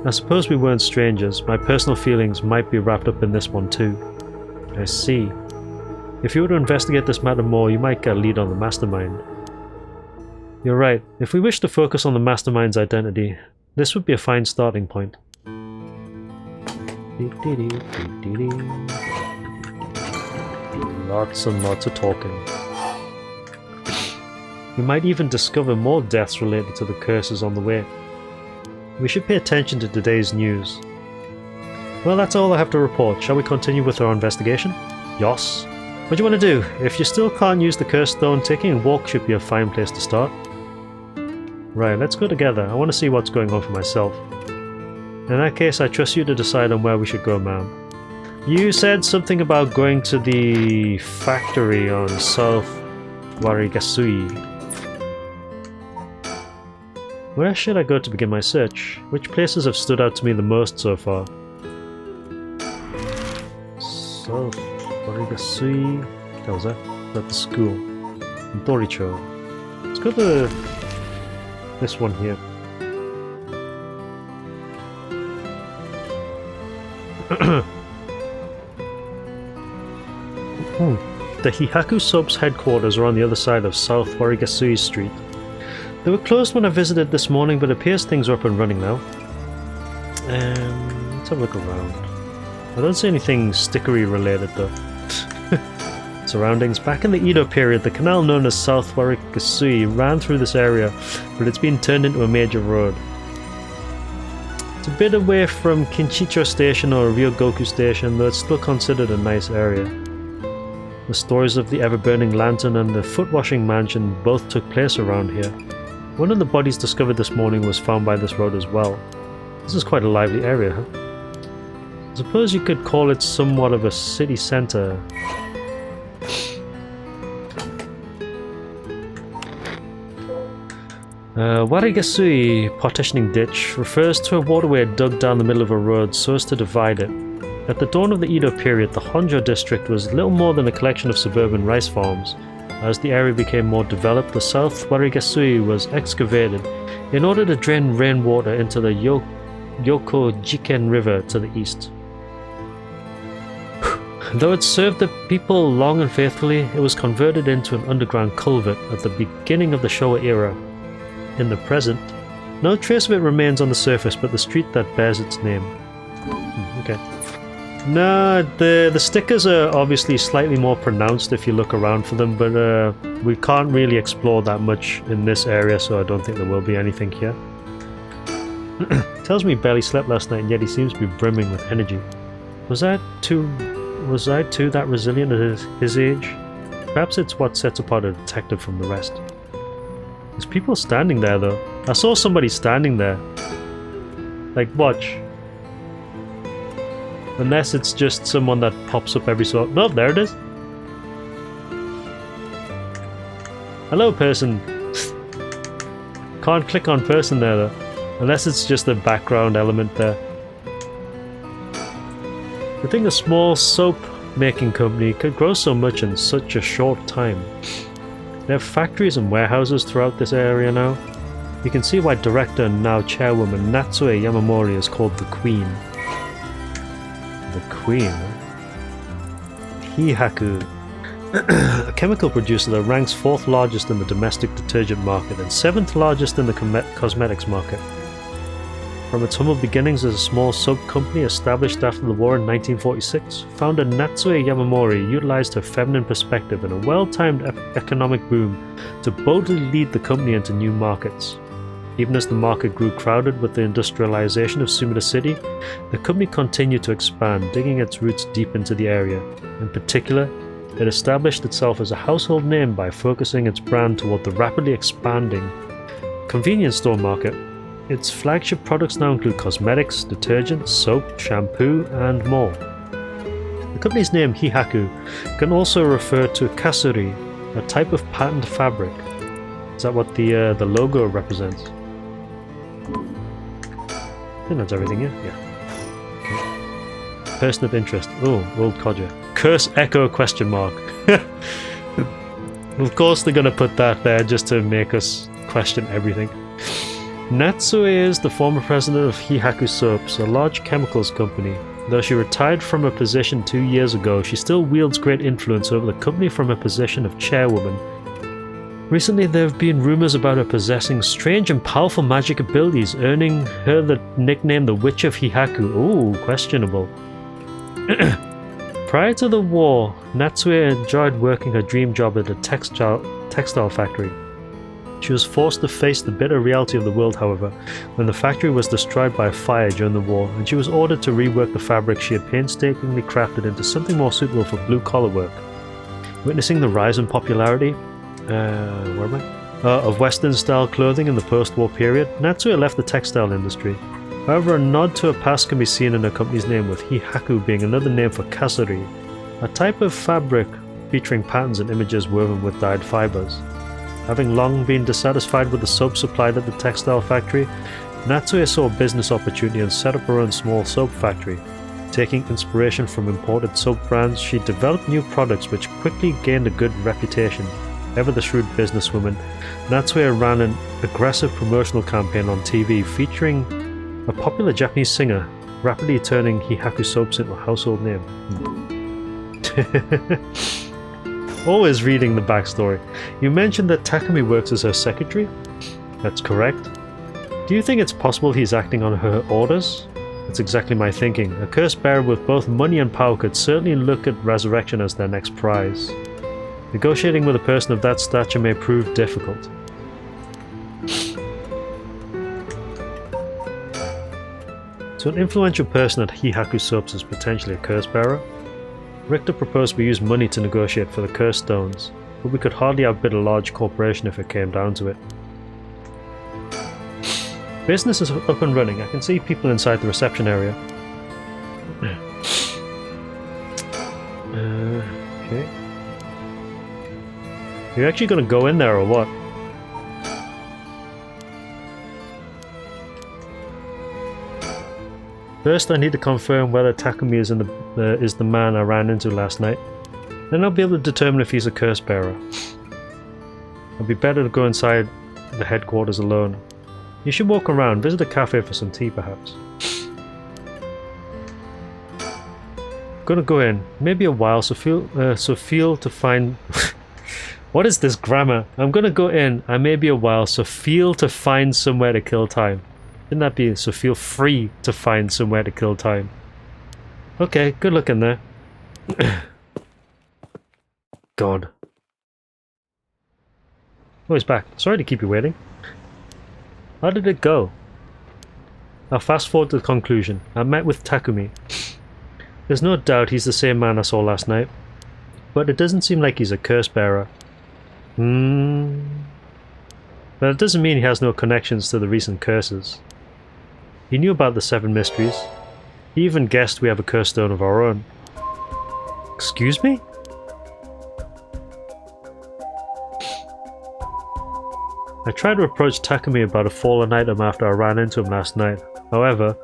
I suppose we weren't strangers. My personal feelings might be wrapped up in this one too. I see. If you were to investigate this matter more, you might get a lead on the mastermind. You're right. If we wish to focus on the mastermind's identity, this would be a fine starting point. Lots and lots of talking. We might even discover more deaths related to the curses on the way. We should pay attention to today's news. Well, that's all I have to report. Shall we continue with our investigation? Yos. What do you want to do? If you still can't use the curse stone, taking a walk should be a fine place to start. Right, let's go together. I want to see what's going on for myself. In that case, I trust you to decide on where we should go, ma'am. You said something about going to the factory on South Warigasui. Where should I go to begin my search? Which places have stood out to me the most so far? South Warigasui. What was that? At the school. In Doricho. Let's go to this one here. The Hihaku Soaps headquarters are on the other side of South Warigasui Street. They were closed when I visited this morning, but it appears things are up and running now. Let's have a look around. I don't see anything stickery related though. Surroundings. Back in the Edo period, the canal known as South Warigasui ran through this area, but it's been turned into a major road. It's a bit away from Kinchicho Station or Ryogoku Station, though it's still considered a nice area. The stories of the ever-burning lantern and the foot-washing mansion both took place around here. One of the bodies discovered this morning was found by this road as well. This is quite a lively area, huh? I suppose you could call it somewhat of a city centre. Warigasui partitioning ditch refers to a waterway dug down the middle of a road so as to divide it. At the dawn of the Edo period, the Honjo district was little more than a collection of suburban rice farms. As the area became more developed, the South Warigasui was excavated in order to drain rainwater into the Yokojiken River to the east. Though it served the people long and faithfully, it was converted into an underground culvert at the beginning of the Showa era. In the present, no trace of it remains on the surface but the street that bears its name. Okay. No, the stickers are obviously slightly more pronounced if you look around for them, but we can't really explore that much in this area, so I don't think there will be anything here. Tells me he barely slept last night, and yet he seems to be brimming with energy. Was I too that resilient at his age? Perhaps it's what sets apart a detective from the rest. There's people standing there, though. I saw somebody standing there. Like, watch. Unless it's just someone that pops up every so... No, there it is. Hello, person. Can't click on person there, though. Unless it's just a background element there. I think a small soap making company could grow so much in such a short time. They have factories and warehouses throughout this area now. You can see why director and now chairwoman Natsue Yamamori is called the Queen. The Queen? Hihaku. A chemical producer that ranks 4th largest in the domestic detergent market and 7th largest in the cosmetics market. From its humble beginnings as a small soap company established after the war in 1946, founder Natsue Yamamori utilized her feminine perspective and a well-timed economic boom to boldly lead the company into new markets. Even as the market grew crowded with the industrialization of Sumida City, the company continued to expand, digging its roots deep into the area. In particular, it established itself as a household name by focusing its brand toward the rapidly expanding convenience store market. Its flagship products now include cosmetics, detergent, soap, shampoo, and more. The company's name, Hihaku, can also refer to kasuri, a type of patterned fabric. Is that what the logo represents? I think that's everything, yeah? Yeah. Okay. Person of interest. Oh, World Codger. Curse Echo question mark. Of course they're gonna put that there just to make us question everything. Natsue is the former president of Hihaku Soaps, a large chemicals company. Though she retired from her position 2 years ago, she still wields great influence over the company from her position of chairwoman. Recently there have been rumors about her possessing strange and powerful magic abilities, earning her the nickname the Witch of Hihaku. Ooh, questionable. Prior to the war, Natsue enjoyed working her dream job at a textile factory. She was forced to face the bitter reality of the world, however, when the factory was destroyed by a fire during the war, and she was ordered to rework the fabric she had painstakingly crafted into something more suitable for blue-collar work. Witnessing the rise in popularity of Western-style clothing in the post-war period, Natsue left the textile industry. However, a nod to her past can be seen in her company's name, with Hihaku being another name for kasuri, a type of fabric featuring patterns and images woven with dyed fibers. Having long been dissatisfied with the soap supplied at the textile factory, Natsue saw a business opportunity and set up her own small soap factory. Taking inspiration from imported soap brands, she developed new products which quickly gained a good reputation. Ever the shrewd businesswoman, Natsue ran an aggressive promotional campaign on TV featuring a popular Japanese singer, rapidly turning Hihaku soaps into a household name. Always reading the backstory. You mentioned that Takumi works as her secretary? That's correct. Do you think it's possible he's acting on her orders? That's exactly my thinking. A curse bearer with both money and power could certainly look at resurrection as their next prize. Negotiating with a person of that stature may prove difficult. So an influential person at Hihaku Soaps is potentially a curse bearer? Richter proposed we use money to negotiate for the curse stones, but we could hardly outbid a large corporation if it came down to it. Business is up and running. I can see people inside the reception area. Okay. You're actually going to go in there or what? First, I need to confirm whether Takumi is the man I ran into last night. Then I'll be able to determine if he's a curse bearer. It'd be better to go inside the headquarters alone. You should walk around, visit a cafe for some tea perhaps. Gonna go in. Maybe a while, so feel to find... What is this grammar? I'm gonna go in. I may be a while, so feel to find somewhere to kill time. Shouldn't that be so feel free to find somewhere to kill time? Okay, good luck in there. God. Oh, he's back. Sorry to keep you waiting. How did it go? I'll fast forward to the conclusion. I met with Takumi. There's no doubt he's the same man I saw last night, but it doesn't seem like he's a curse bearer. But it doesn't mean he has no connections to the recent curses. He knew about the 7 mysteries. He even guessed we have a curse stone of our own. Excuse me? I tried to approach Takumi about a fallen item after I ran into him last night. However,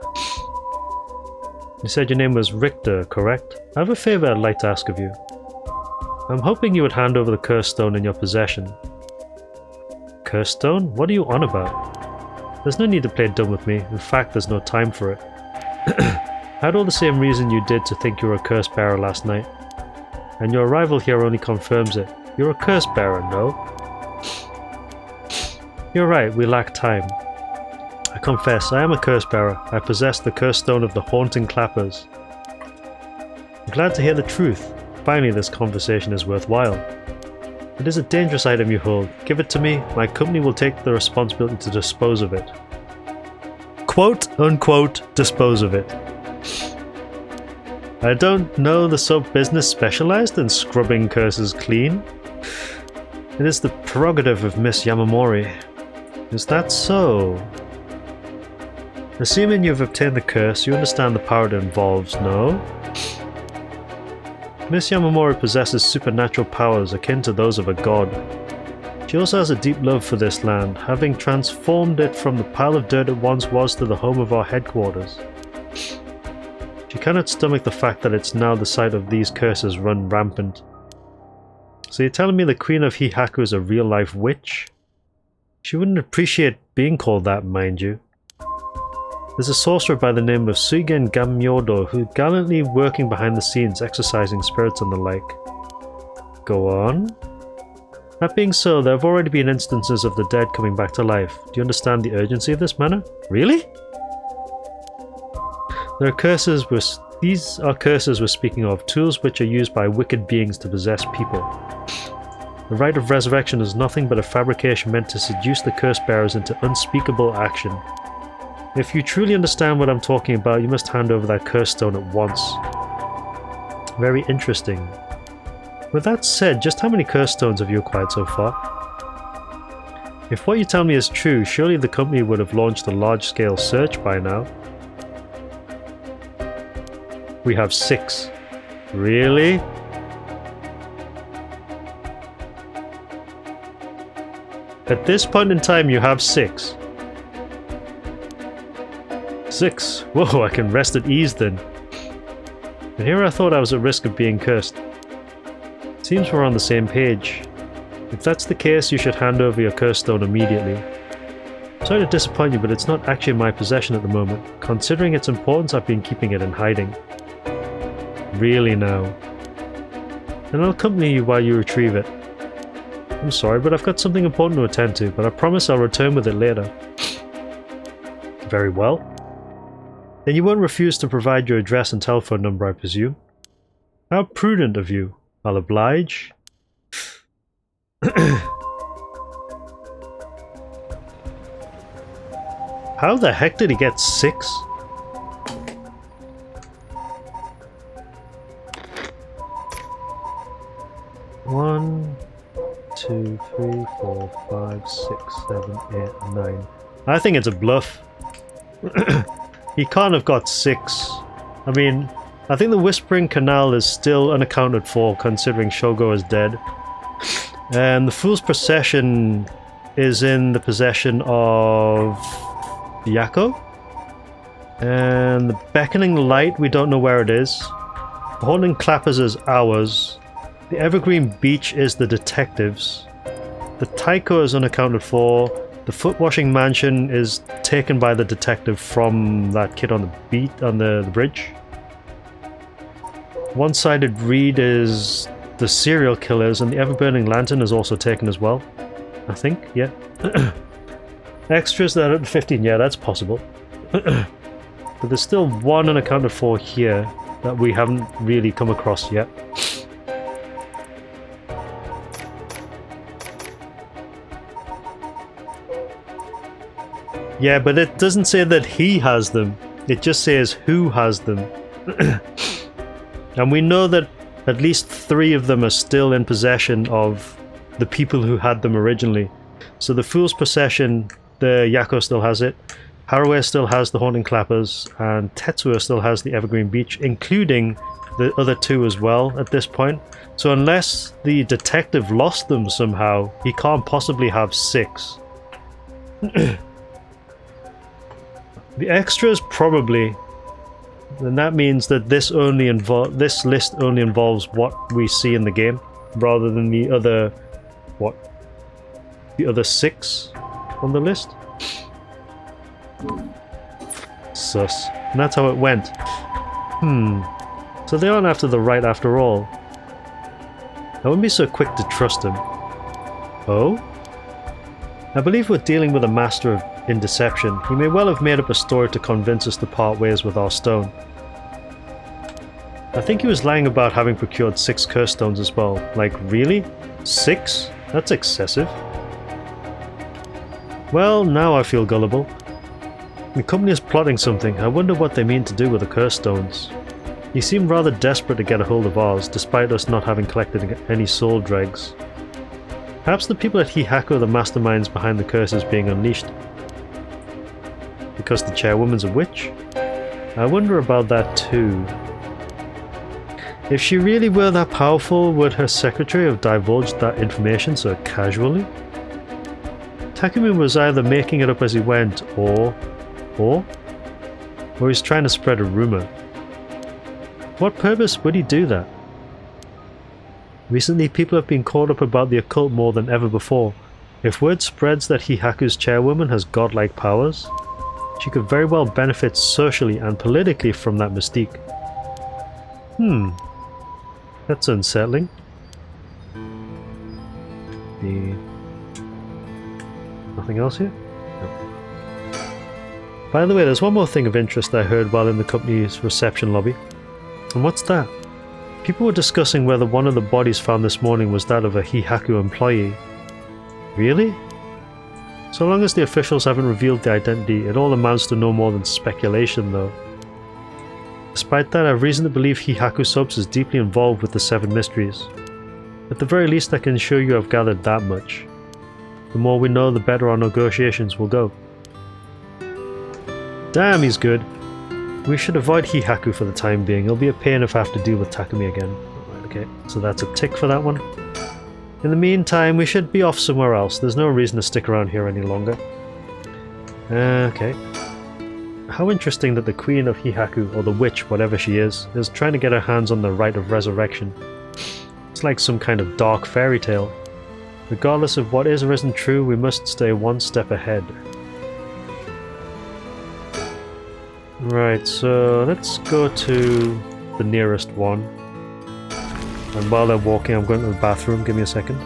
you said your name was Richter, correct? I have a favor I'd like to ask of you. I'm hoping you would hand over the curse stone in your possession. Curse stone? What are you on about? There's no need to play dumb with me. In fact, there's no time for it. I had all the same reason you did to think you were a curse bearer last night. And your arrival here only confirms it. You're a curse bearer, no? You're right, we lack time. I confess, I am a curse bearer. I possess the curse stone of the haunting clappers. I'm glad to hear the truth. Finally, this conversation is worthwhile. It is a dangerous item you hold. Give it to me. My company will take the responsibility to dispose of it. Quote unquote, dispose of it. I don't know the sub-business specialized in scrubbing curses clean. It is the prerogative of Miss Yamamori. Is that so? Assuming you've obtained the curse, you understand the power it involves, no? Miss Yamamori possesses supernatural powers akin to those of a god. She also has a deep love for this land, having transformed it from the pile of dirt it once was to the home of our headquarters. She cannot stomach the fact that it's now the site of these curses run rampant. So you're telling me the Queen of Hihaku is a real-life witch? She wouldn't appreciate being called that, mind you. There's a sorcerer by the name of Suigen Gamyodo who's gallantly working behind the scenes, exorcising spirits and the like. Go on. That being so, there have already been instances of the dead coming back to life. Do you understand the urgency of this matter? Really? These are curses we're speaking of, tools which are used by wicked beings to possess people. The rite of resurrection is nothing but a fabrication meant to seduce the curse bearers into unspeakable action. If you truly understand what I'm talking about, you must hand over that curse stone at once. Very interesting. With that said, just how many curse stones have you acquired so far? If what you tell me is true, surely the company would have launched a large-scale search by now. We have 6. Really? At this point in time, you have 6. 6. Whoa, I can rest at ease then. And here I thought I was at risk of being cursed. Seems we're on the same page. If that's the case, you should hand over your curse stone immediately. Sorry to disappoint you, but it's not actually in my possession at the moment. Considering its importance, I've been keeping it in hiding. Really now. And I'll accompany you while you retrieve it. I'm sorry, but I've got something important to attend to, but I promise I'll return with it later. Very well. Then you won't refuse to provide your address and telephone number, I presume? How prudent of you. I'll oblige. How the heck did he get 6? 3, 4, 5, 6, 7, 8, 9. I think it's a bluff. He can't have got 6. I mean, I think the Whispering Canal is still unaccounted for considering Shogo is dead. And the Fool's Procession is in the possession of Yako. And the Beckoning Light, we don't know where it is. The Haunting Clappers is ours. The Evergreen Beach is the detectives. The Taiko is unaccounted for. The Foot Washing Mansion is taken by the detective from that kid on the bridge. One-Sided Reed is the serial killers, and the Ever-Burning Lantern is also taken as well. I think, yeah. Extras that are at 15, yeah, that's possible. But there's still one unaccounted for here that we haven't really come across yet. Yeah, but it doesn't say that he has them. It just says who has them. And we know that at least 3 of them are still in possession of the people who had them originally. So the Fool's Procession, the Yako still has it. Haraway still has the Haunting Clappers, and Tetsuo still has the Evergreen Beach, including the other 2 as well at this point. So unless the detective lost them somehow, he can't possibly have 6. The extras probably, and that means that this list only involves what we see in the game, rather than the other, the other 6 on the list. Sus. And that's how it went. So they aren't after the right after all. I wouldn't be so quick to trust him. Oh? I believe we're dealing with a master in deception. He may well have made up a story to convince us to part ways with our stone. I think he was lying about having procured 6 curse stones as well. Like, really? 6? That's excessive. Well, now I feel gullible. The company is plotting something. I wonder what they mean to do with the curse stones. He seemed rather desperate to get a hold of ours, despite us not having collected any soul dregs. Perhaps the people at Hihaku are the masterminds behind the curses being unleashed. Because the chairwoman's a witch? I wonder about that too. If she really were that powerful, would her secretary have divulged that information so casually? Takumi was either making it up as he went, or he's trying to spread a rumor. What purpose would he do that? Recently, people have been caught up about the occult more than ever before. If word spreads that Hihaku's chairwoman has godlike powers, she could very well benefit socially and politically from that mystique. That's unsettling. Nothing else here? No. By the way, there's one more thing of interest I heard while in the company's reception lobby. And what's that? People were discussing whether one of the bodies found this morning was that of a Hihaku employee. Really? So long as the officials haven't revealed the identity, it all amounts to no more than speculation though. Despite that, I have reason to believe Hihaku Subs is deeply involved with the 7 mysteries. At the very least, I can assure you I've gathered that much. The more we know, the better our negotiations will go. Damn, he's good. We should avoid Hihaku for the time being. It'll be a pain if I have to deal with Takumi again. Okay, so that's a tick for that one. In the meantime, we should be off somewhere else. There's no reason to stick around here any longer. Okay. How interesting that the Queen of Hihaku, or the witch, whatever she is trying to get her hands on the rite of resurrection. It's like some kind of dark fairy tale. Regardless of what is or isn't true, we must stay one step ahead. Right, so let's go to the nearest one. And while they're walking, I'm going to the bathroom. Give me a second.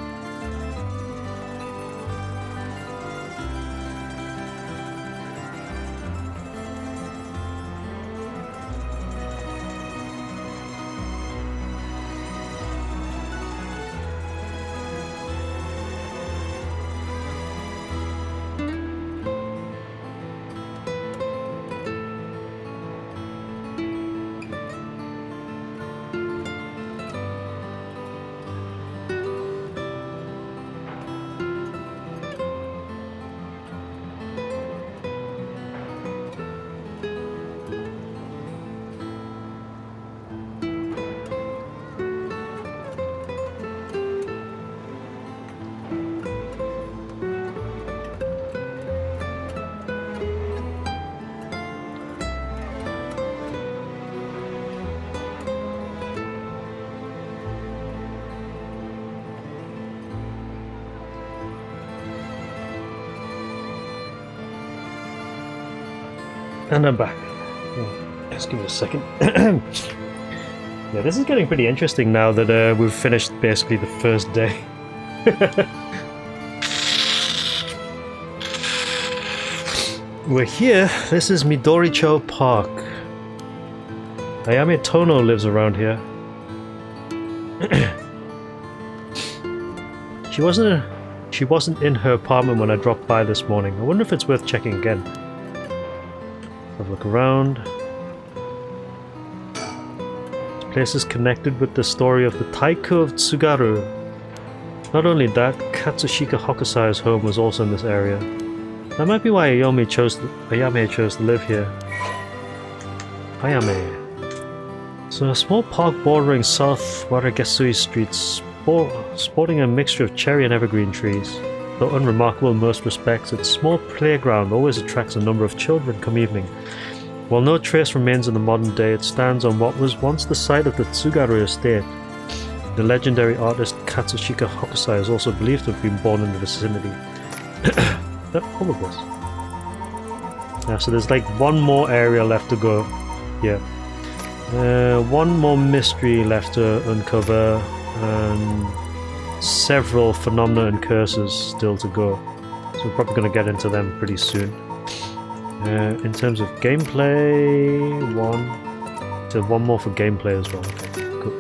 And I'm back. Just give me a second. Yeah, this is getting pretty interesting now that we've finished basically the first day. We're here. This is Midoricho Park. Ayame Tono lives around here. She wasn't in her apartment when I dropped by this morning. I wonder if it's worth checking again. Have a look around. This place is connected with the story of the Taiko of Tsugaru. Not only that, Katsushika Hokusai's home was also in this area. That might be why Ayame chose to live here. Ayame. So a small park bordering South Waragesui streets, sporting a mixture of cherry and evergreen trees. Though unremarkable in most respects, its small playground always attracts a number of children come evening. While no trace remains in the modern day, it stands on what was once the site of the Tsugaru estate. The legendary artist Katsushika Hokusai is also believed to have been born in the vicinity. Is that all of this? Yeah, so there's like one more area left to go. Yeah. One more mystery left to uncover, and several phenomena and curses still to go. So we're probably going to get into them pretty soon. In terms of gameplay, one more for gameplay as well. Okay, cool.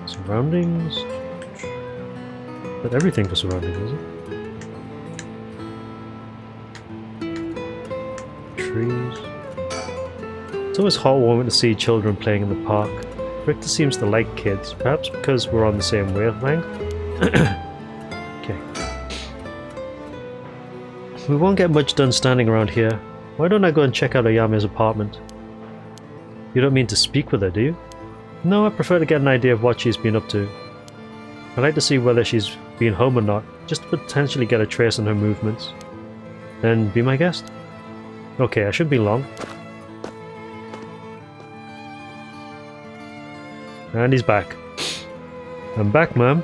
Surroundings. But everything for surroundings, is it? Trees. It's always heartwarming to see children playing in the park. Richter seems to like kids, perhaps because we're on the same wavelength. Okay. We won't get much done standing around here. Why don't I go and check out Ayame's apartment? You don't mean to speak with her, do you? No, I prefer to get an idea of what she's been up to. I'd like to see whether she's been home or not, just to potentially get a trace on her movements. Then be my guest. Okay, I shouldn't be long. And he's back. I'm back, ma'am.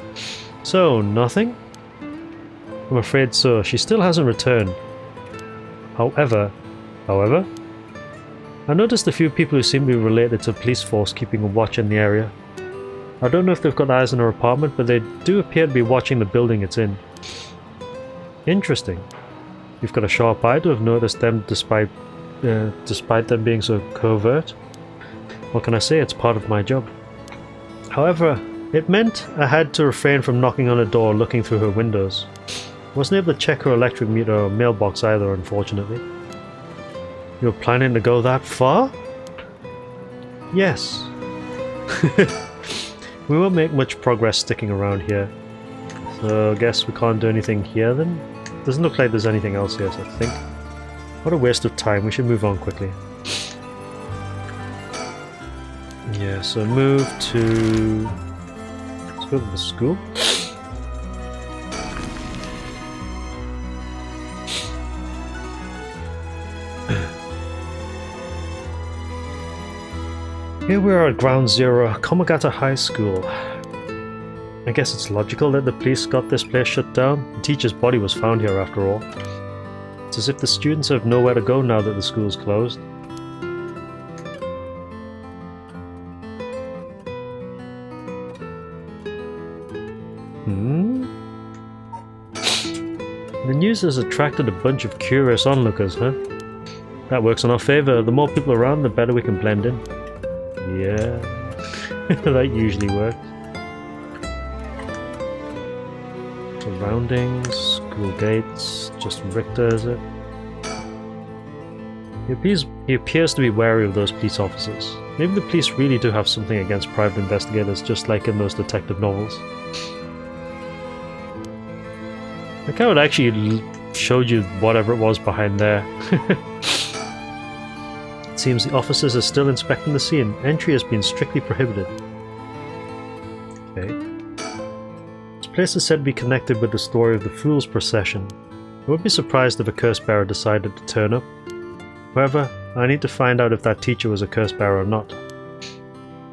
So, nothing? I'm afraid so. She still hasn't returned. However, I noticed a few people who seem to be related to the police force keeping a watch in the area. I don't know if they've got eyes on her apartment, but they do appear to be watching the building it's in. Interesting. You've got a sharp eye to have noticed them despite them being so covert. What can I say? It's part of my job. However, it meant I had to refrain from knocking on her door looking through her windows. I wasn't able to check her electric meter or mailbox either, unfortunately. You're planning to go that far? Yes. We won't make much progress sticking around here. So I guess we can't do anything here then? Doesn't look like there's anything else here, I think. What a waste of time, we should move on quickly. Yeah, so move to... Let's go to the school. Here we are at Ground Zero, Komagata High School. I guess it's logical that the police got this place shut down. The teacher's body was found here after all. It's as if the students have nowhere to go now that the school's closed. The news has attracted a bunch of curious onlookers, huh? That works in our favor. The more people around, the better we can blend in. Yeah, that usually works. Surroundings, school gates, just Richter, is it? He appears to be wary of those police officers. Maybe the police really do have something against private investigators, just like in those detective novels. I kind of actually showed you whatever it was behind there. It seems the officers are still inspecting the scene. Entry has been strictly prohibited. Okay. This place is said to be connected with the story of the Fool's Procession. I would be surprised if a curse bearer decided to turn up. However, I need to find out if that teacher was a curse bearer or not.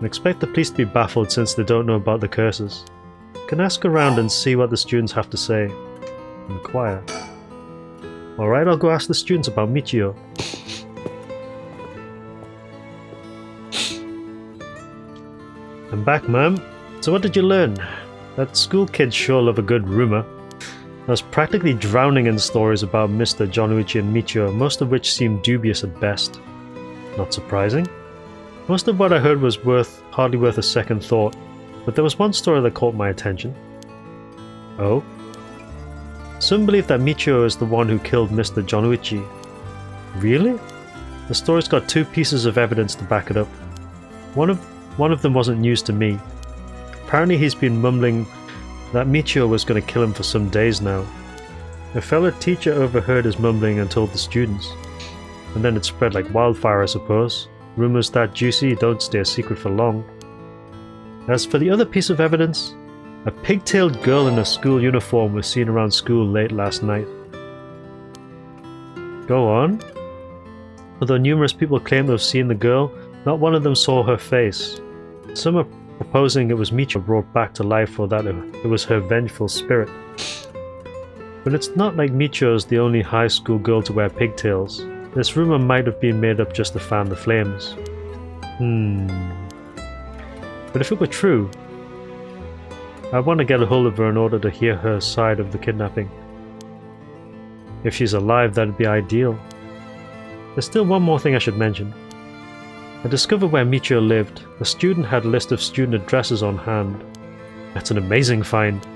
I expect the police to be baffled since they don't know about the curses. I can ask around and see what the students have to say. Inquire. Alright, I'll go ask the students about Michio. I'm back, ma'am. So what did you learn? That school kids sure love a good rumor. I was practically drowning in stories about Mr. Jonuichi and Michio, most of which seemed dubious at best. Not surprising. Most of what I heard was hardly worth a second thought, but there was one story that caught my attention. Oh? Some believe that Michio is the one who killed Mr. Jonuichi. Really? The story's got two pieces of evidence to back it up. One of them wasn't news to me. Apparently he's been mumbling that Michio was going to kill him for some days now. A fellow teacher overheard his mumbling and told the students. And then it spread like wildfire, I suppose. Rumors that juicy don't stay a secret for long. As for the other piece of evidence, a pigtailed girl in a school uniform was seen around school late last night. Go on. Although numerous people claim to have seen the girl, not one of them saw her face. Some are proposing it was Michio brought back to life or that it was her vengeful spirit. But it's not like Michio's the only high school girl to wear pigtails. This rumor might have been made up just to fan the flames. But if it were true, I want to get a hold of her in order to hear her side of the kidnapping. If she's alive, that'd be ideal. There's still one more thing I should mention. I discovered where Michio lived. A student had a list of student addresses on hand. That's an amazing find.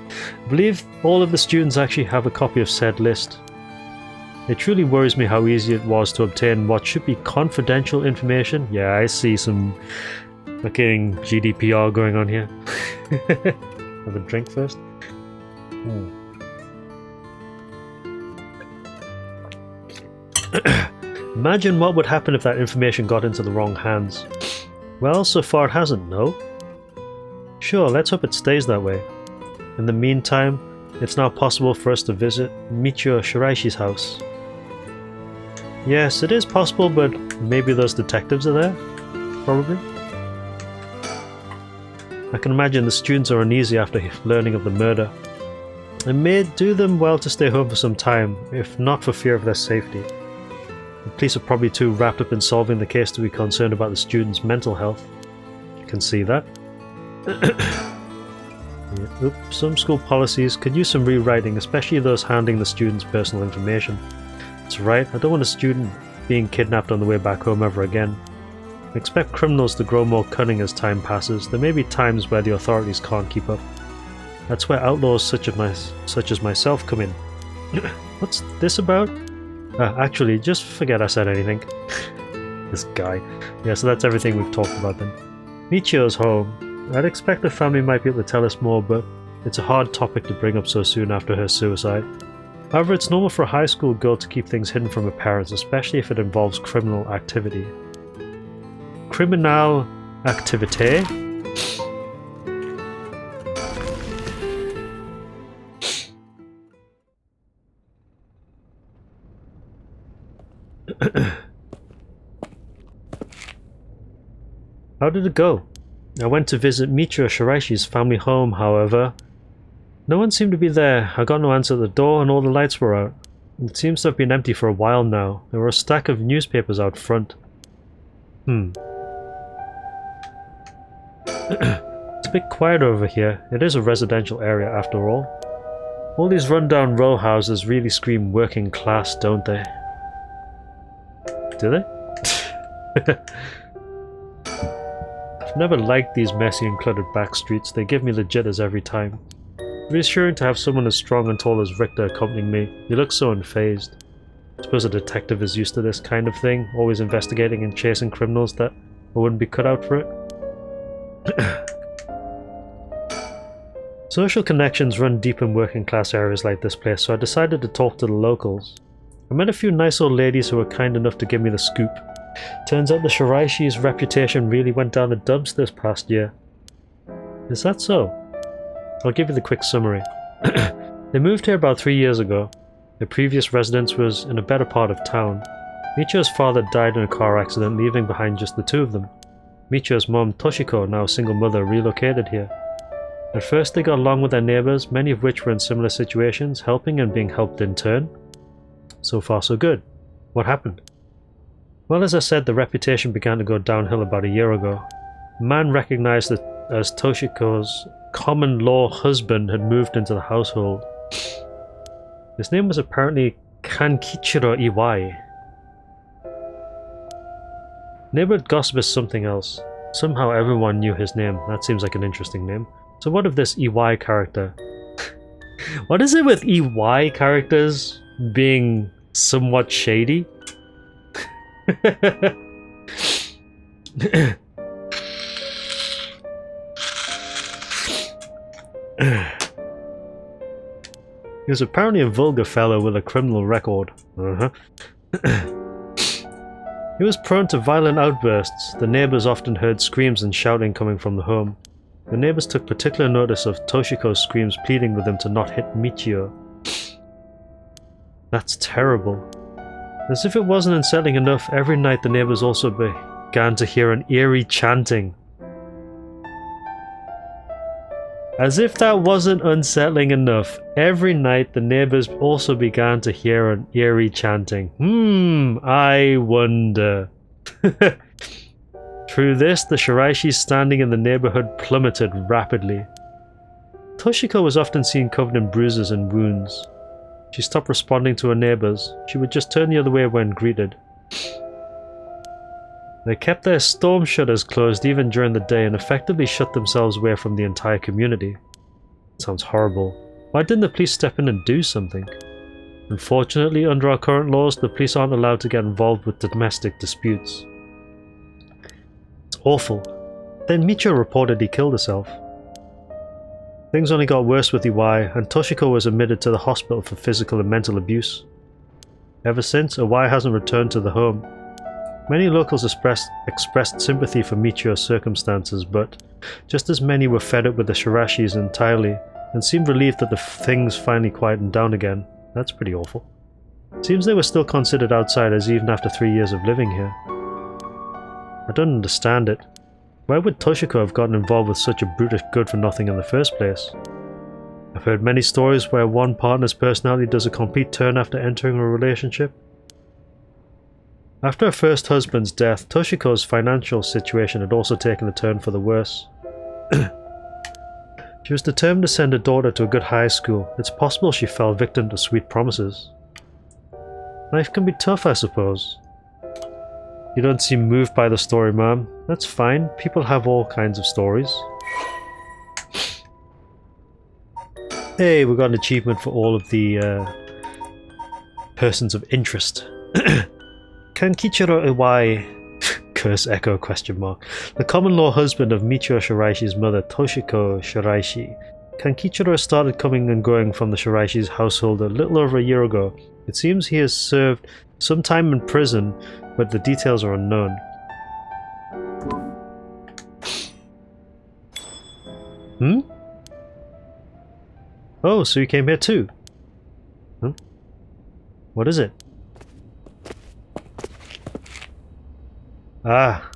I believe all of the students actually have a copy of said list. It truly worries me how easy it was to obtain what should be confidential information. Yeah, I see some fucking GDPR going on here. Have a drink first. Imagine what would happen if that information got into the wrong hands. Well, so far it hasn't, no? Sure, let's hope it stays that way. In the meantime, it's now possible for us to visit Michio Shiraishi's house. Yes, it is possible, but maybe those detectives are there? Probably. I can imagine the students are uneasy after learning of the murder. It may do them well to stay home for some time, if not for fear of their safety. The police are probably too wrapped up in solving the case to be concerned about the students' mental health. You can see that. Oops, some school policies could use some rewriting, especially those handling the students' personal information. That's right, I don't want a student being kidnapped on the way back home ever again. I expect criminals to grow more cunning as time passes. There may be times where the authorities can't keep up. That's where outlaws such as myself come in. What's this about? Actually, just forget I said anything. This guy. Yeah, so that's everything we've talked about then. Michio's home. I'd expect the family might be able to tell us more, but it's a hard topic to bring up so soon after her suicide. However, it's normal for a high school girl to keep things hidden from her parents, especially if it involves criminal activity. Criminal activité? How did it go? I went to visit Michio Shiraishi's family home, however. No one seemed to be there. I got no answer at the door and all the lights were out. It seems to have been empty for a while now. There were a stack of newspapers out front. It's a bit quiet over here. It is a residential area after all. All these rundown row houses really scream working class, don't they? Do they? I've never liked these messy and cluttered back streets. They give me the jitters every time. Reassuring to have someone as strong and tall as Richter accompanying me. He looks so unfazed. I suppose a detective is used to this kind of thing, always investigating and chasing criminals that wouldn't be cut out for it. Social connections run deep in working class areas like this place, so I decided to talk to the locals. I met a few nice old ladies who were kind enough to give me the scoop. Turns out the Shiraishi's reputation really went down the dumps this past year. Is that so? I'll give you the quick summary. They moved here about 3 years ago. Their previous residence was in a better part of town. Michio's father died in a car accident, leaving behind just the two of them. Michio's mom, Toshiko, now a single mother, relocated here. At first they got along with their neighbours, many of which were in similar situations, helping and being helped in turn. So far so good. What happened? Well, as I said, the reputation began to go downhill about a year ago. A man recognized that as Toshiko's common-law husband had moved into the household. His name was apparently Kankichiro Iwai. Neighborhood gossip is something else. Somehow everyone knew his name. That seems like an interesting name. So what of this Iwai character? What is it with Iwai characters being somewhat shady? He was apparently a vulgar fellow with a criminal record. He was prone to violent outbursts. The neighbors often heard screams and shouting coming from the home. The neighbors took particular notice of Toshiko's screams, pleading with him to not hit Michio. That's terrible. As if it wasn't unsettling enough, every night the neighbors also began to hear an eerie chanting. As if that wasn't unsettling enough, every night the neighbors also began to hear an eerie chanting. I wonder. Through this, the shiraishi standing in the neighborhood plummeted rapidly. Toshiko was often seen covered in bruises and wounds. She stopped responding to her neighbors. She would just turn the other way when greeted. They kept their storm shutters closed even during the day and effectively shut themselves away from the entire community. Sounds horrible. Why didn't the police step in and do something? Unfortunately, under our current laws, the police aren't allowed to get involved with domestic disputes. It's awful. Then Michio reported he killed herself. Things only got worse with Iwai, and Toshiko was admitted to the hospital for physical and mental abuse. Ever since, Iwai hasn't returned to the home. Many locals expressed sympathy for Michio's circumstances, but just as many were fed up with the shirashis entirely, and seemed relieved that the things finally quietened down again. That's pretty awful. Seems they were still considered outsiders even after 3 years of living here. I don't understand it. Why would Toshiko have gotten involved with such a brutish good-for-nothing in the first place? I've heard many stories where one partner's personality does a complete turn after entering a relationship. After her first husband's death, Toshiko's financial situation had also taken a turn for the worse. She was determined to send her daughter to a good high school. It's possible she fell victim to sweet promises. Life can be tough, I suppose. You don't seem moved by the story, ma'am. That's fine. People have all kinds of stories. Hey, we got an achievement for all of the persons of interest. Kankichiro Iwai, curse echo question mark, the common-law husband of Michio Shiraishi's mother, Toshiko Shiraishi. Kankichiro started coming and going from the Shiraishi's household a little over a year ago. It seems he has served some time in prison, but the details are unknown. Oh, so you came here too? Huh? What is it? Ah.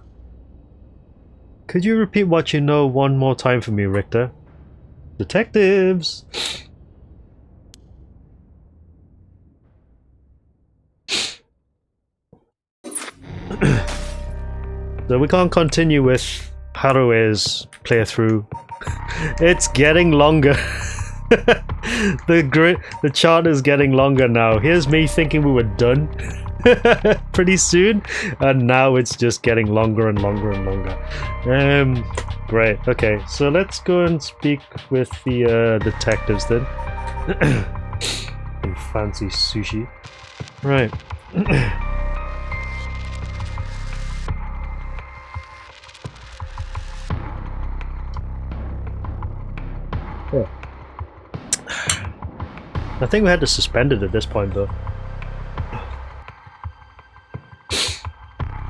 Could you repeat what you know one more time for me, Richter? Detectives! So we can't continue with Harue's playthrough. It's getting longer. The chart is getting longer now. Here's me thinking we were done pretty soon, and now it's just getting longer and longer and longer. Great. Okay, so let's go and speak with the detectives then. And fancy sushi. Right. Yeah. I think we had to suspend it at this point though.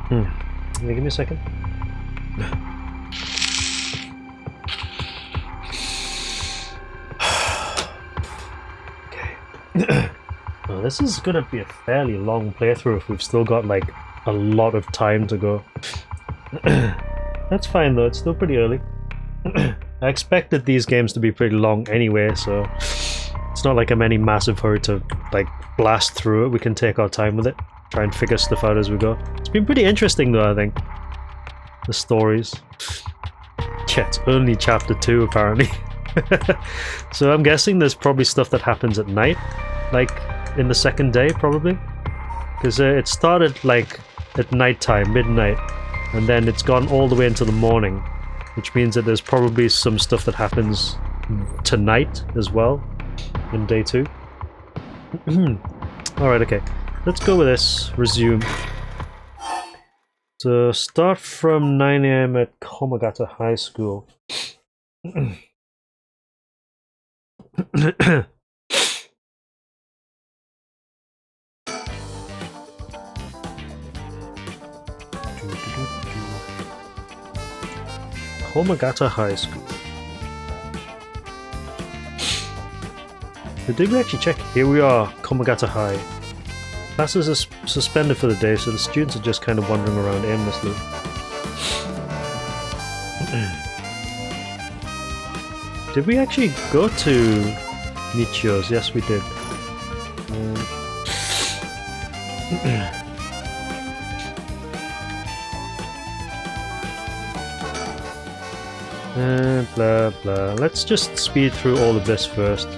Can you give me a second? Okay. Well, this is gonna be a fairly long playthrough if we've still got like a lot of time to go. That's fine though, it's still pretty early. I expected these games to be pretty long anyway, so it's not like I'm in any massive hurry to like blast through it. We can take our time with it. Try and figure stuff out as we go. It's been pretty interesting though, I think. The stories. Yeah, it's only chapter 2 apparently. So I'm guessing there's probably stuff that happens at night. Like in the second day probably. Because it started like at night time, midnight. And then it's gone all the way into the morning. Which means that there's probably some stuff that happens tonight as well. In day 2. Alright, okay. Let's go with this. Resume. So start from 9 AM at Komagata High School. Komagata High School. So did we actually check? Here we are, Komagata High. Classes are suspended for the day, so the students are just kind of wandering around aimlessly. Did we actually go to Michio's? Yes, we did. Blah blah. Let's just speed through all of this first.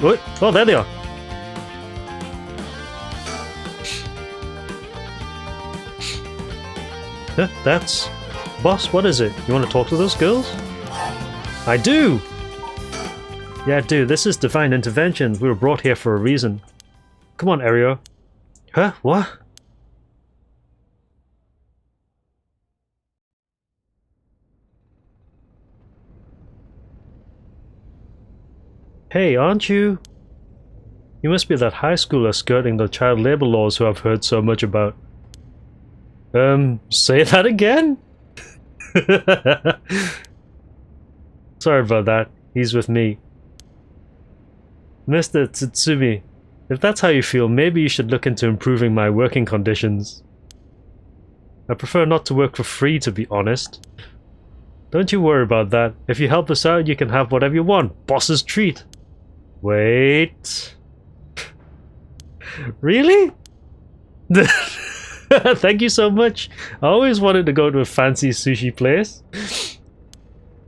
What? Oh, there they are. Huh? That's... Boss, what is it? You want to talk to those girls? I do! Yeah, dude, this is divine intervention. We were brought here for a reason. Come on, Ario. Huh? What? Hey, aren't you? You must be that high schooler skirting the child labor laws who I've heard so much about. Say that again? Sorry about that. He's with me. Mr. Tsutsumi, if that's how you feel, maybe you should look into improving my working conditions. I prefer not to work for free, to be honest. Don't you worry about that. If you help us out, you can have whatever you want. Boss's treat. Wait. Really? Thank you so much. I always wanted to go to a fancy sushi place.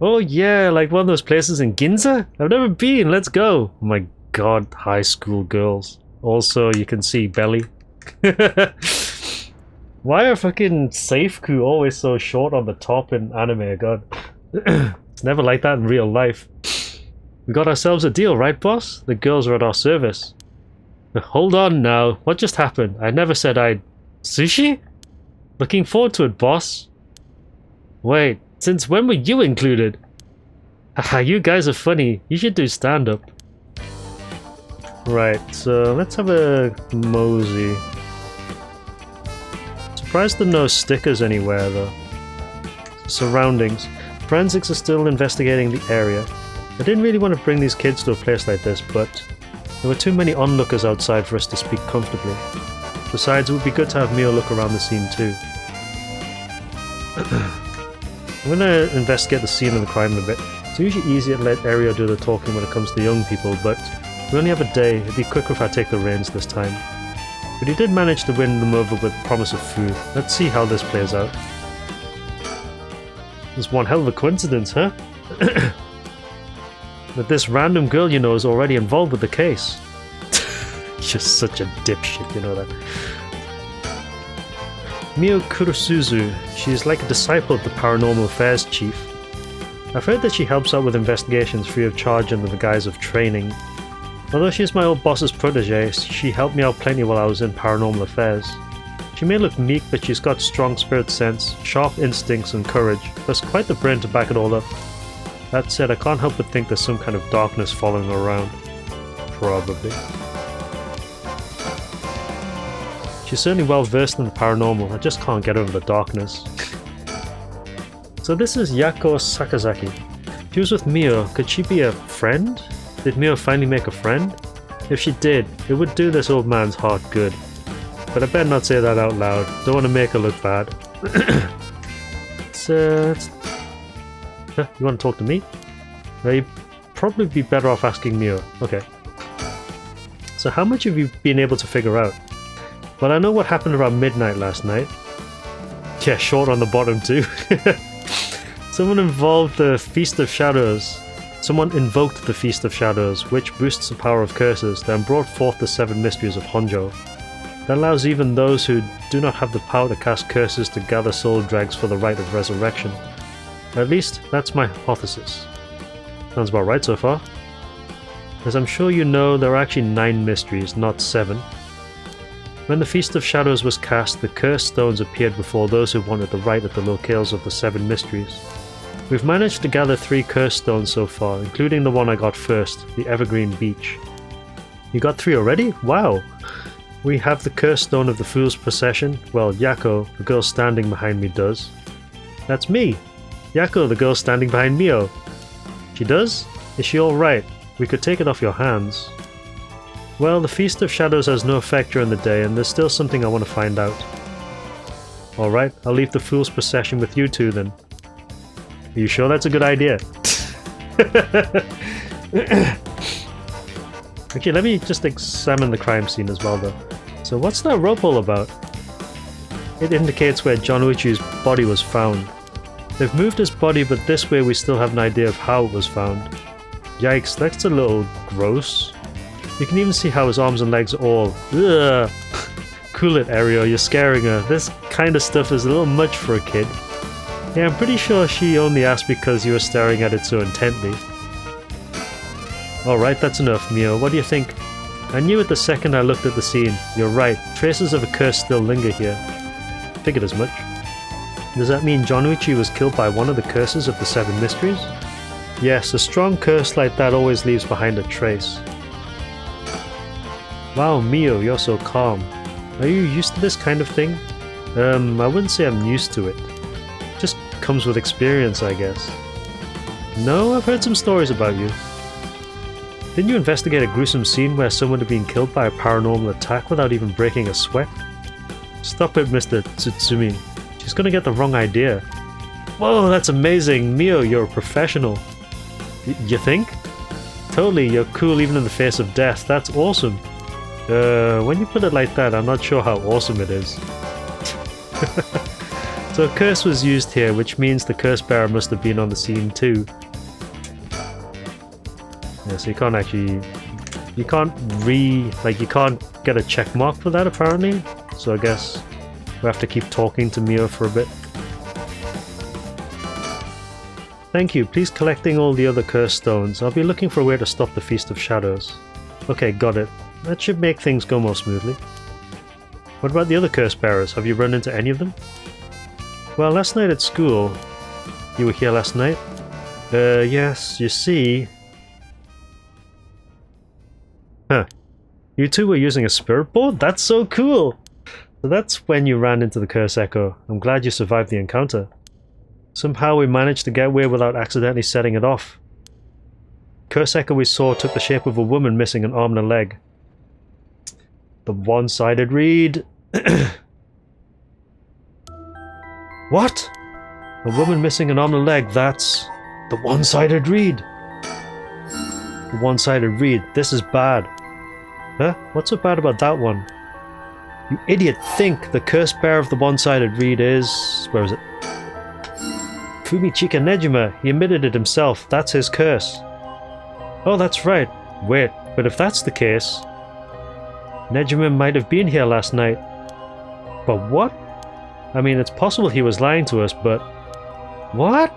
Oh yeah, like one of those places in Ginza? I've never been, let's go. Oh my god, high school girls. Also, you can see belly. Why are fucking Seifuku always so short on the top in anime, god. It's never like that in real life. We got ourselves a deal, right boss? The girls are at our service. Hold on now, what just happened? I never said I'd... Sushi? Looking forward to it, boss. Wait, since when were you included? Haha, you guys are funny. You should do stand-up. Right, so let's have a mosey. Surprised there are no stickers anywhere, though. Surroundings. Forensics are still investigating the area. I didn't really want to bring these kids to a place like this, but there were too many onlookers outside for us to speak comfortably. Besides, it would be good to have Mio look around the scene too. I'm gonna investigate the scene of the crime a bit. It's usually easier to let Ario do the talking when it comes to young people, but we only have a day. It'd be quicker if I take the reins this time. But he did manage to win them over with promise of food. Let's see how this plays out. It's one hell of a coincidence, huh? That this random girl you know is already involved with the case. You're such a dipshit, you know that. Mio Kurosuzu. She's like a disciple of the Paranormal Affairs Chief. I've heard that she helps out with investigations free of charge under the guise of training. Although she's my old boss's protege, she helped me out plenty while I was in Paranormal Affairs. She may look meek, but she's got strong spirit sense, sharp instincts and courage, plus quite the brain to back it all up. That said, I can't help but think there's some kind of darkness following her around. Probably. She's certainly well versed in the paranormal, I just can't get over the darkness. So this is Yako Sakazaki. She was with Mio, could she be a friend? Did Mio finally make a friend? If she did, it would do this old man's heart good. But I better not say that out loud, don't want to make her look bad. You want to talk to me? You'd probably be better off asking Mio. Okay. So how much have you been able to figure out? Well, I know what happened around midnight last night. Yeah, short on the bottom too. Someone invoked the Feast of Shadows, which boosts the power of curses, then brought forth the 7 mysteries of Honjo. That allows even those who do not have the power to cast curses to gather soul dregs for the rite of resurrection. At least, that's my hypothesis. Sounds about right so far. As I'm sure you know, there are actually 9 mysteries, not 7. When the Feast of Shadows was cast, the cursed stones appeared before those who wanted the rite at the locales of the 7 mysteries. We've managed to gather 3 cursed stones so far, including the one I got first, the Evergreen Beach. You got 3 already? Wow! We have the cursed stone of the Fool's Procession. Well, Yako, the girl standing behind me, does. That's me! Yako, the girl standing behind Mio. She does? Is she alright? We could take it off your hands. Well, the Feast of Shadows has no effect during the day, and there's still something I want to find out. Alright, I'll leave the Fool's Procession with you two then. Are you sure that's a good idea? Okay, let me just examine the crime scene as well though. So what's that rope all about? It indicates where John Uchi's body was found. They've moved his body, but this way we still have an idea of how it was found. Yikes, that's a little gross. You can even see how his arms and legs are all... Ugh. Cool it, Ario, you're scaring her. This kind of stuff is a little much for a kid. Yeah, I'm pretty sure she only asked because you were staring at it so intently. Alright, that's enough, Mio. What do you think? I knew it the second I looked at the scene. You're right. Traces of a curse still linger here. Figured as much. Does that mean John Uchi was killed by one of the curses of the 7 mysteries? Yes, a strong curse like that always leaves behind a trace. Wow, Mio, you're so calm. Are you used to this kind of thing? I wouldn't say I'm used to it. Just comes with experience, I guess. No, I've heard some stories about you. Didn't you investigate a gruesome scene where someone had been killed by a paranormal attack without even breaking a sweat? Stop it, Mr. Tsutsumi. She's gonna get the wrong idea. Whoa, that's amazing! Mio, you're a professional. You think? Totally, you're cool even in the face of death. That's awesome. When you put it like that, I'm not sure how awesome it is. So a curse was used here, which means the curse bearer must have been on the scene too. Yeah, so you can't actually... You can't get a check mark for that apparently. So I guess we have to keep talking to Mio for a bit. Thank you, please collecting all the other cursed stones. I'll be looking for a way to stop the Feast of Shadows. Okay, got it. That should make things go more smoothly. What about the other curse bearers? Have you run into any of them? Well, last night at school... You were here last night? Yes, you see... Huh. You two were using a spirit board? That's so cool! So that's when you ran into the Curse Echo. I'm glad you survived the encounter. Somehow we managed to get away without accidentally setting it off. Curse Echo we saw took the shape of a woman missing an arm and a leg. The one-sided reed. What? A woman missing an arm and a leg, that's... the one-sided reed. The one-sided reed, this is bad. Huh? What's so bad about that one? You idiot, think! The curse bearer of the one-sided reed is... where is it? Fumichika Nejima, he admitted it himself, that's his curse. Oh, that's right. Wait, but if that's the case... Nejima might have been here last night. But what? I mean, it's possible he was lying to us, but... What?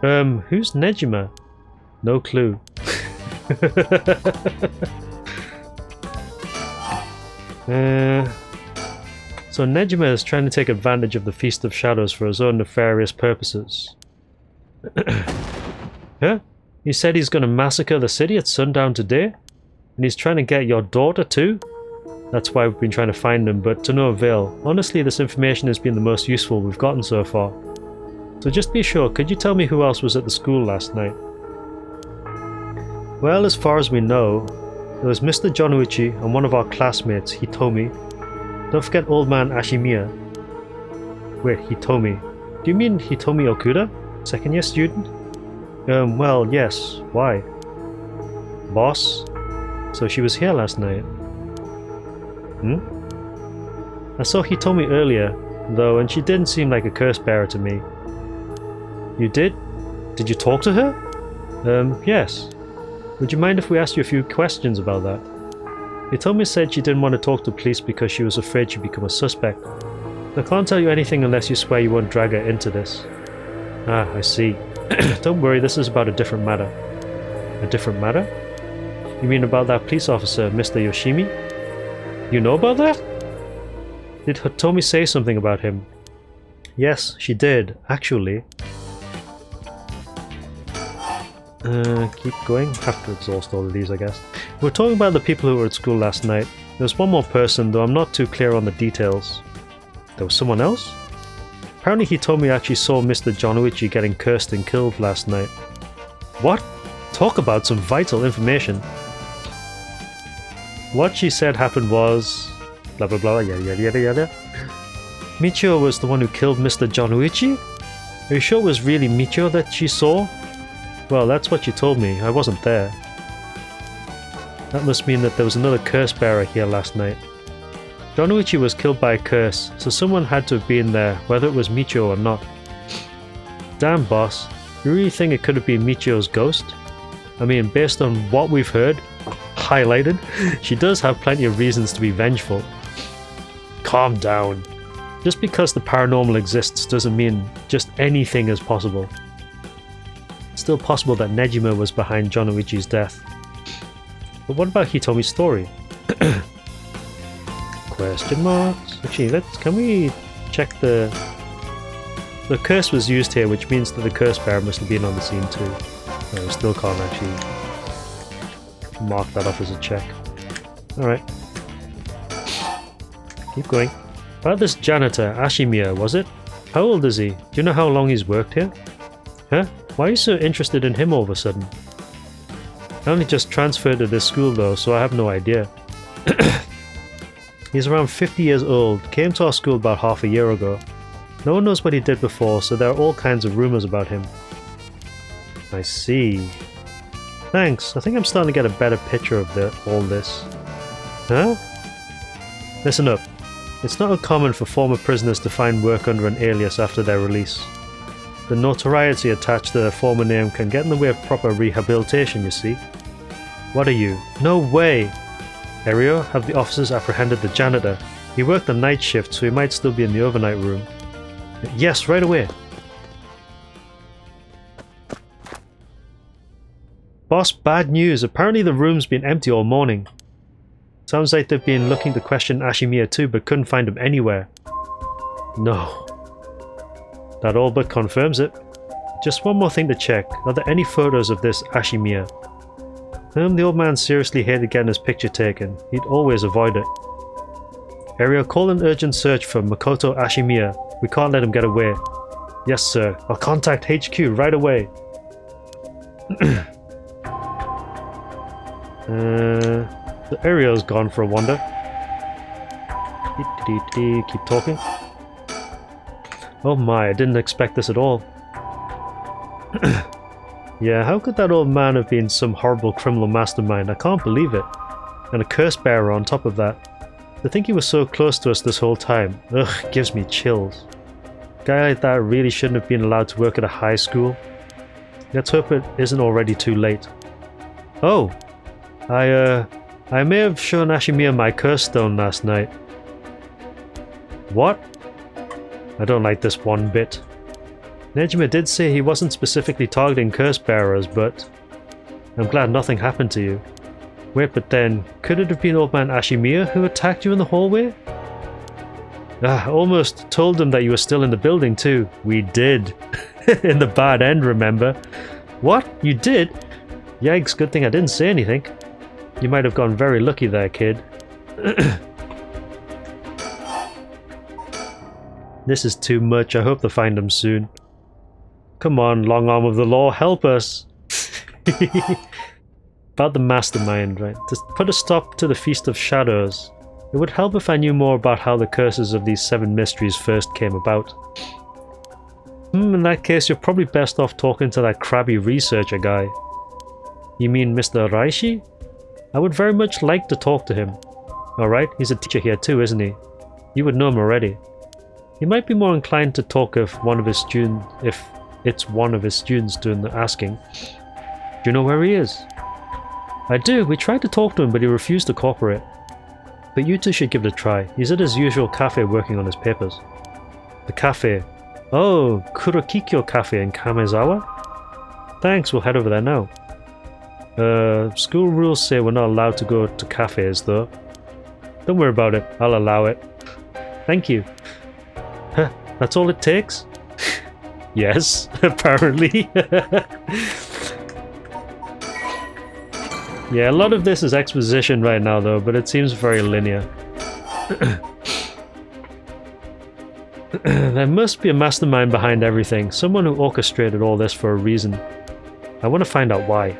Who's Nejima? No clue. So Nejima is trying to take advantage of the Feast of Shadows for his own nefarious purposes. Huh? He said he's gonna massacre the city at sundown today? And he's trying to get your daughter too? That's why we've been trying to find him, but to no avail. Honestly, this information has been the most useful we've gotten so far. So just be sure, could you tell me who else was at the school last night? Well, as far as we know, there was Mr. John Uchi and one of our classmates, Hitomi. Don't forget old man Ashimiya. Wait, Hitomi. Do you mean Hitomi Okuda? Second year student? Well, yes. Why? Boss? So she was here last night. I saw he told me earlier, though, and she didn't seem like a curse bearer to me. You did? Did you talk to her? Yes. Would you mind if we asked you a few questions about that? You told me said she didn't want to talk to police because she was afraid she'd become a suspect. I can't tell you anything unless you swear you won't drag her into this. Ah, I see. Don't worry, this is about a different matter. A different matter? You mean about that police officer, Mr. Yoshimi? You know about that? Did Hitomi say something about him? Yes, she did, actually. Keep going. Have to exhaust all of these, I guess. We're talking about the people who were at school last night. There's one more person, though I'm not too clear on the details. There was someone else? Apparently he told me actually saw Mr. Jonuichi getting cursed and killed last night. What? Talk about some vital information. What she said happened was... blah blah blah, yada yada yada yada. Michio was the one who killed Mr. Jonuichi? Are you sure it was really Michio that she saw? Well, that's what you told me. I wasn't there. That must mean that there was another curse bearer here last night. Jonuichi was killed by a curse, so someone had to have been there, whether it was Michio or not. Damn, boss. You really think it could have been Michio's ghost? I mean, based on what we've heard, highlighted, she does have plenty of reasons to be vengeful. Calm down. Just because the paranormal exists doesn't mean just anything is possible. It's still possible that Nejima was behind Jonuichi's death. But what about Hitomi's story? Question marks? Actually, can we check the curse was used here, which means that the curse bearer must have been on the scene too. No, we still can't actually mark that off as a check. Alright. Keep going. About this janitor, Ashimiya, was it? How old is he? Do you know how long he's worked here? Huh? Why are you so interested in him all of a sudden? I only just transferred to this school though, so I have no idea. He's around 50 years old, came to our school about half a year ago. No one knows what he did before, so there are all kinds of rumors about him. I see. Thanks, I think I'm starting to get a better picture of all this. Huh? Listen up. It's not uncommon for former prisoners to find work under an alias after their release. The notoriety attached to their former name can get in the way of proper rehabilitation, you see. What are you? No way! Ario, have the officers apprehended the janitor? He worked the night shift, so he might still be in the overnight room. Yes, right away! Boss, bad news. Apparently the room's been empty all morning. Sounds like they've been looking to question Ashimiya too, but couldn't find him anywhere. No. That all but confirms it. Just one more thing to check. Are there any photos of this Ashimiya? The old man seriously hated getting his picture taken. He'd always avoid it. Area, call an urgent search for Makoto Ashimiya. We can't let him get away. Yes, sir. I'll contact HQ right away. The area's gone for a wander. Keep talking. Oh my, I didn't expect this at all. Yeah, how could that old man have been some horrible criminal mastermind? I can't believe it. And a curse bearer on top of that. To think he was so close to us this whole time. Ugh, gives me chills. A guy like that really shouldn't have been allowed to work at a high school. Let's hope it isn't already too late. Oh! I may have shown Ashimiya my curse stone last night. What? I don't like this one bit. Nejima did say he wasn't specifically targeting curse bearers, but I'm glad nothing happened to you. Wait, but then, could it have been old man Ashimiya who attacked you in the hallway? I almost told him that you were still in the building too. We did. In the bad end, remember? What? You did? Yikes, good thing I didn't say anything. You might have gone very lucky there, kid. This is too much. I hope to find him soon. Come on, long arm of the law, help us! About the mastermind, right? To put a stop to the Feast of Shadows. It would help if I knew more about how the curses of these 7 mysteries first came about. In that case, you're probably best off talking to that crabby researcher guy. You mean Mr. Raishi? I would very much like to talk to him. Alright, he's a teacher here too, isn't he? You would know him already. He might be more inclined to talk if it's one of his students doing the asking. Do you know where he is? I do. We tried to talk to him, but he refused to cooperate. But you two should give it a try. He's at his usual cafe working on his papers. The cafe. Oh, Kurokikyo Cafe in Kamezawa? Thanks, we'll head over there now. School rules say we're not allowed to go to cafes, though. Don't worry about it. I'll allow it. Thank you. Huh, that's all it takes? Yes, apparently. Yeah, a lot of this is exposition right now though, but it seems very linear. There must be a mastermind behind everything, someone who orchestrated all this for a reason. I want to find out why.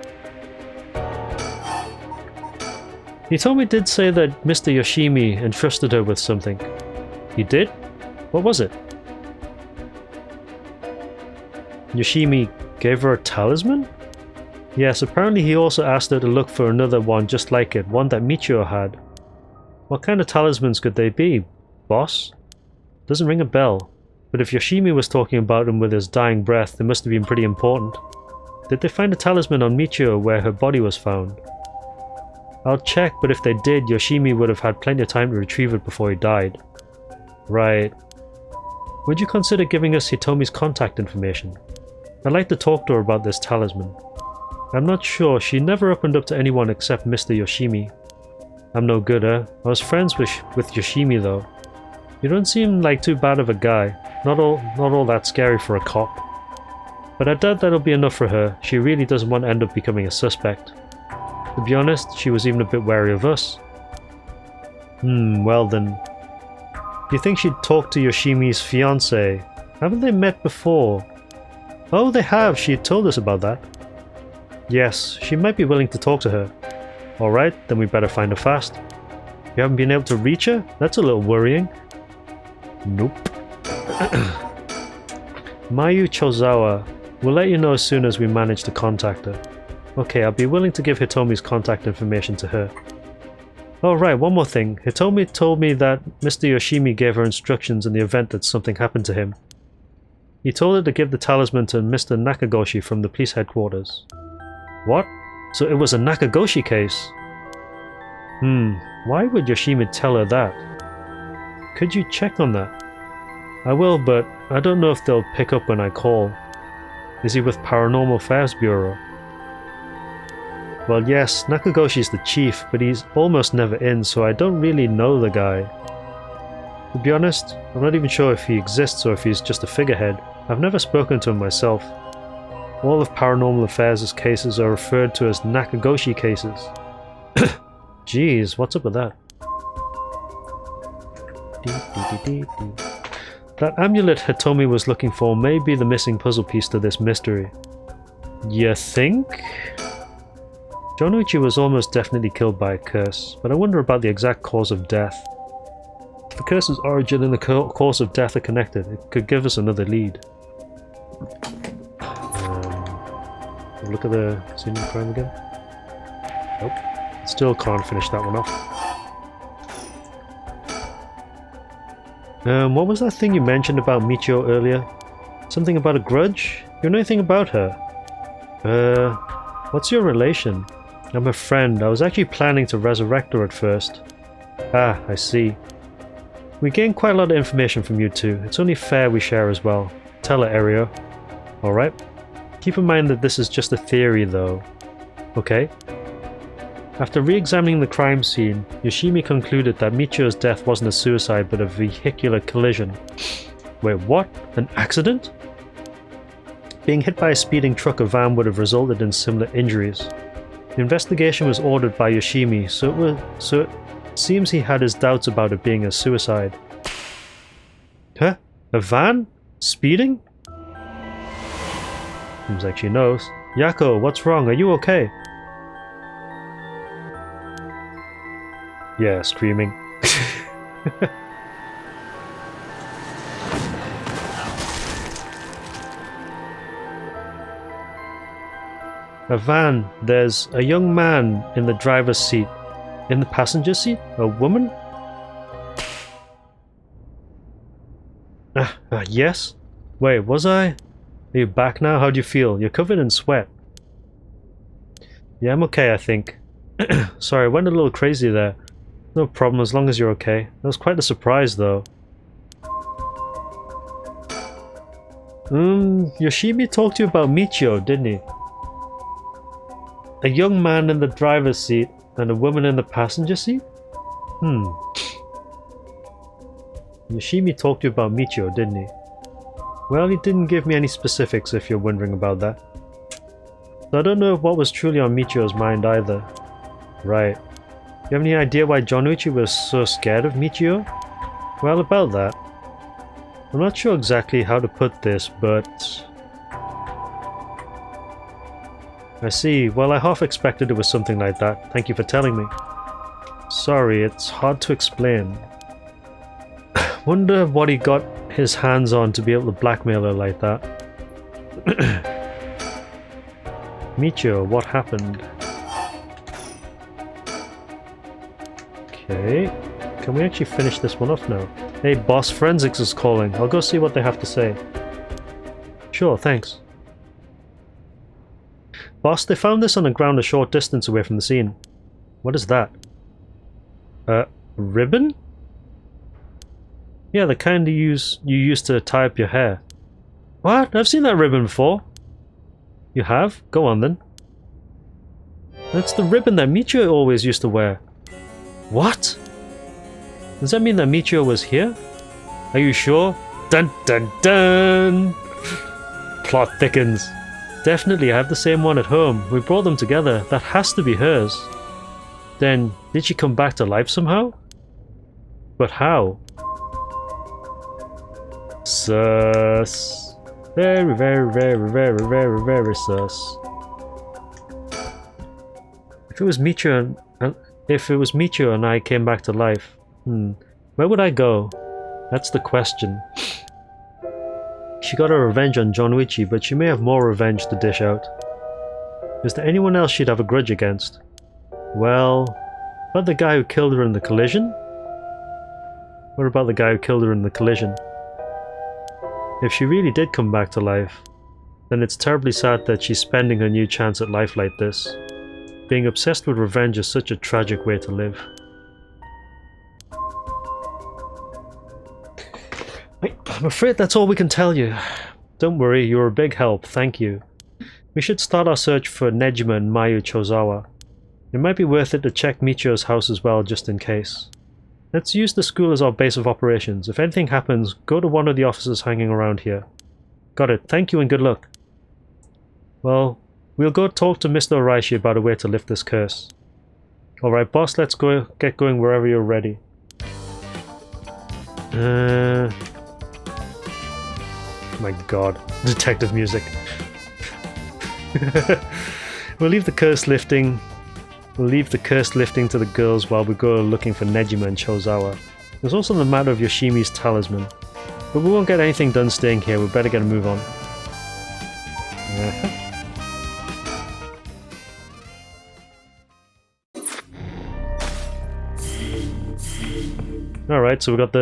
Hitomi did say that Mr. Yoshimi entrusted her with something. He did? What was it? Yoshimi gave her a talisman? Yes, apparently he also asked her to look for another one just like it, one that Michio had. What kind of talismans could they be, boss? Doesn't ring a bell. But if Yoshimi was talking about him with his dying breath, they must have been pretty important. Did they find a talisman on Michio where her body was found? I'll check, but if they did, Yoshimi would have had plenty of time to retrieve it before he died. Right. Would you consider giving us Hitomi's contact information? I'd like to talk to her about this talisman. I'm not sure, she never opened up to anyone except Mr. Yoshimi. I'm no good, I was friends with Yoshimi though. You don't seem like too bad of a guy, not all that scary for a cop. But I doubt that'll be enough for her, she really doesn't want to end up becoming a suspect. To be honest, she was even a bit wary of us. Well then. Do you think she'd talk to Yoshimi's fiancé? Haven't they met before? Oh, they have, she had told us about that. Yes, she might be willing to talk to her. Alright, then we better find her fast. You haven't been able to reach her? That's a little worrying. Nope. Mayu Chozawa. We'll let you know as soon as we manage to contact her. Okay, I'll be willing to give Hitomi's contact information to her. Oh right, one more thing. Hitomi told me that Mr. Yoshimi gave her instructions in the event that something happened to him. He told her to give the talisman to Mr. Nakagoshi from the police headquarters. What? So it was a Nakagoshi case? Why would Yoshimi tell her that? Could you check on that? I will, but I don't know if they'll pick up when I call. Is he with Paranormal Affairs Bureau? Well yes, Nakagoshi's the chief, but he's almost never in, so I don't really know the guy. To be honest, I'm not even sure if he exists or if he's just a figurehead. I've never spoken to him myself. All of Paranormal Affairs' cases are referred to as Nakagoshi cases. Jeez, what's up with that? That amulet Hitomi was looking for may be the missing puzzle piece to this mystery. You think? Jonuichi was almost definitely killed by a curse, but I wonder about the exact cause of death. If the curse's origin and the cause of death are connected, it could give us another lead. Look at the scene of crime again. Nope. Still can't finish that one off. What was that thing you mentioned about Michio earlier? Something about a grudge? You know anything about her? What's your relation? I'm a friend. I was actually planning to resurrect her at first. Ah, I see. We gained quite a lot of information from you two. It's only fair we share as well. Tell her, Ario. Alright? Keep in mind that this is just a theory though. Okay? After re-examining the crime scene, Yoshimi concluded that Michio's death wasn't a suicide but a vehicular collision. Wait, what? An accident? Being hit by a speeding truck or van would have resulted in similar injuries. The investigation was ordered by Yoshimi, so it seems he had his doubts about it being a suicide. Huh? A van? Speeding? Seems like she knows. Yako, what's wrong? Are you okay? Yeah, screaming. A van. There's a young man in the driver's seat. In the passenger seat? A woman? Yes? Wait, was I? Are you back now? How do you feel? You're covered in sweat. Yeah, I'm okay, I think. Sorry, I went a little crazy there. No problem, as long as you're okay. That was quite a surprise, though. Yoshimi talked to you about Michio, didn't he? A young man in the driver's seat and a woman in the passenger seat? Yoshimi talked to you about Michio, didn't he? Well, he didn't give me any specifics if you're wondering about that. So I don't know what was truly on Michio's mind either. Right. You have any idea why Jonuichi was so scared of Michio? Well, about that. I'm not sure exactly how to put this, but... I see. Well, I half expected it was something like that. Thank you for telling me. Sorry, it's hard to explain. Wonder what he got his hands on to be able to blackmail her like that. Michio, what happened? Okay. Can we actually finish this one off now? Hey, boss, Forensics is calling. I'll go see what they have to say. Sure, thanks. Boss, they found this on the ground a short distance away from the scene. What is that? Ribbon? Yeah, the kind you use to tie up your hair. What? I've seen that ribbon before. You have? Go on then. That's the ribbon that Michio always used to wear. What? Does that mean that Michio was here? Are you sure? Dun dun dun! Plot thickens. Definitely, I have the same one at home. We brought them together. That has to be hers. Then, did she come back to life somehow? But how? Sus. Very, very, very, very, very, very sus. If it was Michio and I came back to life, where would I go? That's the question. She got her revenge on Jonuichi, but she may have more revenge to dish out. Is there anyone else she'd have a grudge against? Well, about the guy who killed her in the collision? What about the guy who killed her in the collision? If she really did come back to life, then it's terribly sad that she's spending her new chance at life like this. Being obsessed with revenge is such a tragic way to live. I'm afraid that's all we can tell you. Don't worry, you're a big help, thank you. We should start our search for Nejima and Mayu Chozawa. It might be worth it to check Michio's house as well, just in case. Let's use the school as our base of operations. If anything happens, go to one of the officers hanging around here. Got it, thank you and good luck. Well, we'll go talk to Mr. Araishi about a way to lift this curse. Alright boss, let's go get going wherever you're ready. My god, detective music. We'll leave the curse lifting to the girls while we go looking for Nejima and Chozawa. There's also the matter of Yoshimi's talisman. But we won't get anything done staying here, we better get a move on. Alright, so we got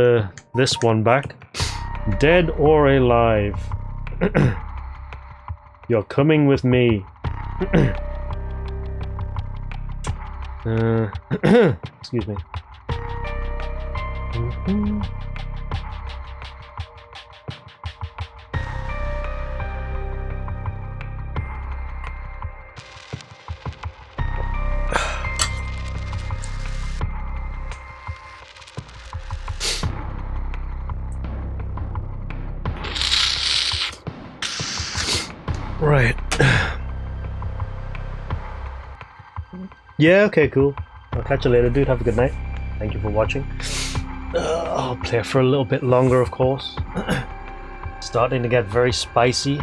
this one back. Dead or alive. You're coming with me. Excuse me. Right. Yeah, okay, cool. I'll catch you later, dude. Have a good night. Thank you for watching. I'll play for a little bit longer, of course. Starting to get very spicy.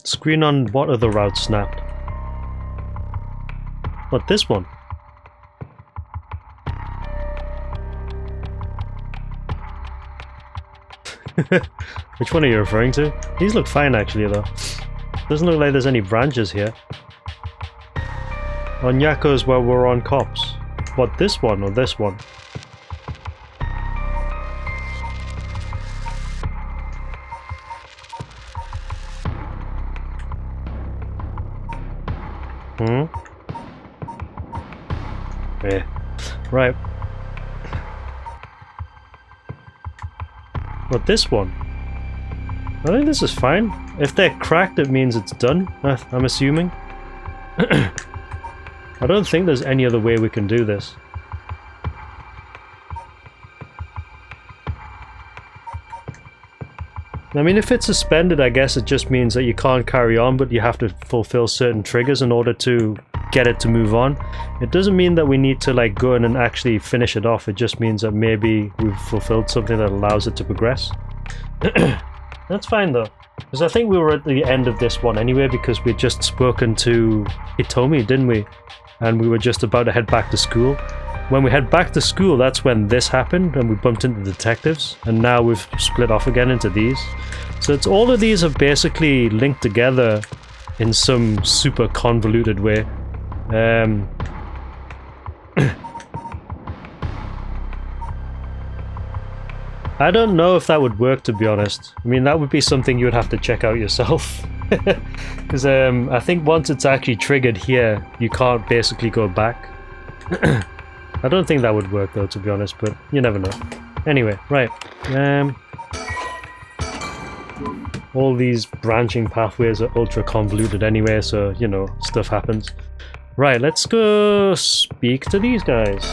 Screen on what other route snapped? What, this one? Which one are you referring to? These look fine actually though. Doesn't look like there's any branches here. On Yako's where we're on cops. What, this one or this one? Yeah. Right. What, this one? I think this is fine. If they're cracked, it means it's done, I'm assuming. I don't think there's any other way we can do this. I mean, if it's suspended, I guess it just means that you can't carry on, but you have to fulfill certain triggers in order to get it to move on. It doesn't mean that we need to like go in and actually finish it off. It just means that maybe we've fulfilled something that allows it to progress. That's fine though, because I think we were at the end of this one anyway, because we'd just spoken to Hitomi, didn't we? And we were just about to head back to school. When we head back to school, that's when this happened, and we bumped into the detectives, and now we've split off again into these. So it's all of these are basically linked together in some super convoluted way. I don't know if that would work, to be honest. I mean, that would be something you would have to check out yourself. Because I think once it's actually triggered here, you can't basically go back. I don't think that would work though, to be honest, but you never know. Anyway, right. All these branching pathways are ultra convoluted anyway, so, you know, stuff happens. Right, let's go speak to these guys.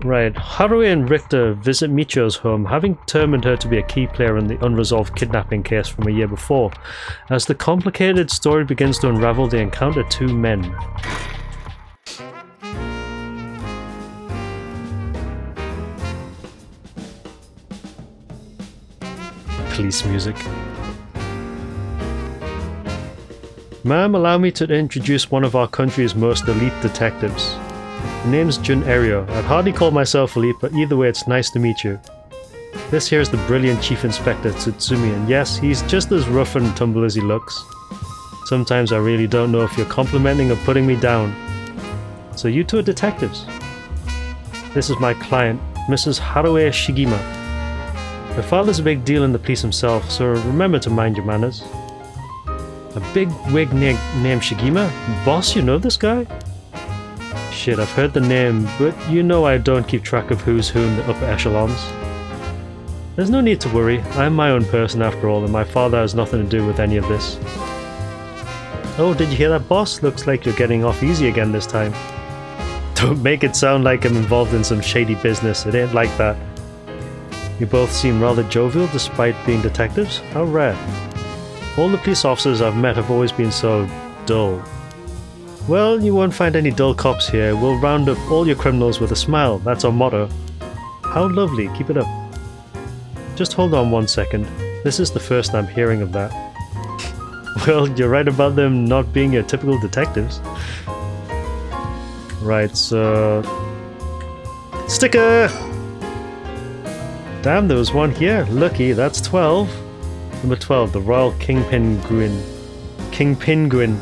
Right, Haruhi and Richter visit Michio's home, having determined her to be a key player in the unresolved kidnapping case from a year before. As the complicated story begins to unravel, they encounter two men. Police music. Ma'am, allow me to introduce one of our country's most elite detectives. My name's Jun Eryo. I'd hardly call myself elite, but either way it's nice to meet you. This here's the brilliant Chief Inspector Tsutsumi, and yes, he's just as rough and tumble as he looks. Sometimes I really don't know if you're complimenting or putting me down. So you two are detectives. This is my client, Mrs. Haruhi Shigima. Her father's a big deal in the police himself, so remember to mind your manners. A big wig named Shigima? Boss, you know this guy? Shit, I've heard the name, but you know I don't keep track of who's who in the upper echelons. There's no need to worry, I'm my own person after all, and my father has nothing to do with any of this. Oh, did you hear that, boss? Looks like you're getting off easy again this time. Don't make it sound like I'm involved in some shady business, it ain't like that. You both seem rather jovial despite being detectives? How rare. All the police officers I've met have always been so dull. Well, you won't find any dull cops here. We'll round up all your criminals with a smile. That's our motto. How lovely. Keep it up. Just hold on 1 second. This is the first I'm hearing of that. Well, you're right about them not being your typical detectives. Right, so... Sticker! Damn, there was one here. Lucky, that's 12. Number 12, the Royal King Penguin. King Penguin.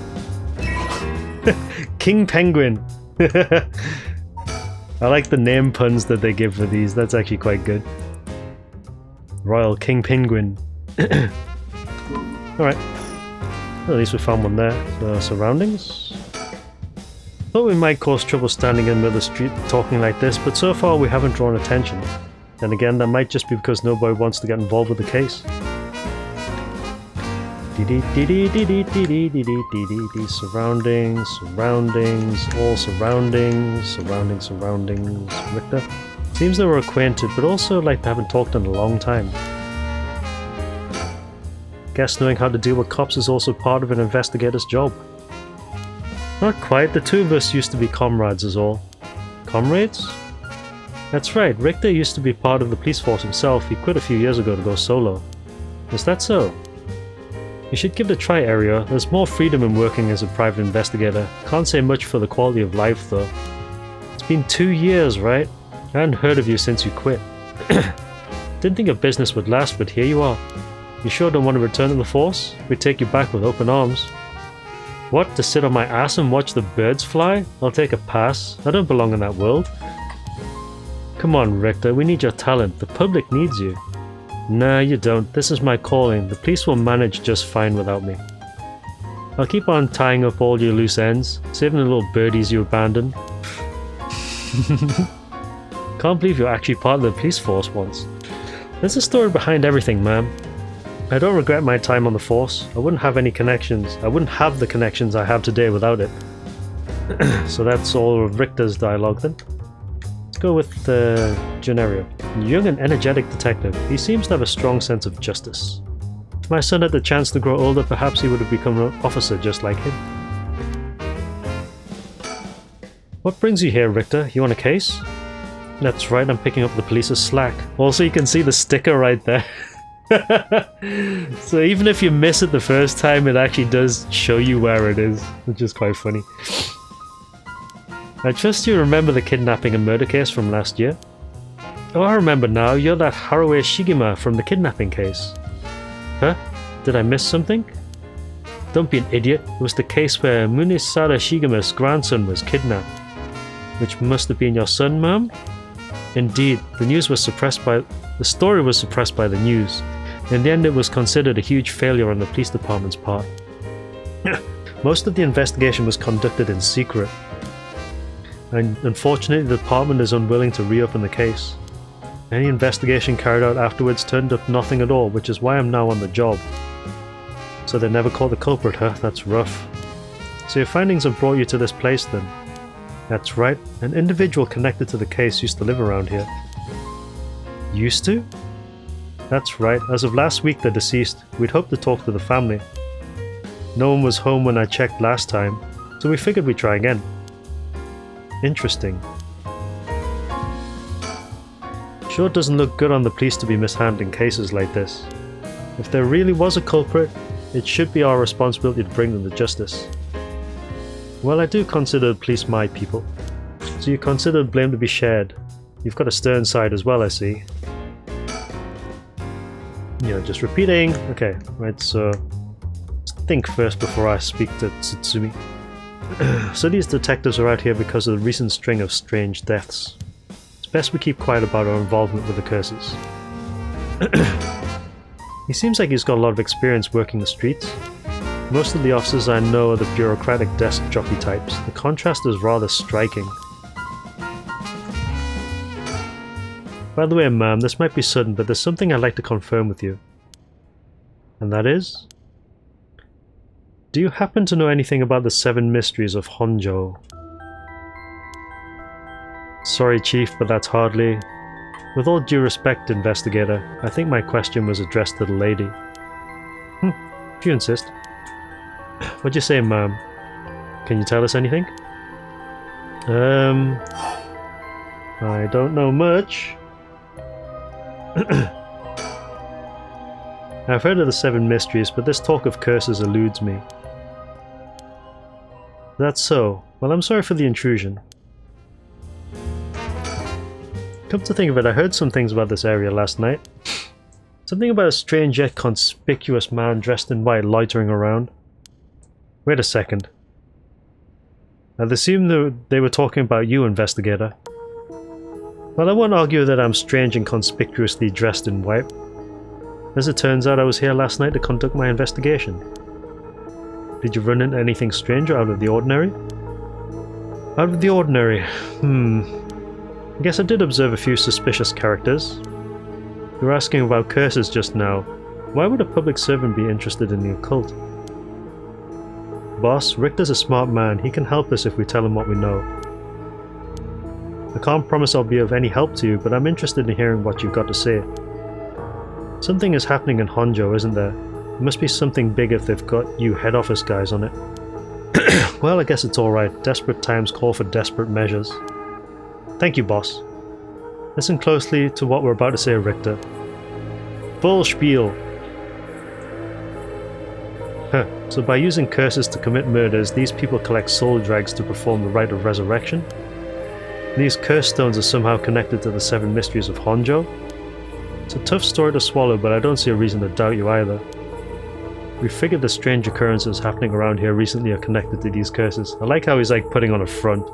King Penguin. I like the name puns that they give for these. That's actually quite good. Royal King Penguin. Alright. Well, at least we found one there. So, surroundings. Thought we might cause trouble standing in the middle of the street talking like this, but so far we haven't drawn attention. Then again, that might just be because nobody wants to get involved with the case. Surroundings, surroundings, all surroundings, surroundings. Richter. Seems they were acquainted, but also like they haven't talked in a long time. Guess knowing how to deal with cops is also part of an investigator's job. Not quite, the two of us used to be comrades is all. Comrades? That's right, Richter used to be part of the police force himself. He quit a few years ago to go solo. Is that so? You should give it a try, Eryo. There's more freedom in working as a private investigator. Can't say much for the quality of life, though. It's been 2 years, right? I hadn't heard of you since you quit. Didn't think your business would last, but here you are. You sure don't want to return to the force? We'd take you back with open arms. What, to sit on my ass and watch the birds fly? I'll take a pass. I don't belong in that world. Come on, Richter, we need your talent. The public needs you. Nah, you don't. This is my calling. The police will manage just fine without me. I'll keep on tying up all your loose ends, saving the little birdies you abandoned. Can't believe you're actually part of the police force once. There's a story behind everything, ma'am. I don't regret my time on the force. I wouldn't have any connections. I wouldn't have the connections I have today without it. So that's all of Richter's dialogue then. Let's go with Gennario. Young and energetic detective. He seems to have a strong sense of justice. If my son had the chance to grow older, perhaps he would have become an officer just like him. What brings you here, Richter? You on a case? That's right, I'm picking up the police's slack. Also, you can see the sticker right there. So even if you miss it the first time, it actually does show you where it is, which is quite funny. I trust you remember the kidnapping and murder case from last year? Oh, I remember now, you're that Haruo Shigema from the kidnapping case. Huh? Did I miss something? Don't be an idiot, it was the case where Munisada Shigema's grandson was kidnapped. Which must have been your son, ma'am? Indeed, the story was suppressed by the news. In the end, it was considered a huge failure on the police department's part. Most of the investigation was conducted in secret, and unfortunately the department is unwilling to reopen the case. Any investigation carried out afterwards turned up nothing at all, which is why I'm now on the job. So they never caught the culprit, huh? That's rough. So your findings have brought you to this place then? That's right, an individual connected to the case used to live around here. Used to? That's right, as of last week they're deceased. We'd hoped to talk to the family. No one was home when I checked last time, so we figured we'd try again. Interesting. Sure doesn't look good on the police to be mishandling cases like this. If there really was a culprit, it should be our responsibility to bring them to justice. Well, I do consider the police my people. So you consider blame to be shared. You've got a stern side as well, I see. Yeah, just repeating. Okay, right, so let's think first before I speak to Tsutsumi. So these detectives are out here because of the recent string of strange deaths. It's best we keep quiet about our involvement with the curses. He seems like he's got a lot of experience working the streets. Most of the officers I know are the bureaucratic desk jockey types. The contrast is rather striking. By the way, ma'am, this might be sudden, but there's something I'd like to confirm with you. And that is? Do you happen to know anything about the 7 mysteries of Honjo? Sorry, Chief, but that's hardly... With all due respect, investigator, I think my question was addressed to the lady. If you insist. What'd you say, ma'am? Can you tell us anything? I don't know much. I've heard of the 7 mysteries, but this talk of curses eludes me. That's so. Well, I'm sorry for the intrusion. Come to think of it, I heard some things about this area last night. Something about a strange yet conspicuous man dressed in white loitering around. Wait a second. I'd assume they were talking about you, investigator. Well, I won't argue that I'm strange and conspicuously dressed in white. As it turns out, I was here last night to conduct my investigation. Did you run into anything strange or out of the ordinary? Out of the ordinary? I guess I did observe a few suspicious characters. You were asking about curses just now. Why would a public servant be interested in the occult? Boss, Richter's a smart man. He can help us if we tell him what we know. I can't promise I'll be of any help to you, but I'm interested in hearing what you've got to say. Something is happening in Honjo, isn't there? It must be something big if they've got you head office guys on it. Well, I guess it's alright. Desperate times call for desperate measures. Thank you, boss. Listen closely to what we're about to say, Richter. Full spiel. So by using curses to commit murders, these people collect soul dregs to perform the rite of resurrection? These curse stones are somehow connected to the 7 mysteries of Honjo? It's a tough story to swallow, but I don't see a reason to doubt you either. We figured the strange occurrences happening around here recently are connected to these curses. I like how he's like putting on a front.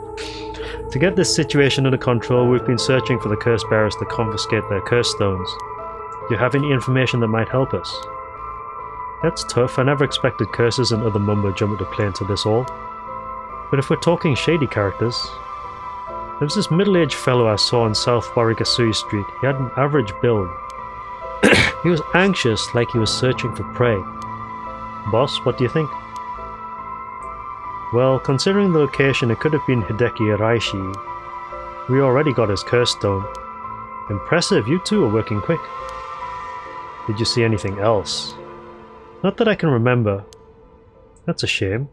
To get this situation under control, we've been searching for the curse bearers to confiscate their curse stones. Do you have any information that might help us? That's tough. I never expected curses and other mumbo jumbo to play into this all. But if we're talking shady characters, there was this middle-aged fellow I saw on South Warikasui Street. He had an average build. He was anxious, like he was searching for prey. Boss, what do you think? Well, considering the location, it could have been Hideki Araishi. We already got his curse stone. Impressive, you two are working quick. Did you see anything else? Not that I can remember. That's a shame.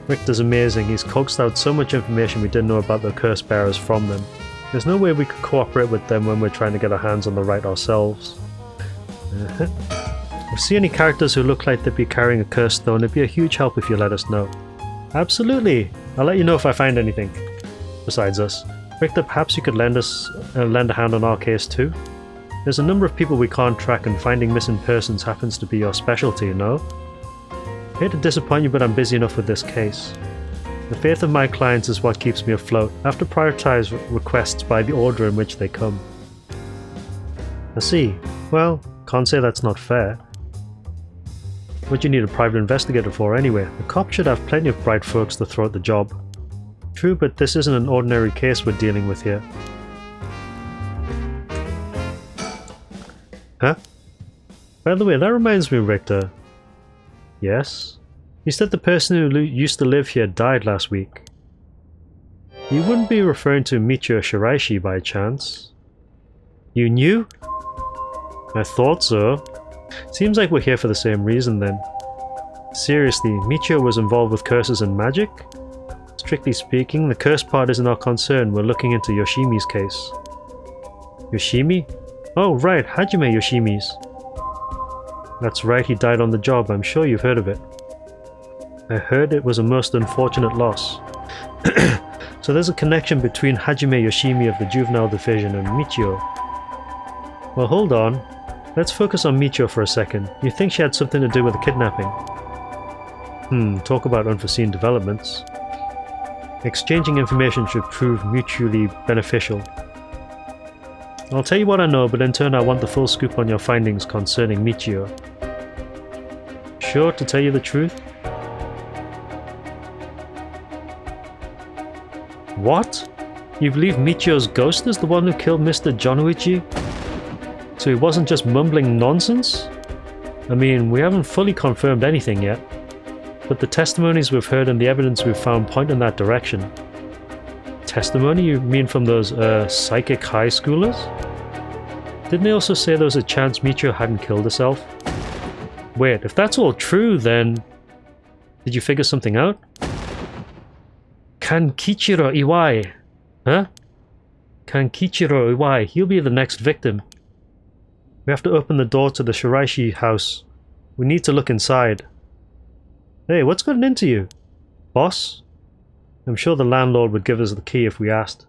Richter's amazing. He's coaxed out so much information we didn't know about the curse bearers from them. There's no way we could cooperate with them when we're trying to get our hands on the right ourselves. If you see any characters who look like they'd be carrying a curse stone, it'd be a huge help if you let us know. Absolutely! I'll let you know if I find anything. Besides us. Richter, perhaps you could lend a hand on our case too? There's a number of people we can't track, and finding missing persons happens to be your specialty, you know? I hate to disappoint you, but I'm busy enough with this case. The faith of my clients is what keeps me afloat. I have to prioritize requests by the order in which they come. I see. Well, can't say that's not fair. What do you need a private investigator for anyway? The cop should have plenty of bright folks to throw at the job. True, but this isn't an ordinary case we're dealing with here. Huh? By the way, that reminds me, Richter. Yes? You said the person who used to live here died last week. You wouldn't be referring to Michio Shiraishi by chance? You knew? I thought so. Seems like we're here for the same reason then. Seriously, Michio was involved with curses and magic? Strictly speaking, the curse part isn't our concern. We're looking into Yoshimi's case. Yoshimi? Oh right, Hajime Yoshimi's. That's right, he died on the job. I'm sure you've heard of it. I heard it was a most unfortunate loss. So there's a connection between Hajime Yoshimi of the Juvenile Division and Michio. Well, hold on. Let's focus on Michio for a second. You think she had something to do with the kidnapping? Talk about unforeseen developments. Exchanging information should prove mutually beneficial. I'll tell you what I know, but in turn I want the full scoop on your findings concerning Michio. Sure to tell you the truth? What? You believe Michio's ghost is the one who killed Mr. Jonuichi? So he wasn't just mumbling nonsense? I mean, we haven't fully confirmed anything yet, but the testimonies we've heard and the evidence we've found point in that direction. Testimony? You mean from those, psychic high schoolers? Didn't they also say there was a chance Michio hadn't killed herself? Wait, if that's all true, then... Did you figure something out? Kankichiro Iwai. Huh? Kankichiro Iwai. He'll be the next victim. We have to open the door to the Shiraishi house. We need to look inside. Hey, what's gotten into you? Boss? I'm sure the landlord would give us the key if we asked.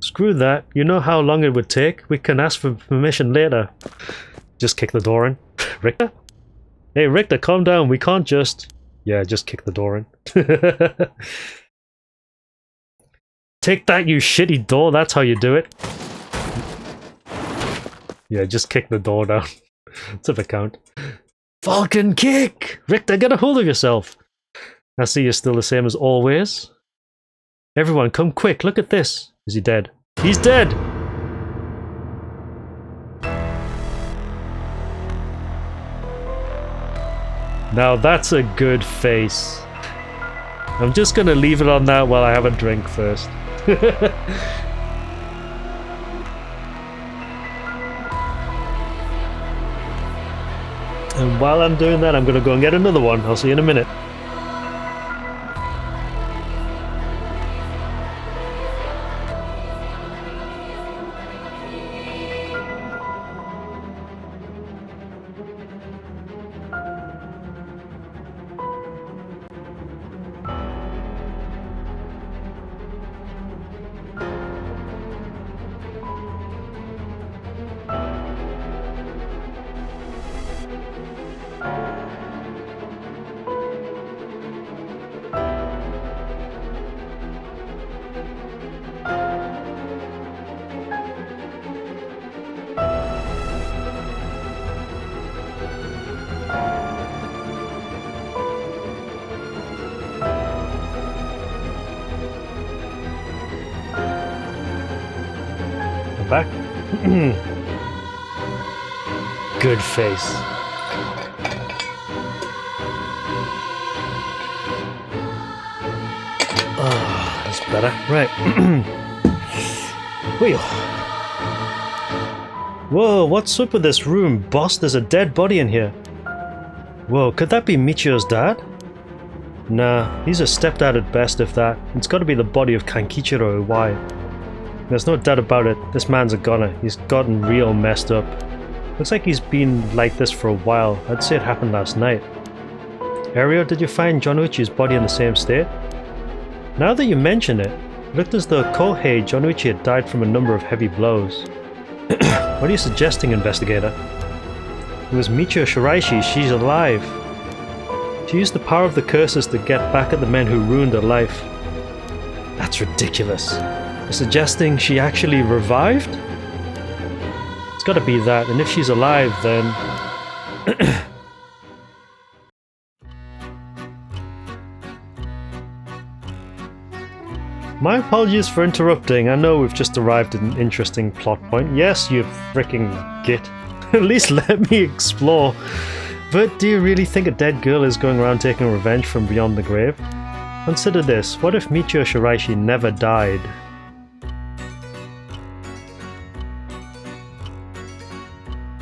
Screw that. You know how long it would take? We can ask for permission later. Just kick the door in. Richter? Hey, Richter, calm down. We can't just... Yeah, just kick the door in. Take that, you shitty door. That's how you do it. Yeah, just kick the door down. To the count. Falcon kick! Richter, get a hold of yourself. I see you're still the same as always. Everyone, come quick. Look at this. Is he dead? He's dead! Now that's a good face. I'm just gonna leave it on that while I have a drink first. And while I'm doing that, I'm gonna go and get another one. I'll see you in a minute. back. Good face. Oh, that's better. Right. Wheel. Whoa, what's up with this room? Boss, there's a dead body in here. Whoa, could that be Michio's dad? Nah, he's a stepdad at best if that. It's gotta be the body of Kankichiro Iwai. There's no doubt about it, this man's a goner. He's gotten real messed up. Looks like he's been like this for a while. I'd say it happened last night. Ario, did you find Jonuichi's body in the same state? Now that you mention it, it looked as though Kohei Jonuichi had died from a number of heavy blows. What are you suggesting, investigator? It was Michio Shiraishi. She's alive. She used the power of the curses to get back at the men who ruined her life. That's ridiculous. You're suggesting she actually revived? It's gotta be that, and if she's alive, then... My apologies for interrupting. I know we've just arrived at an interesting plot point. Yes, you fricking git. At least let me explore. But do you really think a dead girl is going around taking revenge from beyond the grave? Consider this. What if Michio Shiraishi never died?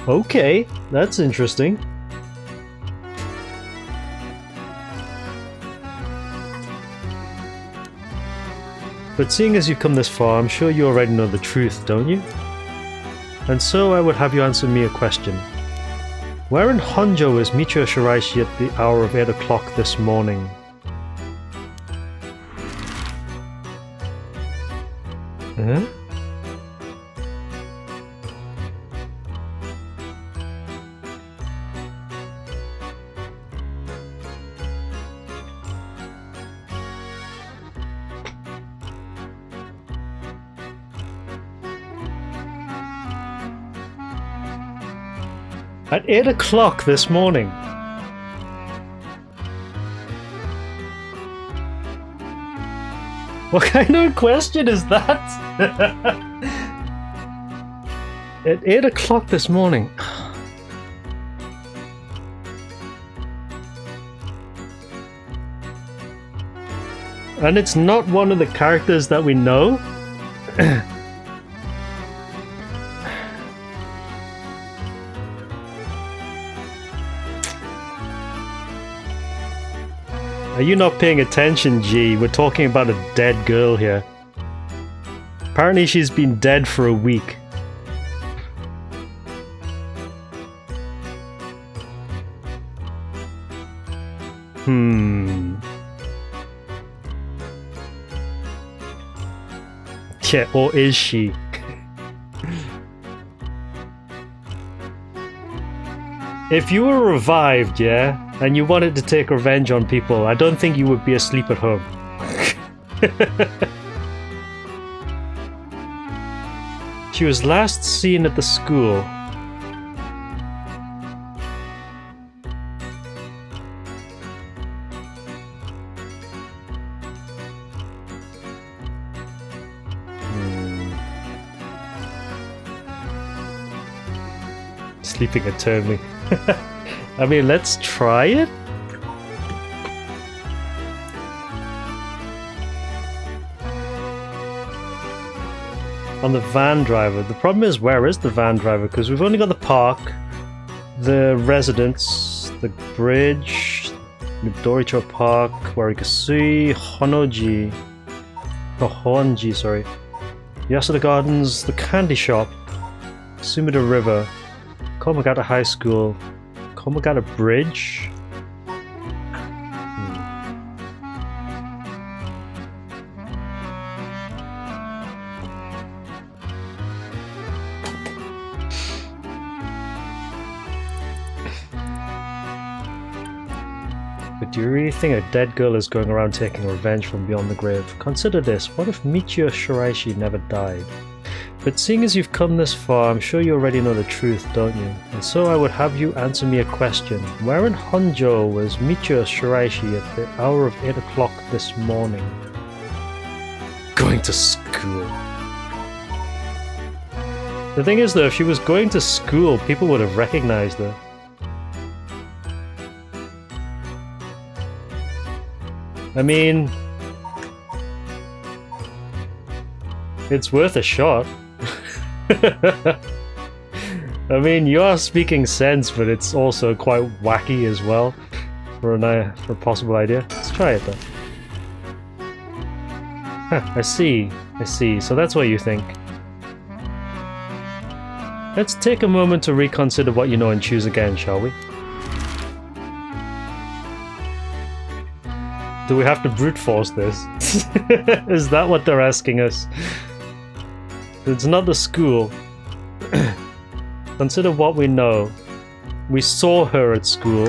Okay, that's interesting. But seeing as you've come this far, I'm sure you already know the truth, don't you? And so I would have you answer me a question. Where in Honjo is Michio Shiraishi at the hour of 8 o'clock this morning? Huh? At 8 o'clock this morning. What kind of question is that? At 8 o'clock this morning. And it's not one of the characters that we know? Are you not paying attention, G? We're talking about a dead girl here. Apparently she's been dead for a week. Yeah, or is she? If you were revived, yeah, and you wanted to take revenge on people, I don't think you would be asleep at home. She was last seen at the school. Sleeping eternally. I mean, let's try it. On the van driver. The problem is, where is the van driver? Because we've only got the park, the residence, the bridge, Midoricho Park, Warikasui, Honji, sorry. Yasuda Gardens, the candy shop, Sumida River, Komagata High School, Komagata Bridge. But do you really think a dead girl is going around taking revenge from beyond the grave? Consider this, what if Michio Shiraishi never died? But seeing as you've come this far, I'm sure you already know the truth, don't you? And so I would have you answer me a question. Where in Honjo was Michio Shiraishi at the hour of 8 o'clock this morning? Going to school. The thing is though, if she was going to school, people would have recognized her. I mean... it's worth a shot. I mean, you are speaking sense, but it's also quite wacky as well for a possible idea. Let's try it though. Huh, I see. So that's what you think. Let's take a moment to reconsider what you know and choose again, shall we? Do we have to brute force this? Is that what they're asking us? It's not the school. Consider what we know. We saw her at school.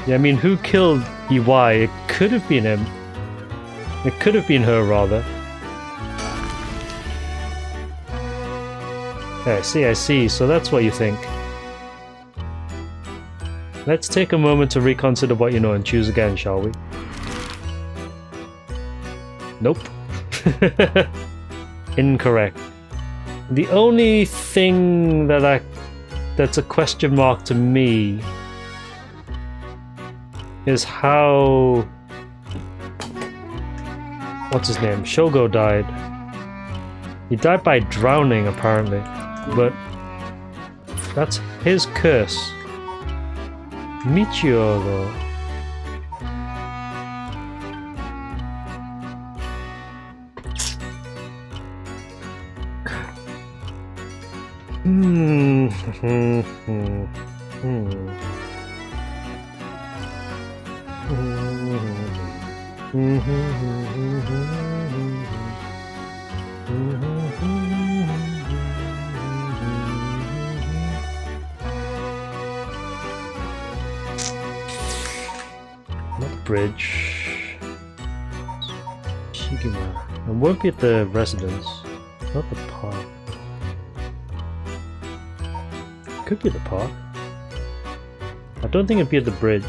Yeah, I mean, who killed EY? It could have been him. It could have been her, rather. Yeah, I see. So that's what you think. Let's take a moment to reconsider what you know and choose again, shall we? Nope. Incorrect. The only thing that's a question mark to me is how... what's his name? Shogo died. He died by drowning, apparently. But that's his curse. Michio, though. Not the bridge. Shigima. It won't be at the residence. Not the park. Could be the park. I don't think it'd be at the bridge.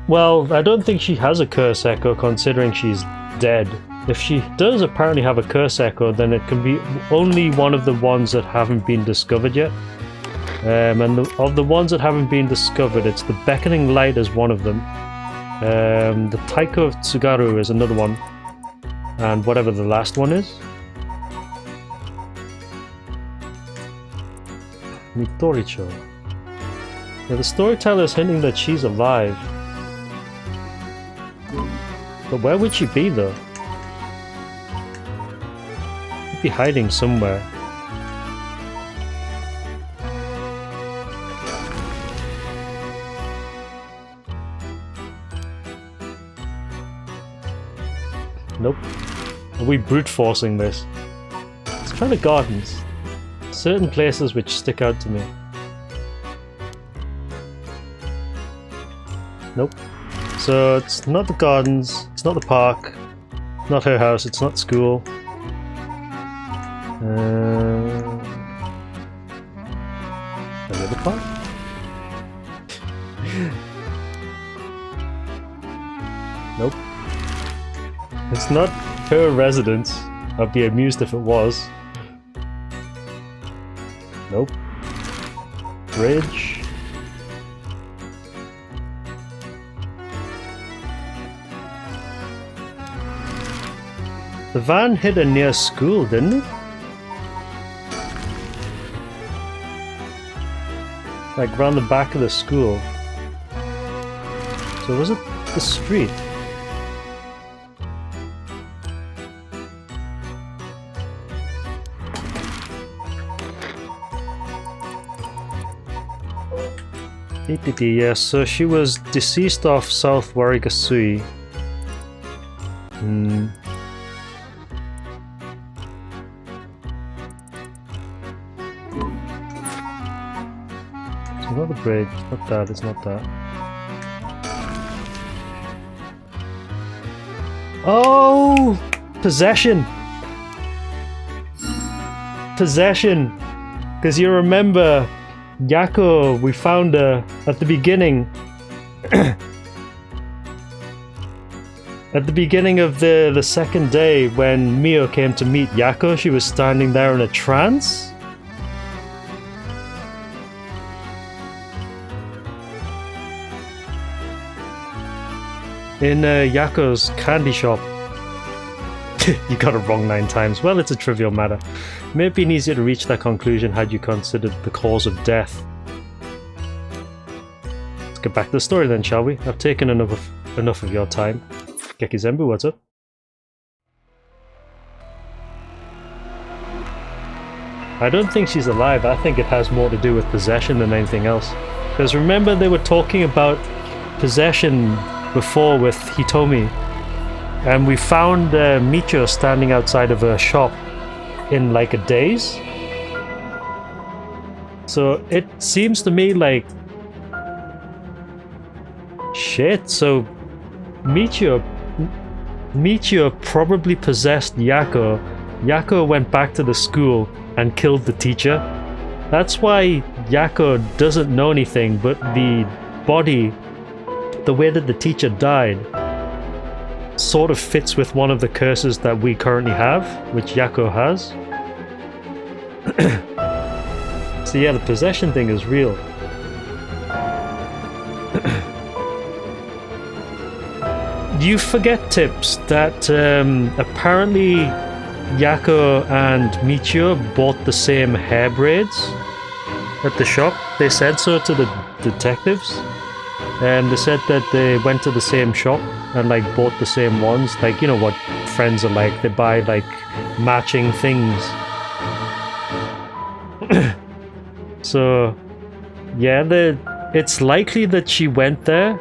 Well, I don't think she has a curse echo considering she's dead. If she does apparently have a curse echo, then it can be only one of the ones that haven't been discovered yet. And of the ones that haven't been discovered, it's the Beckoning Light is one of them. The Taiko of Tsugaru is another one. And whatever the last one is. Mitoricho. Yeah, the storyteller is hinting that she's alive. But where would she be though? She'd be hiding somewhere. Nope. Are we brute forcing this? Let's try the gardens. Certain places which stick out to me. Nope. So it's not the gardens, it's not the park, it's not her house, it's not school. Another park? Nope. It's not her residence. I'd be amused if it was. Nope. Bridge. The van hit her near school, didn't it? Like round the back of the school. So was it the street? Yes, so she was deceased off South Warigasui. It's not the bridge, it's not that, it's not that. Oh! Possession! Possession! Because you remember Yako, we found her at the beginning. At the beginning of the second day, when Mio came to meet Yako, she was standing there in a trance? In Yako's candy shop. You got it wrong 9 times. Well, it's a trivial matter. It may have been easier to reach that conclusion had you considered the cause of death. Let's get back to the story then, shall we? I've taken enough of your time. Geki Zenbu, what's up? I don't think she's alive. I think it has more to do with possession than anything else. Because remember they were talking about possession before with Hitomi. And we found Micho standing outside of a shop in like a daze. So it seems to me like... Shit, so Micho probably possessed Yako. Yako went back to the school and killed the teacher. That's why Yako doesn't know anything, but the body, the way that the teacher died, sort of fits with one of the curses that we currently have, which Yako has. So yeah, the possession thing is real. You forget, Tips, that apparently Yako and Michio bought the same hair braids at the shop. They said so to the detectives. And they said that they went to the same shop and like bought the same ones. Like, you know what friends are like, they buy like matching things. So yeah, it's likely that she went there,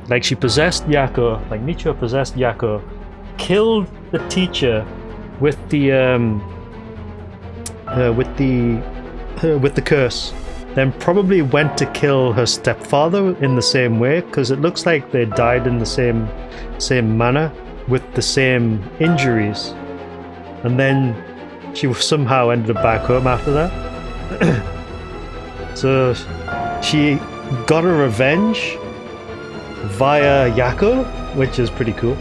like she possessed Yako, like Michio possessed Yako, killed the teacher with the curse. Then probably went to kill her stepfather in the same way, because it looks like they died in the same manner with the same injuries. And then she somehow ended up back home after that. So she got her revenge via Yako, which is pretty cool.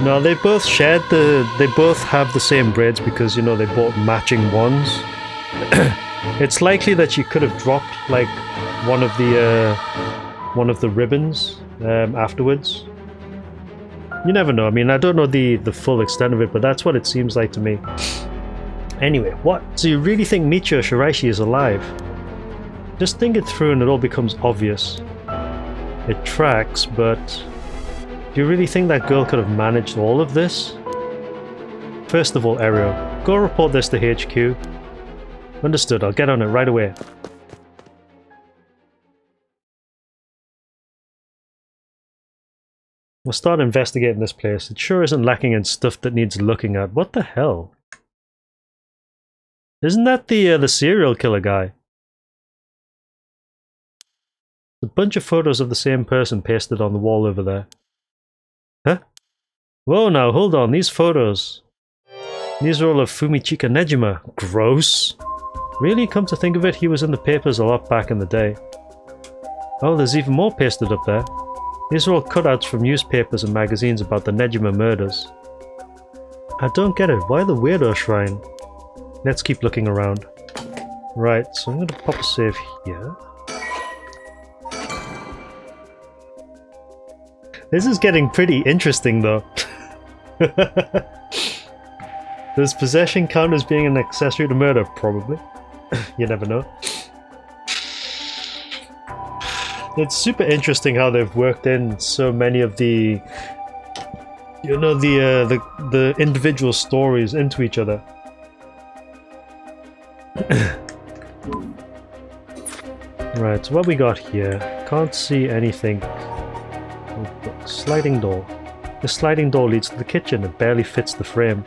No, they both shared they both have the same braids because, you know, they bought matching ones. It's likely that she could have dropped like one of the ribbons afterwards. You never know. I mean, I don't know the full extent of it, but that's what it seems like to me. Anyway, what? So you really think Michio Shiraishi is alive? Just think it through and it all becomes obvious. It tracks, but... Do you really think that girl could have managed all of this? First of all, Aero, go report this to HQ. Understood, I'll get on it right away. We'll start investigating this place. It sure isn't lacking in stuff that needs looking at. What the hell? Isn't that the serial killer guy? A bunch of photos of the same person pasted on the wall over there. Huh? Whoa, now, hold on, these photos. These are all of Fumichika Nejima. Gross. Really, come to think of it, he was in the papers a lot back in the day. Oh, there's even more pasted up there. These are all cutouts from newspapers and magazines about the Nejima murders. I don't get it, why the weirdo shrine? Let's keep looking around. Right, so I'm gonna pop a save here. This is getting pretty interesting though. Does possession count as being an accessory to murder? Probably. You never know. It's super interesting how they've worked in so many of the, you know, the individual stories into each other. Right, so what we got here? Can't see anything. Sliding door. The sliding door leads to the kitchen. It barely fits the frame.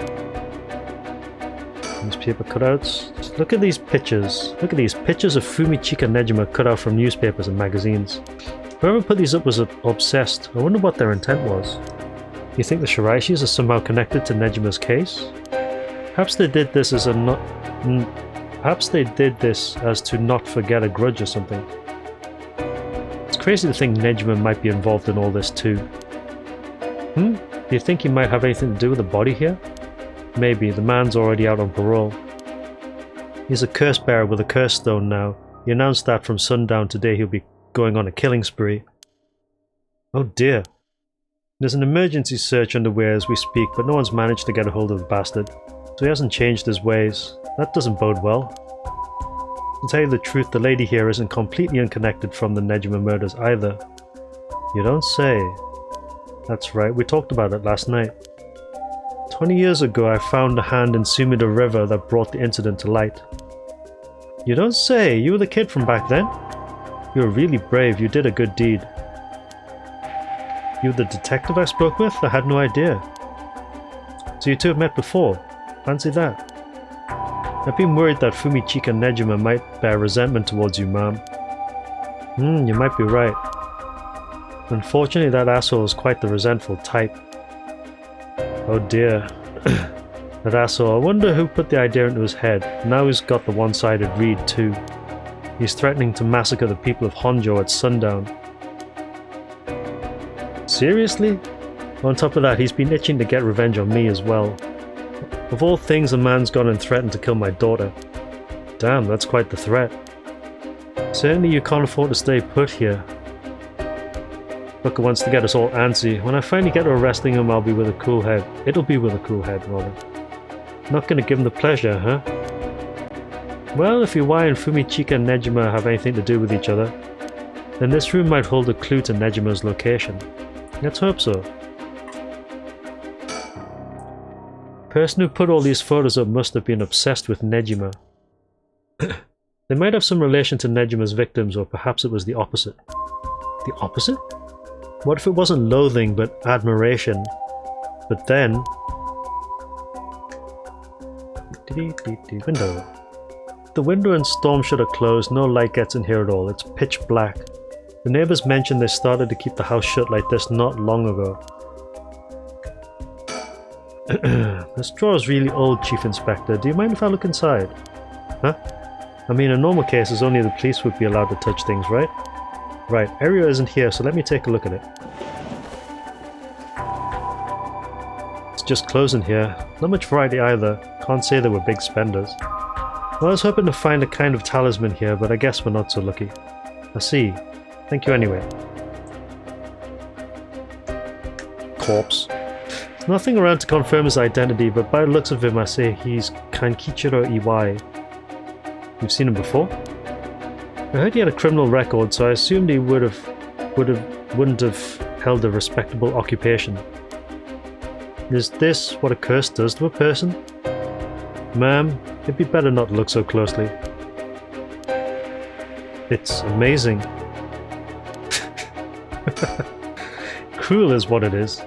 Newspaper cutouts. Just look at these pictures. Look at these pictures of Fumichika Nejima cut out from newspapers and magazines. Whoever put these up was obsessed. I wonder what their intent was. You think the Shiraishis are somehow connected to Nejima's case? Perhaps they did this as perhaps they did this as to not forget a grudge or something. It's crazy to think Nejima might be involved in all this too. Do you think he might have anything to do with the body here? Maybe, the man's already out on parole. He's a curse bearer with a curse stone now. He announced that from sundown today he'll be going on a killing spree. Oh dear. There's an emergency search underway as we speak, but no one's managed to get a hold of the bastard. So he hasn't changed his ways. That doesn't bode well. To tell you the truth, the lady here isn't completely unconnected from the Nejima murders either. You don't say. That's right, we talked about it last night. 20 years ago I found a hand in Sumida River that brought the incident to light. You don't say, you were the kid from back then? You were really brave, you did a good deed. You were the detective I spoke with? I had no idea. So you two have met before? Fancy that. I've been worried that Fumichika Nejima might bear resentment towards you, ma'am. You might be right. Unfortunately, that asshole is quite the resentful type. Oh dear. That asshole, I wonder who put the idea into his head. Now he's got the one-sided read too. He's threatening to massacre the people of Honjo at sundown. Seriously? On top of that, he's been itching to get revenge on me as well. Of all things, a man's gone and threatened to kill my daughter. Damn, that's quite the threat. Certainly you can't afford to stay put here. Booker wants to get us all antsy. When I finally get to arresting him, I'll be with a cool head. It'll be with a cool head, rather. Not gonna give him the pleasure, huh? Well, if Iwai and Fumichika and Nejima have anything to do with each other, then this room might hold a clue to Nejima's location. Let's hope so. The person who put all these photos up must have been obsessed with Nejima. They might have some relation to Nejima's victims, or perhaps it was the opposite. The opposite? What if it wasn't loathing, but admiration? But then... Window. The window and storm shutter closed, no light gets in here at all, it's pitch black. The neighbours mentioned they started to keep the house shut like this not long ago. This drawer is really old, Chief Inspector. Do you mind if I look inside? Huh? I mean, in normal cases, only the police would be allowed to touch things, right? Right, Aria isn't here, so let me take a look at it. It's just clothes in here. Not much variety either. Can't say they were big spenders. Well, I was hoping to find a kind of talisman here, but I guess we're not so lucky. I see. Thank you anyway. Corpse. There's nothing around to confirm his identity, but by the looks of him I say he's Kankichiro Iwai. You've seen him before? I heard he had a criminal record, so I assumed he wouldn't have held a respectable occupation. Is this what a curse does to a person? Ma'am, it'd be better not to look so closely. It's amazing. Cruel is what it is.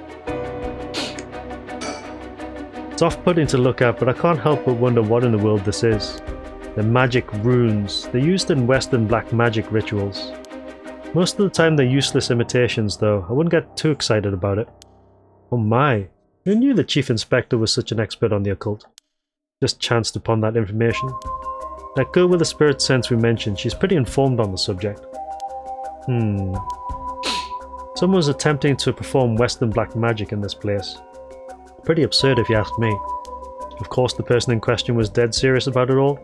It's off-putting to look at, but I can't help but wonder what in the world this is. They're magic runes. They're used in Western black magic rituals. Most of the time they're useless imitations though. I wouldn't get too excited about it. Oh my, who knew the Chief Inspector was such an expert on the occult? Just chanced upon that information. That girl with the spirit sense we mentioned, she's pretty informed on the subject. Someone was attempting to perform Western black magic in this place. Pretty absurd if you ask me. Of course the person in question was dead serious about it all.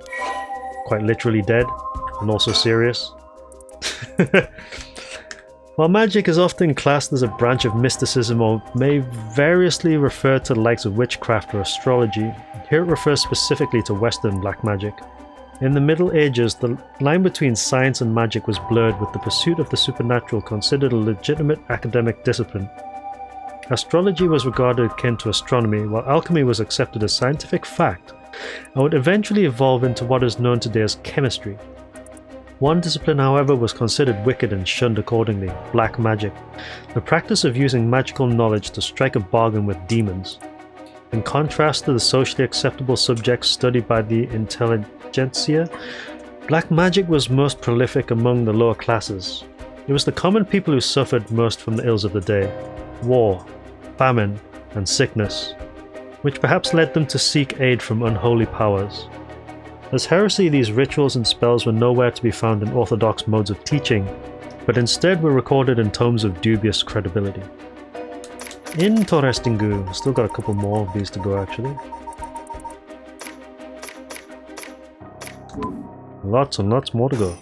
Quite literally dead, and also serious. While magic is often classed as a branch of mysticism or may variously refer to the likes of witchcraft or astrology, here it refers specifically to Western black magic. In the Middle Ages, the line between science and magic was blurred, with the pursuit of the supernatural considered a legitimate academic discipline. Astrology was regarded akin to astronomy, while alchemy was accepted as scientific fact, and would eventually evolve into what is known today as chemistry. One discipline, however, was considered wicked and shunned accordingly: black magic, the practice of using magical knowledge to strike a bargain with demons. In contrast to the socially acceptable subjects studied by the intelligentsia, black magic was most prolific among the lower classes. It was the common people who suffered most from the ills of the day: war, famine, and sickness. which perhaps led them to seek aid from unholy powers. As heresy, these rituals and spells were nowhere to be found in orthodox modes of teaching, but instead were recorded in tomes of dubious credibility. Interesting. Still got a couple more of these to go actually. Lots and lots more to go.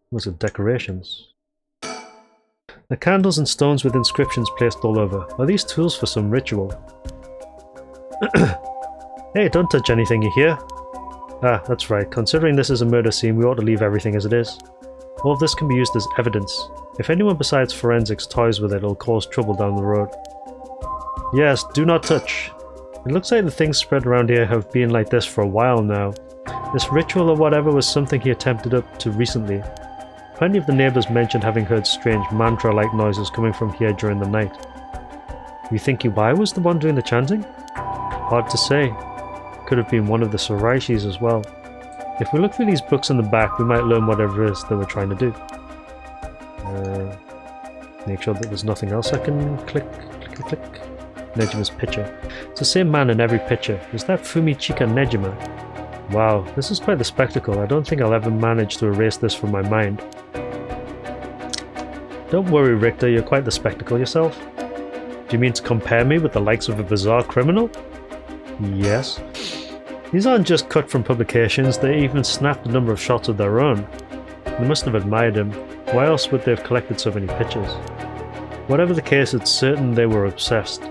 What's it? Decorations. The candles and stones with inscriptions placed all over. Are these tools for some ritual? Hey, don't touch anything, you hear? Ah, that's right. Considering this is a murder scene, we ought to leave everything as it is. All of this can be used as evidence. If anyone besides forensics toys with it, it'll cause trouble down the road. Yes, do not touch. It looks like the things spread around here have been like this for a while now. This ritual or whatever was something he attempted up to recently. Plenty of the neighbors mentioned having heard strange mantra-like noises coming from here during the night. You think Iwai was the one doing the chanting? Hard to say. Could have been one of the Soraishis as well. If we look through these books in the back, we might learn whatever it is they were trying to do. Make sure that there's nothing else I can click. Nejima's picture. It's the same man in every picture. Is that Fumichika Nejima? Wow, this is quite the spectacle. I don't think I'll ever manage to erase this from my mind. Don't worry, Richter, you're quite the spectacle yourself. Do you mean to compare me with the likes of a bizarre criminal? Yes. These aren't just cut from publications, they even snapped a number of shots of their own. They must have admired him. Why else would they have collected so many pictures? Whatever the case, it's certain they were obsessed.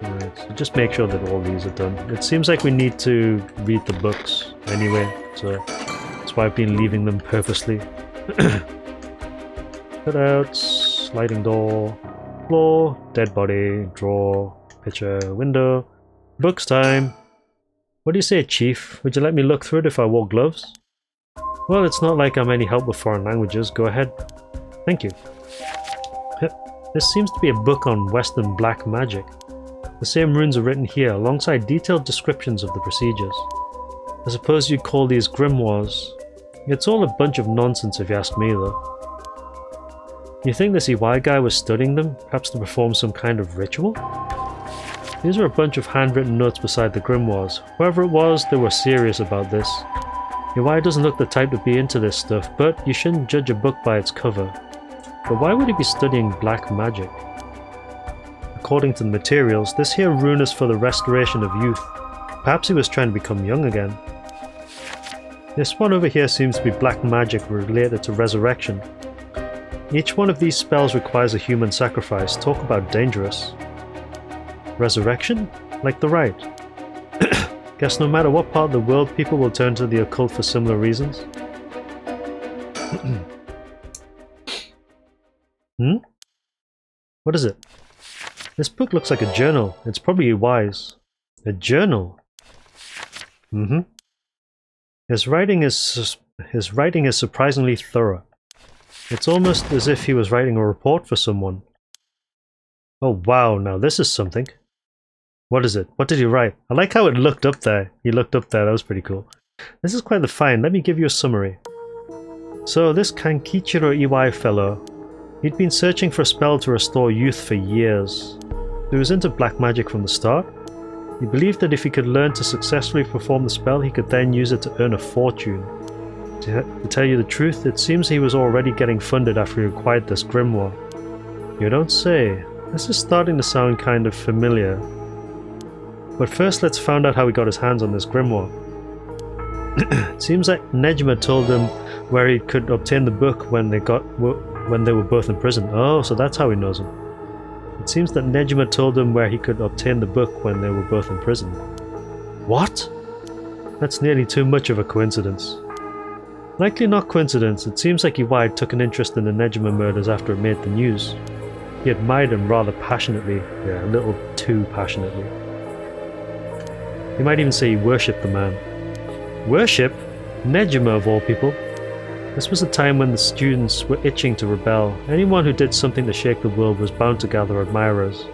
Right, so just make sure that all these are done. It seems like we need to read the books anyway, so that's why I've been leaving them purposely. Cutouts, sliding door, floor, dead body, drawer, picture, window. Books time! What do you say, Chief? Would you let me look through it if I wore gloves? Well, it's not like I'm any help with foreign languages. Go ahead. Thank you. This seems to be a book on Western black magic. The same runes are written here, alongside detailed descriptions of the procedures. I suppose you'd call these grimoires. It's all a bunch of nonsense if you ask me, though. You think this Iwai guy was studying them, perhaps to perform some kind of ritual? These are a bunch of handwritten notes beside the grimoires. Whoever it was, they were serious about this. Iwai doesn't look the type to be into this stuff, but you shouldn't judge a book by its cover. But why would he be studying black magic? According to the materials, this here rune is for the restoration of youth. Perhaps he was trying to become young again. This one over here seems to be black magic related to resurrection. Each one of these spells requires a human sacrifice. Talk about dangerous. Resurrection? Like the rite. Guess no matter what part of the world, people will turn to the occult for similar reasons. What is it? This book looks like a journal. It's probably Iwai's. A journal? His writing is surprisingly thorough. It's almost as if he was writing a report for someone. Oh wow, now this is something. What is it? What did he write? I like how it looked up there. He looked up there, that was pretty cool. This is quite the find. Let me give you a summary. So this Kankichiro Iwai fellow, he'd been searching for a spell to restore youth for years. He was into black magic from the start. He believed that if he could learn to successfully perform the spell, he could then use it to earn a fortune. To tell you the truth, it seems he was already getting funded after he acquired this grimoire. You don't say. This is starting to sound kind of familiar. But first let's find out how he got his hands on this grimoire. It seems like Nejima told him where he could obtain the book when they were both in prison. Oh, so that's how he knows him. It seems that Nejima told him where he could obtain the book when they were both in prison. What? That's nearly too much of a coincidence. Likely not coincidence, it seems like Iwai took an interest in the Nejima murders after it made the news. He admired him rather passionately, yeah, a little too passionately. You might even say he worshipped the man. Worship? Nejima of all people. This was a time when the students were itching to rebel. Anyone who did something to shake the world was bound to gather admirers.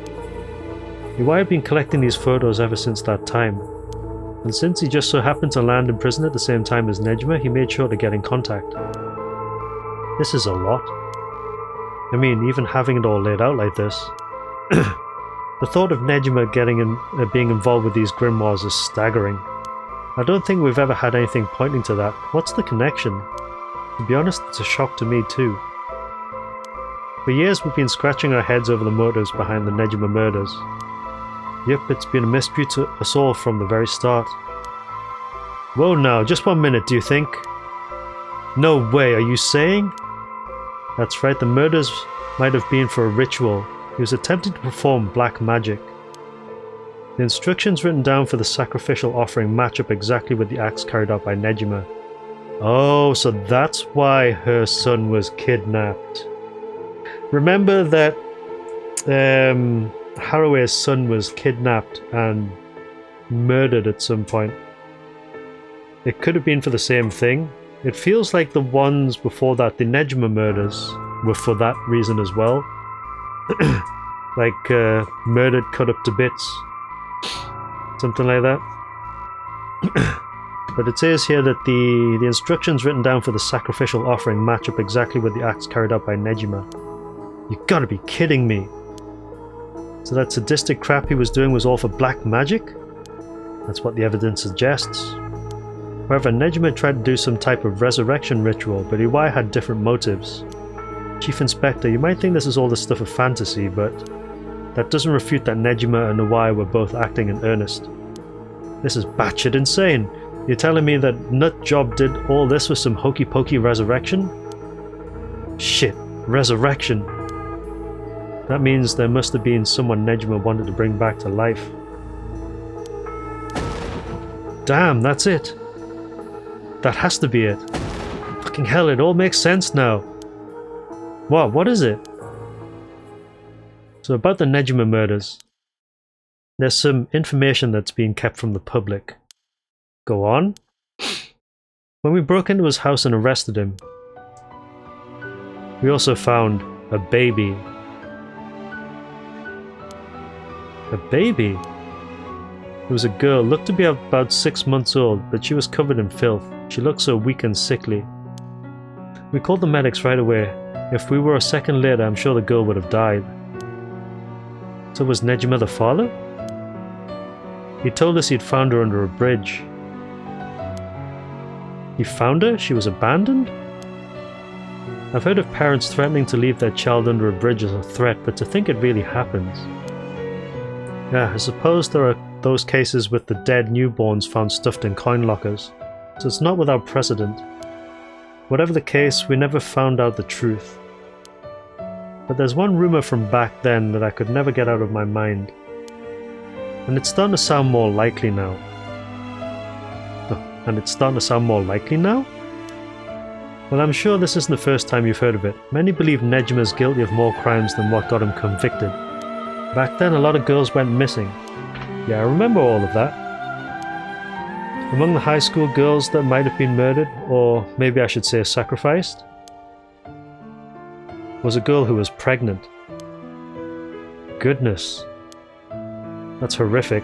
Iwai had been collecting these photos ever since that time. And since he just so happened to land in prison at the same time as Nejima, he made sure to get in contact. This is a lot. I mean, even having it all laid out like this. The thought of Nejima being involved with these grimoires is staggering. I don't think we've ever had anything pointing to that. What's the connection? To be honest, it's a shock to me too. For years we've been scratching our heads over the motives behind the Nejima murders. Yep, it's been a mystery to us all from the very start. Whoa now, just 1 minute, do you think? No way, are you saying? That's right, the murders might have been for a ritual. He was attempting to perform black magic. The instructions written down for the sacrificial offering match up exactly with the acts carried out by Nejima. Oh, so that's why her son was kidnapped. Remember that Haraway's son was kidnapped and murdered at some point. It could have been for the same thing. It feels like the ones before that, the Nejima murders, were for that reason as well. Like murdered, cut up to bits. Something like that. But it says here that the instructions written down for the sacrificial offering match up exactly with the acts carried out by Nejima. You gotta be kidding me. So that sadistic crap he was doing was all for black magic? That's what the evidence suggests. However, Nejima tried to do some type of resurrection ritual, but Iwai had different motives. Chief Inspector, you might think this is all the stuff of fantasy, but that doesn't refute that Nejima and Iwai were both acting in earnest. This is batshit insane. You're telling me that Nutjob did all this with some hokey-pokey resurrection? Shit, resurrection. That means there must have been someone Nejima wanted to bring back to life. Damn, that's it. That has to be it. Fucking hell, it all makes sense now. What is it? So about the Nejima murders. There's some information that's being kept from the public. Go on. When we broke into his house and arrested him, we also found a baby. A baby? It was a girl, looked to be about 6 months old, but she was covered in filth. She looked so weak and sickly. We called the medics right away. If we were a second later, I'm sure the girl would have died. So was Nejima the father? He told us he'd found her under a bridge. He found her? She was abandoned? I've heard of parents threatening to leave their child under a bridge as a threat, but to think it really happens. Yeah, I suppose there are those cases with the dead newborns found stuffed in coin lockers, so it's not without precedent. Whatever the case, we never found out the truth. But there's one rumour from back then that I could never get out of my mind. And it's starting to sound more likely now. Well, I'm sure this isn't the first time you've heard of it. Many believe Nejima's guilty of more crimes than what got him convicted. Back then, a lot of girls went missing. Yeah, I remember all of that. Among the high school girls that might have been murdered, or maybe I should say sacrificed, was a girl who was pregnant. Goodness. That's horrific.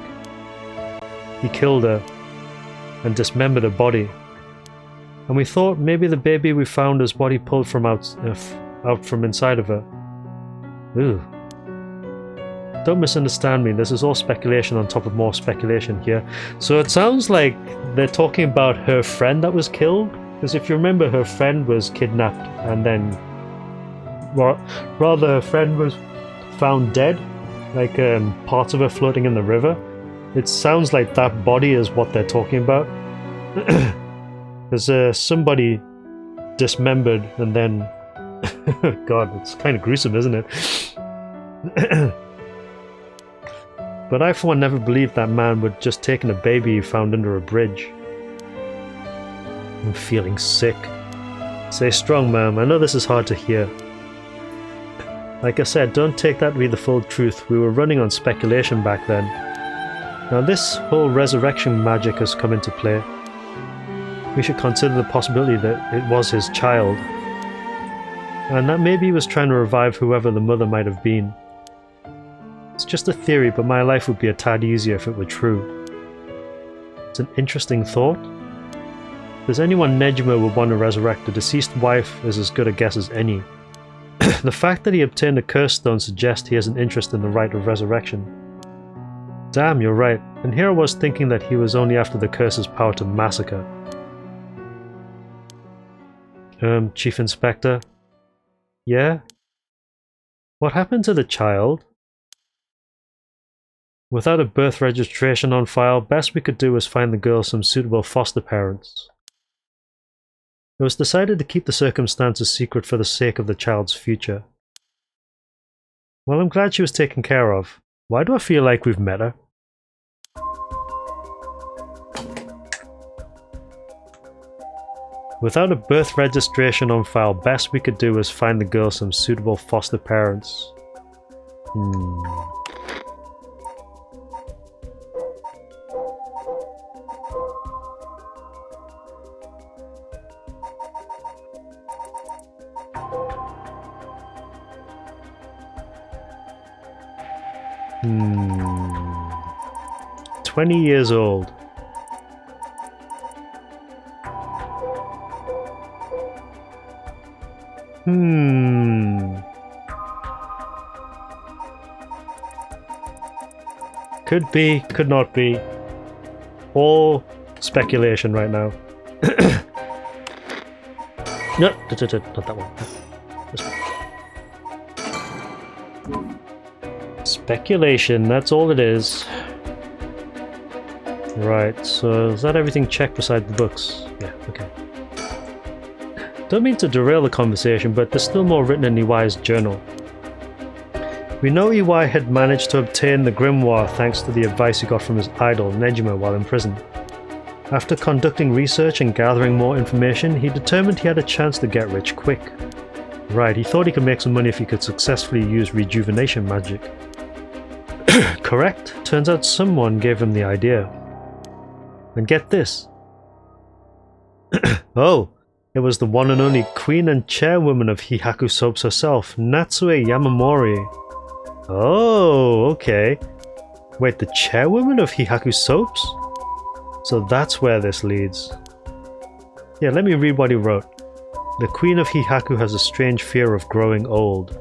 He killed her and dismembered her body. And we thought maybe the baby we found is what he pulled from out from inside of her. Ooh. Don't misunderstand me, this is all speculation on top of more speculation here. So it sounds like they're talking about her friend that was killed, because if you remember, her friend was kidnapped and then, well, rather her friend was found dead, like parts of her floating in the river. It sounds like that body is what they're talking about. There's somebody dismembered and then God, it's kind of gruesome, isn't it? But I for one never believed that man would just taken a baby he found under a bridge. I'm feeling sick. Stay strong, ma'am. I know this is hard to hear. Like I said, don't take that to be the full truth. We were running on speculation back then. Now this whole resurrection magic has come into play. We should consider the possibility that it was his child. And that maybe he was trying to revive whoever the mother might have been. It's just a theory, but my life would be a tad easier if it were true. It's an interesting thought. If there's anyone Nejima would want to resurrect, the deceased wife is as good a guess as any. The fact that he obtained a curse stone suggests he has an interest in the rite of resurrection. Damn, you're right. And here I was thinking that he was only after the curse's power to massacre. Chief Inspector? Yeah? What happened to the child? Without a birth registration on file, best we could do was find the girl some suitable foster parents. It was decided to keep the circumstances secret for the sake of the child's future. Well, I'm glad she was taken care of. Why do I feel like we've met her? Without a birth registration on file, best we could do was find the girl some suitable foster parents. Hmm. 20 years old. Could be, could not be. All speculation right now. No, not that one. This one. Speculation, that's all it is. Right, so is that everything checked beside the books? Yeah, okay. Don't mean to derail the conversation, but there's still more written in Iwai's journal. We know Iwai had managed to obtain the grimoire thanks to the advice he got from his idol, Nejima, while in prison. After conducting research and gathering more information, he determined he had a chance to get rich quick. Right, he thought he could make some money if he could successfully use rejuvenation magic. Correct? Turns out someone gave him the idea. And get this. Oh, it was the one and only queen and chairwoman of Hihaku Soaps herself, Natsue Yamamori. Oh, okay. Wait, the chairwoman of Hihaku Soaps? So that's where this leads. Yeah, let me read what he wrote. The queen of Hihaku has a strange fear of growing old.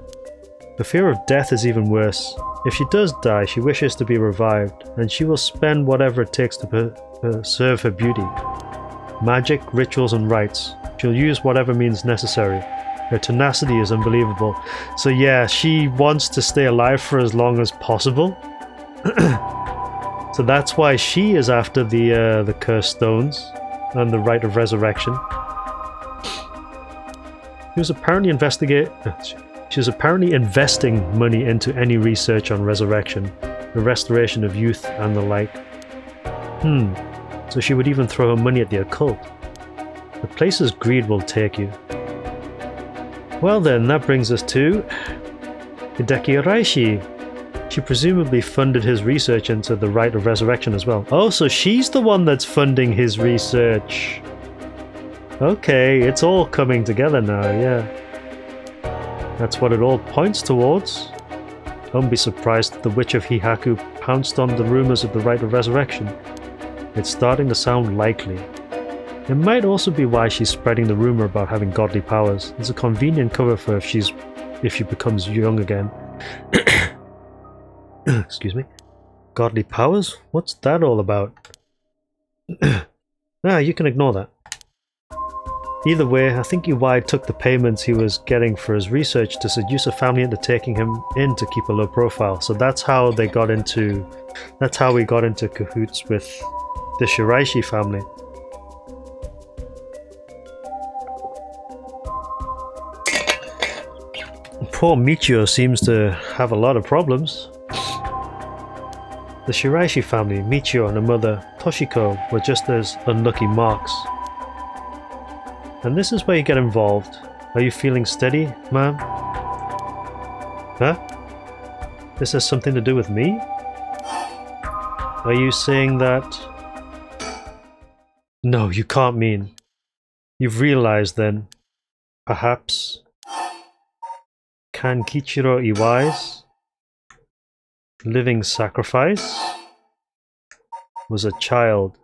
The fear of death is even worse. If she does die, she wishes to be revived, and she will spend whatever it takes to preserve her beauty. Magic, rituals, and rites. She'll use whatever means necessary. Her tenacity is unbelievable. So yeah, she wants to stay alive for as long as possible. So that's why she is after the cursed stones and the rite of resurrection. She was apparently investing money into any research on resurrection, the restoration of youth, and the like. So she would even throw her money at the occult. The places greed will take you. Well then, that brings us to Hideki Araishi. She presumably funded his research into the rite of resurrection as well. Oh, so she's the one that's funding his research. Okay, it's all coming together now, yeah. That's what it all points towards. Don't be surprised that the Witch of Hihaku pounced on the rumors of the rite of resurrection. It's starting to sound likely. It might also be why she's spreading the rumor about having godly powers. It's a convenient cover for if she becomes young again. Excuse me. Godly powers? What's that all about? You can ignore that. Either way, I think Iwai took the payments he was getting for his research to seduce a family into taking him in to keep a low profile. So that's how we got into cahoots with the Shiraishi family. Poor Michio seems to have a lot of problems. The Shiraishi family, Michio and her mother, Toshiko, were just as unlucky marks. And this is where you get involved. Are you feeling steady, ma'am? Huh? This has something to do with me? Are you saying that... No, you can't mean. You've realized then, perhaps, Kankichiro Iwai's living sacrifice was a child.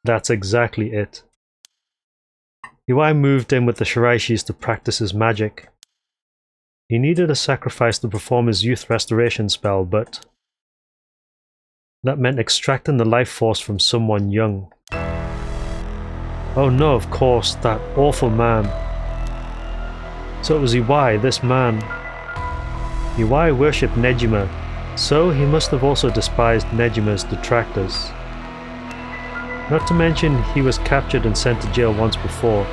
That's exactly it. Iwai moved in with the Shiraishis to practice his magic. He needed a sacrifice to perform his youth restoration spell, but that meant extracting the life force from someone young. Oh no, of course, that awful man. So it was Iwai, this man. Iwai worshipped Nejima, so he must have also despised Nejima's detractors. Not to mention, he was captured and sent to jail once before.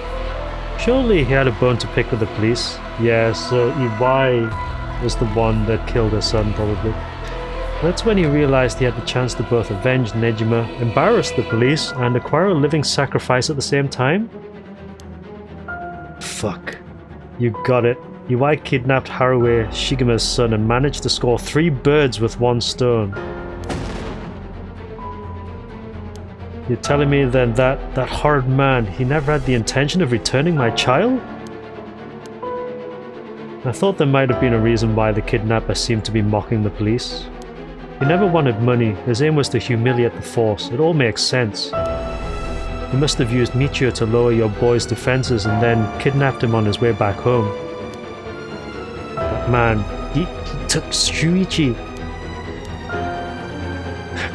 Surely he had a bone to pick with the police. Yeah, so Iwai was the one that killed her son, probably. That's when he realized he had the chance to both avenge Nejima, embarrass the police, and acquire a living sacrifice at the same time? Fuck. You got it. Iwai kidnapped Haruwe, Shigema's son, and managed to score 3 birds with 1 stone. You're telling me then that horrid man, he never had the intention of returning my child? I thought there might have been a reason why the kidnapper seemed to be mocking the police. He never wanted money, his aim was to humiliate the force, it all makes sense. He must have used Michio to lower your boy's defenses and then kidnapped him on his way back home. That man, he took Shuichi.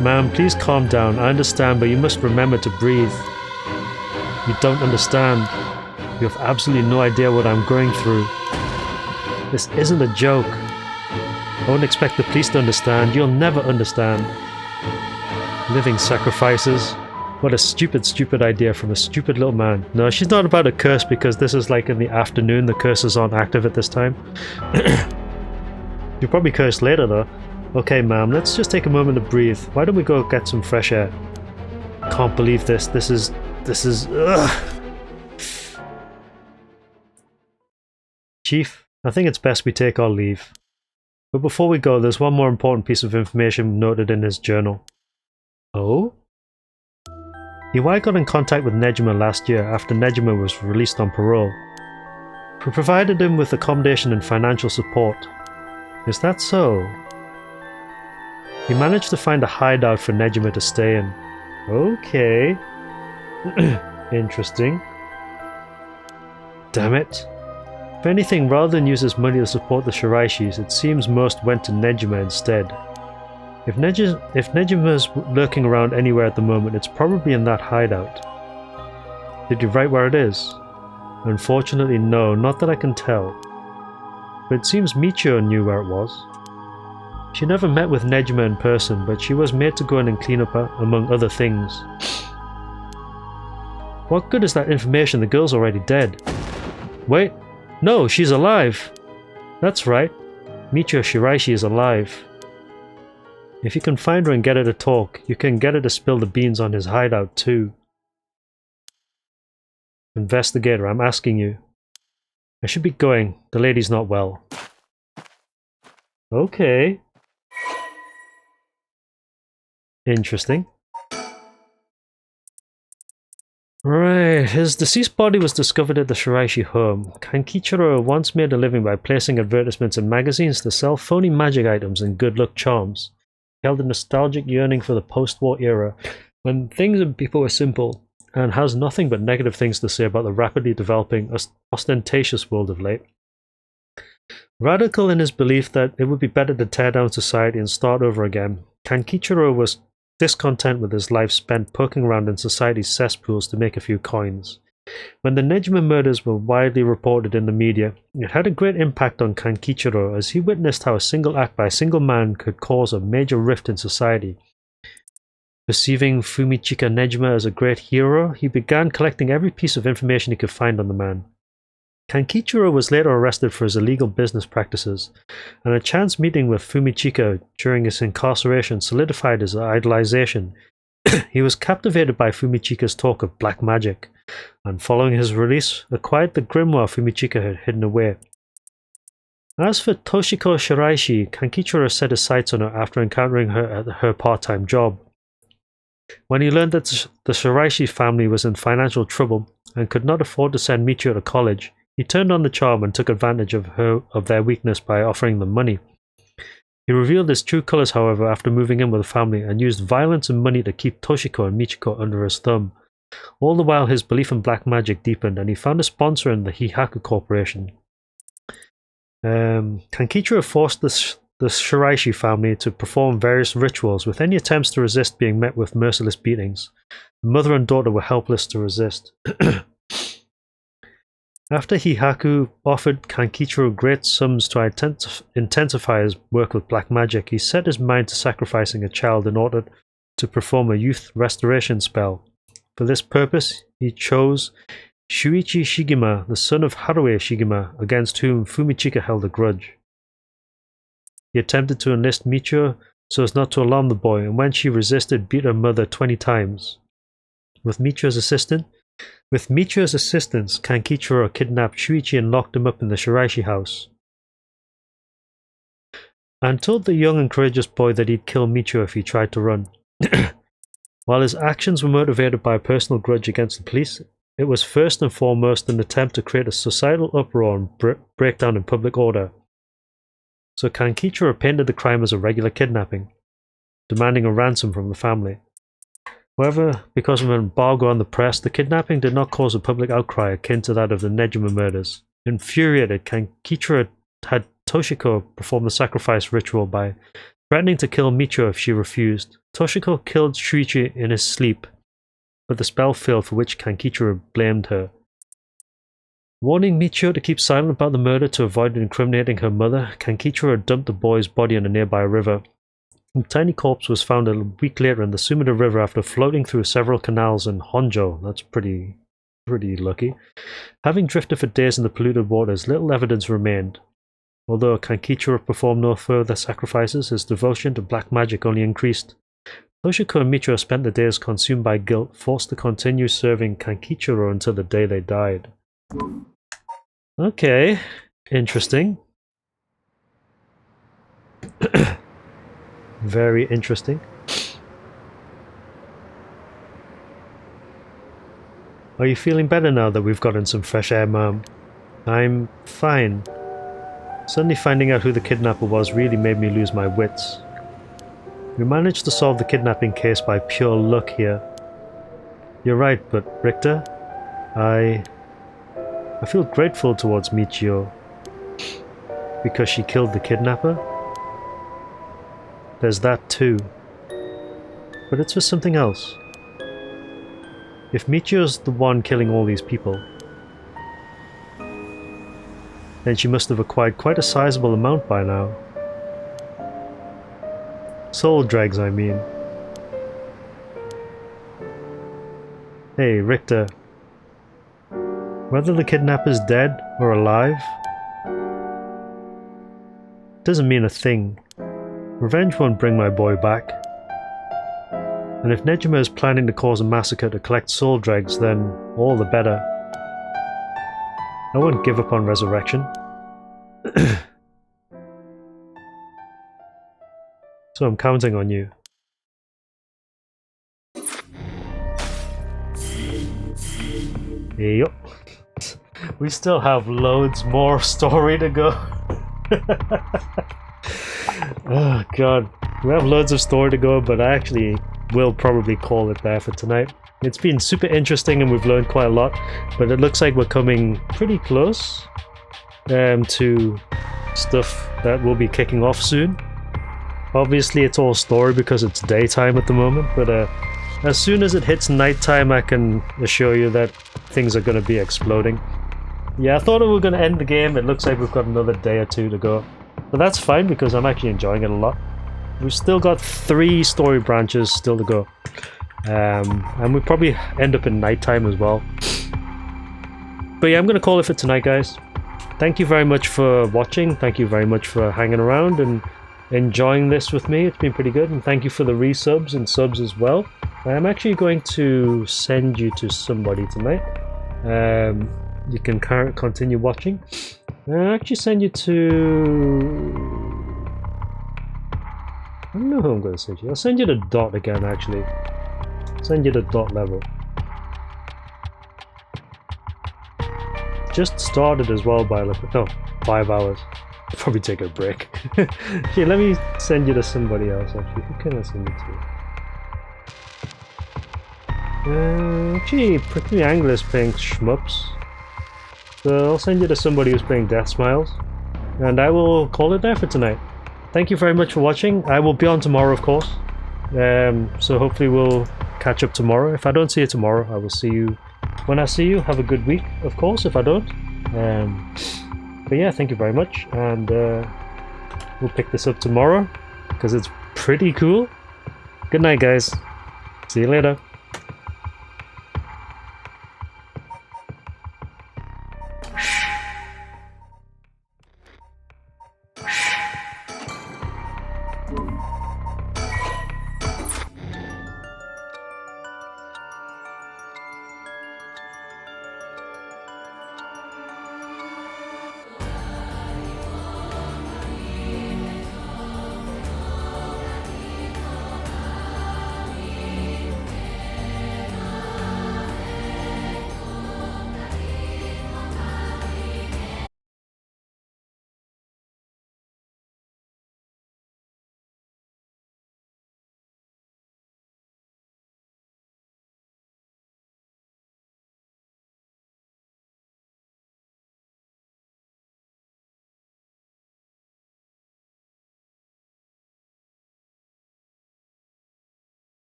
Ma'am, please calm down. I understand, but you must remember to breathe. You don't understand. You have absolutely no idea what I'm going through. This isn't a joke. I won't expect the police to understand. You'll never understand. Living sacrifices. What a stupid, stupid idea from a stupid little man. No, she's not about to curse because this is like in the afternoon. The curses aren't active at this time. You'll probably curse later though. Okay, ma'am, let's just take a moment to breathe. Why don't we go get some fresh air? Can't believe this. This is... Ugh. Chief, I think it's best we take our leave. But before we go, there's one more important piece of information noted in his journal. Oh? Iwai got in contact with Nejima last year after Nejima was released on parole. We provided him with accommodation and financial support. Is that so? He managed to find a hideout for Nejima to stay in. Okay. Interesting. Damn it. If anything, rather than use his money to support the Shiraishis, it seems most went to Nejima instead. If Nejima's lurking around anywhere at the moment, it's probably in that hideout. Did you write where it is? Unfortunately, no, not that I can tell. But it seems Michio knew where it was. She never met with Nejima in person, but she was made to go in and clean up among other things. What good is that information? The girl's already dead. Wait, no, she's alive! That's right, Michio Shiraishi is alive. If you can find her and get her to talk, you can get her to spill the beans on his hideout too. Investigator, I'm asking you. I should be going, the lady's not well. Okay. Interesting. Right, his deceased body was discovered at the Shiraishi home. Kankichiro once made a living by placing advertisements in magazines to sell phony magic items and good luck charms. He held a nostalgic yearning for the post-war era, when things and people were simple, and has nothing but negative things to say about the rapidly developing, ostentatious world of late. Radical in his belief that it would be better to tear down society and start over again, Kankichiro was discontent with his life spent poking around in society's cesspools to make a few coins. When the Nejima murders were widely reported in the media, it had a great impact on Kankichiro as he witnessed how a single act by a single man could cause a major rift in society. Perceiving Fumichika Nejima as a great hero, he began collecting every piece of information he could find on the man. Kankichiro was later arrested for his illegal business practices, and a chance meeting with Fumichika during his incarceration solidified his idolization. He was captivated by Fumichika's talk of black magic, and following his release, acquired the grimoire Fumichika had hidden away. As for Toshiko Shiraishi, Kankichiro set his sights on her after encountering her at her part-time job. When he learned that the Shiraishi family was in financial trouble and could not afford to send Michio to college, he turned on the charm and took advantage of their weakness by offering them money. He revealed his true colors, however, after moving in with the family, and used violence and money to keep Toshiko and Michiko under his thumb. All the while, his belief in black magic deepened, and he found a sponsor in the Hihaku Corporation. Kankichiro forced the Shiraishi family to perform various rituals, with any attempts to resist being met with merciless beatings. The mother and daughter were helpless to resist. After Hihaku offered Kankichiro great sums to intensify his work with black magic, he set his mind to sacrificing a child in order to perform a youth restoration spell. For this purpose, he chose Shuichi Shigema, the son of Haruo Shigema, against whom Fumichika held a grudge. He attempted to enlist Michio so as not to alarm the boy, and when she resisted, beat her mother 20 times. With Michio's assistance, Kankichiro kidnapped Shuichi and locked him up in the Shiraishi house, and told the young and courageous boy that he'd kill Michio if he tried to run. While his actions were motivated by a personal grudge against the police, it was first and foremost an attempt to create a societal uproar and breakdown in public order. So Kankichiro painted the crime as a regular kidnapping, demanding a ransom from the family. However, because of an embargo on the press, the kidnapping did not cause a public outcry akin to that of the Nejima murders. Infuriated, Kankichiro had Toshiko perform the sacrifice ritual by threatening to kill Michio if she refused. Toshiko killed Shuichi in his sleep, but the spell failed, for which Kankichiro blamed her. Warning Michio to keep silent about the murder to avoid incriminating her mother, Kankichiro dumped the boy's body in a nearby river. A tiny corpse was found a week later in the Sumida River after floating through several canals in Honjo. That's pretty lucky. Having drifted for days in the polluted waters, little evidence remained. Although Kankichiro performed no further sacrifices, his devotion to black magic only increased. Toshiko and Michio spent the days consumed by guilt, forced to continue serving Kankichiro until the day they died. Okay, interesting. Very interesting. Are you feeling better now that we've gotten some fresh air, Mom? I'm fine. Suddenly finding out who the kidnapper was really made me lose my wits. We managed to solve the kidnapping case by pure luck here. You're right, but Richter, I feel grateful towards Michio because she killed the kidnapper. There's that too. But it's for something else. If Michio's the one killing all these people, then she must have acquired quite a sizable amount by now. Soul dregs, I mean. Hey, Richter. Whether the kidnapper's dead or alive doesn't mean a thing. Revenge won't bring my boy back. And if Nejima is planning to cause a massacre to collect soul dregs, then all the better. I won't give up on resurrection. So I'm counting on you. Yep. We still have loads more story to go. Oh god, we have loads of story to go, but I actually will probably call it there for tonight. It's been super interesting and we've learned quite a lot, but it looks like we're coming pretty close to stuff that will be kicking off soon. Obviously it's all story because it's daytime at the moment, but as soon as it hits nighttime I can assure you that things are going to be exploding. Yeah, I thought we were going to end the game. It looks like we've got another day or two to go. But that's fine because I'm actually enjoying it a lot. We've still got 3 story branches still to go. And we'll probably end up in nighttime as well. But yeah, I'm going to call it for tonight, guys. Thank you very much for watching. Thank you very much for hanging around and enjoying this with me. It's been pretty good. And thank you for the resubs and subs as well. I'm actually going to send you to somebody tonight. You can continue watching. I'll actually send you to... I don't know who I'm going to send you. I'll send you to Dot again, actually. Send you to Dot level. Just started as well by like, no, 5 hours. I'll probably take a break. Here, let me send you to somebody else, actually. Who can I send you to? Actually, Prickly Angler is playing Shmups. So I'll send you to somebody who's playing Death Smiles. and I will call it there for tonight. Thank you very much for watching. I will be on tomorrow, of course. So hopefully we'll catch up tomorrow. If I don't see you tomorrow, I will see you when I see you. Have a good week, of course, if I don't. But yeah, thank you very much, and we'll pick this up tomorrow because it's pretty cool. Good night, guys. See you later.